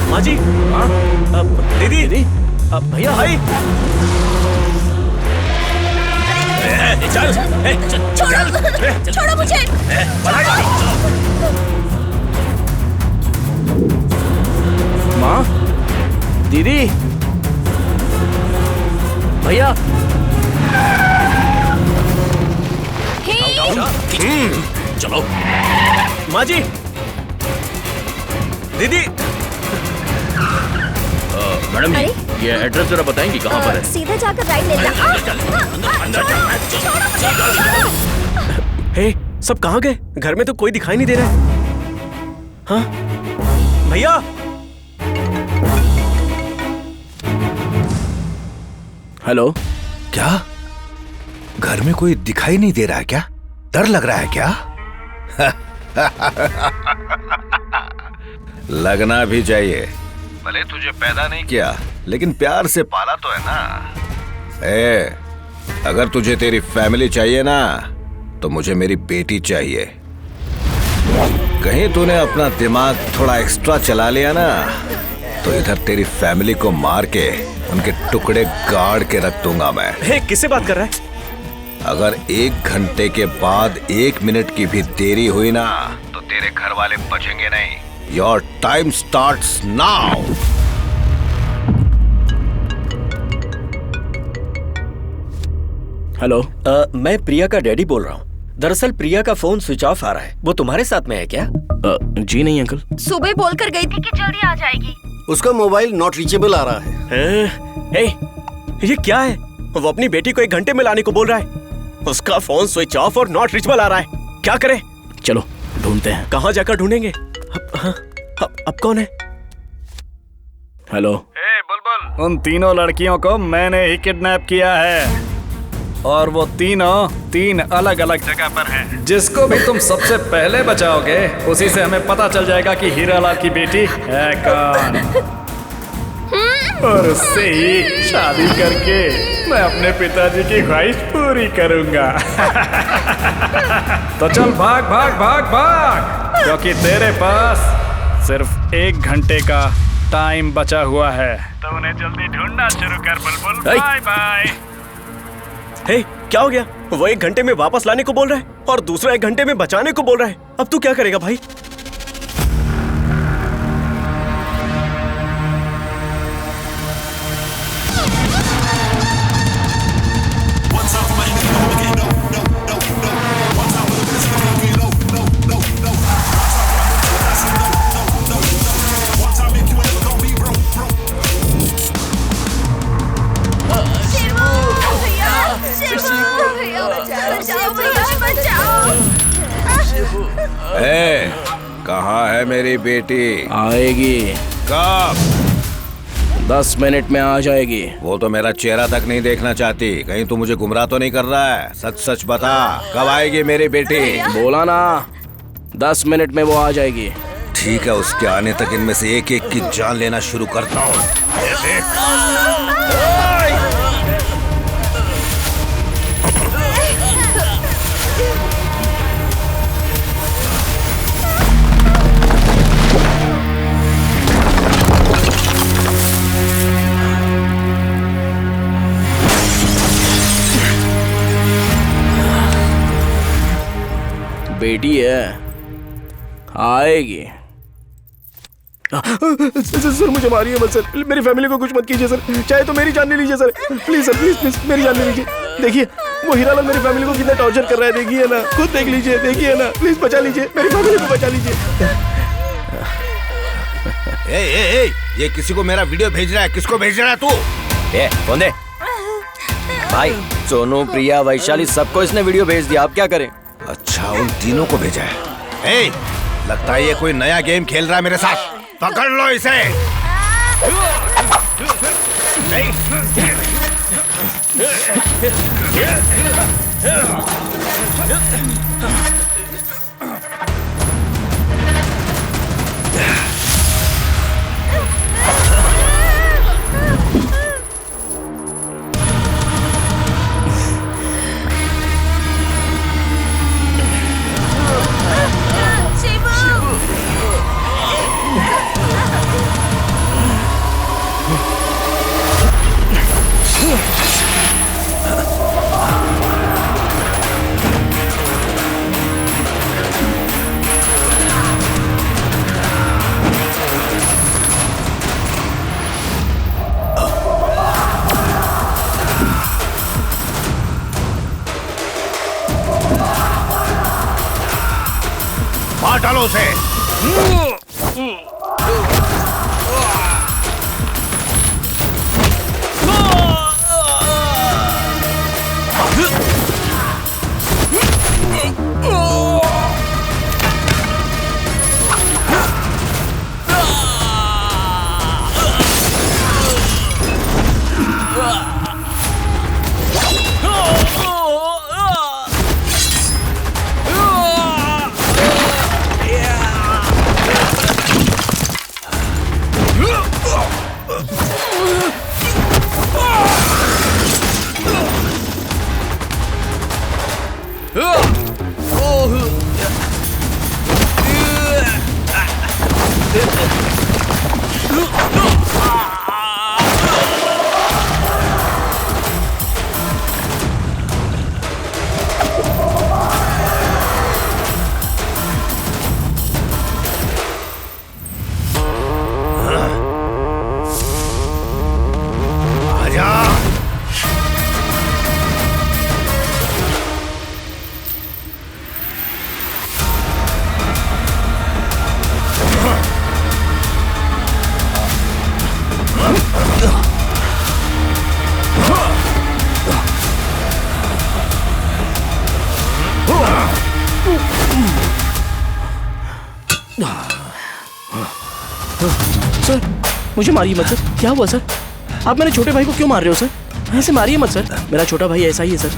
[SPEAKER 18] माँ जी, हाँ? दीदी, भैया, भाई,
[SPEAKER 19] छोड़ो मुझे।
[SPEAKER 4] माँ, दीदी, भैया,
[SPEAKER 18] चलो। माँ जी, दीदी।
[SPEAKER 5] मैडम जी, ये एड्रेस जरा बताएंगी कहाँ पर है?
[SPEAKER 2] सीधे जाकर राइट ले
[SPEAKER 18] हे, सब कहाँ गए? घर में तो कोई दिखाई नहीं दे रहा है। हाँ? भैया,
[SPEAKER 4] हेलो।
[SPEAKER 3] क्या घर में कोई दिखाई नहीं दे रहा है क्या? डर लग रहा है क्या? लगना भी चाहिए, भले तुझे पैदा नहीं किया लेकिन प्यार से पाला तो है ना। अगर तुझे तेरी फैमिली चाहिए ना तो मुझे मेरी बेटी चाहिए। कहीं तूने अपना दिमाग थोड़ा एक्स्ट्रा चला लिया ना तो इधर तेरी फैमिली को मार के उनके टुकड़े गाड़ के रख दूंगा मैं।
[SPEAKER 18] किससे बात कर रहा है?
[SPEAKER 3] अगर 1 घंटे के बाद 1 मिनट की भी देरी हुई ना तो तेरे घर वाले बचेंगे नहीं। Your time starts now.
[SPEAKER 13] Hello, मैं प्रिया का डैडी बोल रहा हूँ। दरअसल प्रिया का फोन स्विच ऑफ आ रहा है। वो तुम्हारे साथ में है क्या?
[SPEAKER 4] जी नहीं अंकल।
[SPEAKER 19] सुबह बोलकर गई थी कि जल्दी आ जाएगी।
[SPEAKER 8] उसका मोबाइल नॉट रीचेबल आ रहा है।
[SPEAKER 18] ये क्या है? वो अपनी बेटी को 1 घंटे में लाने को बोल रहा है। उसका फोन स्विच ऑफ और नॉट रीचेबल आ रहा है। क्या करें?
[SPEAKER 4] चलो ढूंढते हैं।
[SPEAKER 18] कहाँ जाकर ढूंढेंगे? अब कौन है?
[SPEAKER 4] हेलो।
[SPEAKER 6] बुलबुल, उन तीनों लड़कियों को मैंने ही किडनैप किया है और वो तीनों 3 अलग अलग जगह पर हैं। जिसको भी तुम सबसे पहले बचाओगे उसी से हमें पता चल जाएगा कि हीरालाल की बेटी है कौन, और उससे ही शादी करके मैं अपने पिताजी की ख्वाहिश पूरी करूंगा। तो चल भाग भाग भाग भाग, क्योंकि तेरे पास सिर्फ 1 घंटे का टाइम बचा हुआ है। तो उन्हें जल्दी ढूंढना शुरू कर बुलबुल। Bye bye.
[SPEAKER 18] क्या हो गया? वो 1 घंटे में वापस लाने को बोल रहा है और दूसरा 1 घंटे में बचाने को बोल रहा है। अब तू क्या करेगा भाई?
[SPEAKER 3] कहाँ है मेरी बेटी?
[SPEAKER 4] आएगी।
[SPEAKER 3] कब?
[SPEAKER 4] 10 मिनट में आ जाएगी।
[SPEAKER 3] वो तो मेरा चेहरा तक नहीं देखना चाहती। कहीं तू मुझे गुमराह तो नहीं कर रहा है? सच सच बता, कब आएगी मेरी बेटी?
[SPEAKER 4] बोला ना 10 मिनट में वो आ जाएगी।
[SPEAKER 3] ठीक है, उसके आने तक इनमें से एक एक की जान लेना शुरू करता हूँ।
[SPEAKER 4] बेटी है, आएगी। सर मुझे मारिए मत सर, मेरी फैमिली को कुछ मत कीजिए सर, चाहे तो मेरी जान ले लीजिए सर, प्लीज सर, प्लीज मेरी जान ले लीजिए। देखिए वो हीरालाल मेरी फैमिली को कितना टॉर्चर कर रहा है, देखिए ना, खुद देख लीजिए, देखिए ना, प्लीज बचा लीजिए, मेरी फैमिली को बचा लीजिए।
[SPEAKER 3] ये किसी को मेरा वीडियो भेज रहा है, किसको भेज रहा है तू?
[SPEAKER 15] फोन दे भाई। सोनू, प्रिया, वैशाली सबको इसने वीडियो भेज दिया, आप क्या करें?
[SPEAKER 3] अच्छा, उन तीनों को भेजा है। लगता है ये कोई नया गेम खेल रहा है मेरे साथ। पकड़ लो इसे। मार डालो उसे।
[SPEAKER 4] सर मुझे मारिए मत सर, क्या हुआ सर? आप मेरे छोटे भाई को क्यों मार रहे हो सर? ऐसे मारिए मत सर, मेरा छोटा भाई ऐसा ही है सर,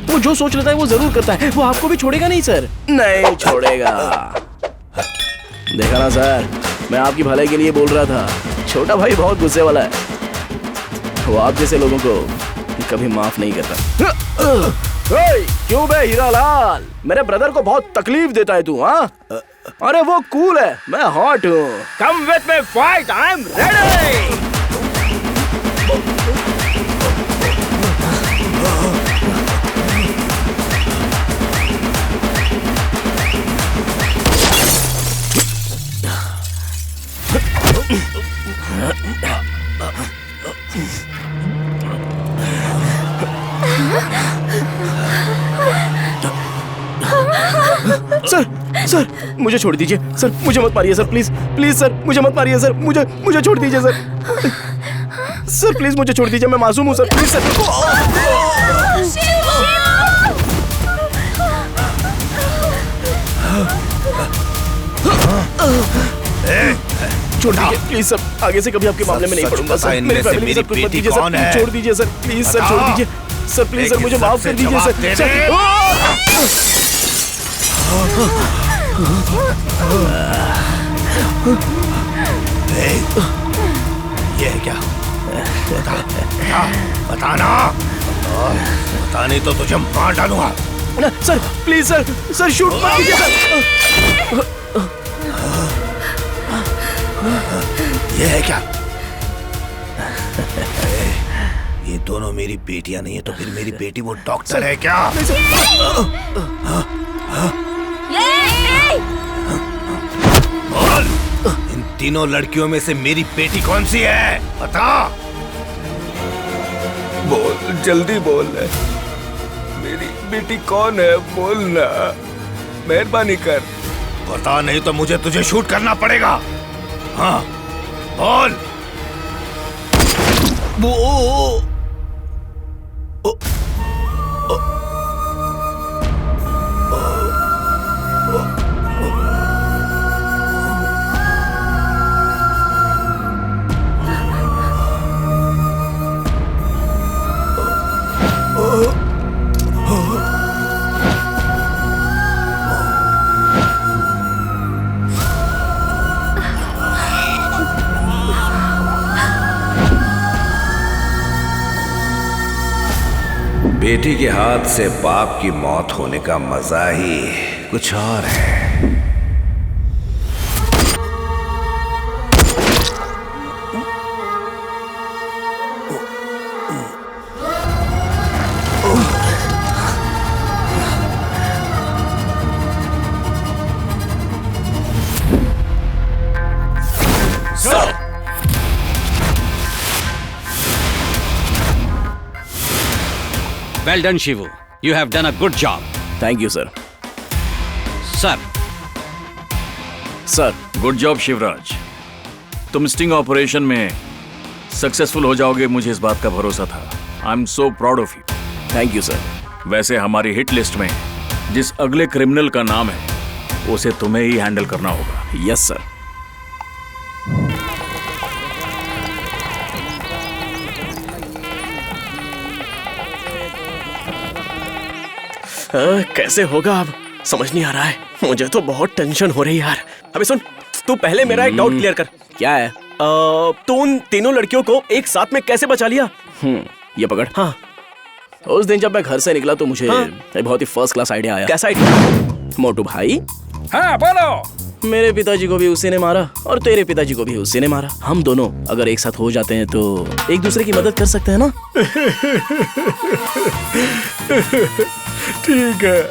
[SPEAKER 4] वो जो सोच लेता है वो जरूर करता है, वो आपको भी छोड़ेगा नहीं सर। नहीं छोड़ेगा, देखा ना सर, मैं आपकी भलाई के लिए बोल रहा था। छोटा भाई बहुत गुस्से वाला है, वो आप जैसे लोगों को कभी माफ नहीं करता। क्यों बे हीरालाल, मेरे ब्रदर को बहुत तकलीफ देता है तू? हाँ, अरे वो कूल है, मैं हॉट हूँ। Come with me fight, I am ready. Sir sir मुझे छोड़ दीजिए सर, मुझे मत मारिए सर, प्लीज प्लीज सर, मुझे मत मारिए सर, मुझे छोड़ दीजिए सर, सर प्लीज मुझे छोड़ दीजिए, मैं मासूम हूँ सर, प्लीज सर। छोड़ दीजिए प्लीज सर, आगे से कभी आपके मामले में नहीं पड़ूंगा सर, मेरी फैमिली के साथ कुछ मत कीजिए सर, छोड़ दीजिए सर, प्लीज सर, छोड़ दीजिए सर, प्लीज सर, मुझे माफ कर दीजिए सर।
[SPEAKER 3] ये है क्या? बताना, बता नहीं तो तुझे मार डालूंगा।
[SPEAKER 4] Sir please sir, sir shoot मत कीजिए सर।
[SPEAKER 3] ये है क्या? ये दोनों मेरी बेटियां नहीं है तो फिर मेरी बेटी वो डॉक्टर है क्या?
[SPEAKER 19] ये
[SPEAKER 3] तीनों लड़कियों में से मेरी बेटी कौन सी है? बता।
[SPEAKER 6] बोल, जल्दी बोल। मेरी बेटी कौन है? बोल ना, मेहरबानी कर।
[SPEAKER 3] पता नहीं तो मुझे तुझे शूट करना पड़ेगा। हाँ, बोल। बेटी के हाथ से बाप की मौत होने का मजा ही कुछ और है।
[SPEAKER 10] Well done, Shivu. You have done a good job.
[SPEAKER 4] Thank you, sir.
[SPEAKER 10] Sir.
[SPEAKER 4] Sir.
[SPEAKER 9] Good job Shivraj. तुम स्टिंग ऑपरेशन में सक्सेसफुल हो जाओगे, मुझे इस बात का भरोसा था। I am so proud of you.
[SPEAKER 4] Thank you sir.
[SPEAKER 9] वैसे हमारी हिट लिस्ट में जिस अगले क्रिमिनल का नाम है उसे तुम्हें ही हैंडल करना होगा।
[SPEAKER 4] Yes sir.
[SPEAKER 18] कैसे होगा अब समझ नहीं आ रहा है। मुझे तो बहुत टेंशन हो रही है यार। अबे सुन, तू पहले मेरा एक डाउट क्लियर कर।
[SPEAKER 4] क्या है?
[SPEAKER 18] तू उन तीनों लड़कियों को एक साथ में कैसे बचा लिया?
[SPEAKER 4] ये पकड़।
[SPEAKER 18] हाँ।
[SPEAKER 4] उस दिन जब मैं घर से निकला तो मुझे एक बहुत ही फर्स्ट क्लास आइडिया आया।
[SPEAKER 18] कैसा आइडिया?
[SPEAKER 4] मोटू भाई।
[SPEAKER 6] हाँ बोलो।
[SPEAKER 4] मेरे पिताजी को भी उसी ने मारा और तेरे पिताजी को भी उसी ने मारा। हम दोनों अगर एक साथ हो जाते हैं तो एक दूसरे की मदद कर सकते हैं ना।
[SPEAKER 6] ठीक है,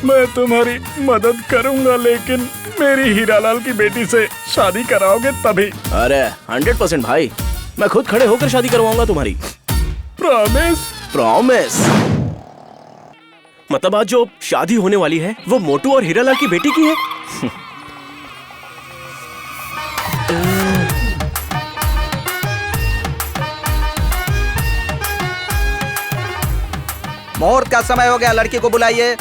[SPEAKER 6] मैं तुम्हारी मदद करूंगा, लेकिन मेरी हीरालाल की बेटी से शादी कराओगे तभी।
[SPEAKER 4] अरे 100% भाई, मैं खुद खड़े होकर शादी करवाऊंगा तुम्हारी।
[SPEAKER 6] प्रॉमिस?
[SPEAKER 4] प्रॉमिस।
[SPEAKER 18] मतलब आज जो शादी होने वाली है वो मोटू और हीरालाल की बेटी की है?
[SPEAKER 11] मुहूर्त का समय हो गया, लड़की को बुलाइए।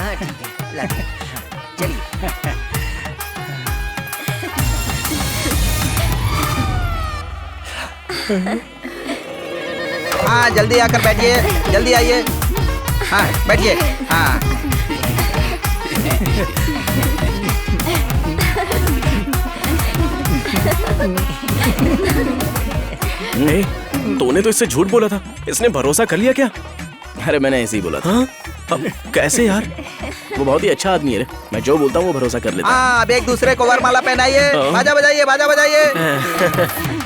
[SPEAKER 11] हाँ जल्दी आकर बैठिए, जल्दी आइए। हाँ बैठिए। हाँ
[SPEAKER 18] नहीं, तूने तो इससे झूठ बोला था, इसने भरोसा कर लिया क्या?
[SPEAKER 4] अरे मैंने ऐसे ही बोला था।
[SPEAKER 18] हाँ? अब कैसे यार?
[SPEAKER 4] वो बहुत ही अच्छा आदमी है, मैं जो बोलता हूँ वो भरोसा कर लेता है।
[SPEAKER 11] हाँ, अब एक दूसरे को वरमाला पहनाइए, बाजा बजाइए, बाजा बजाइए।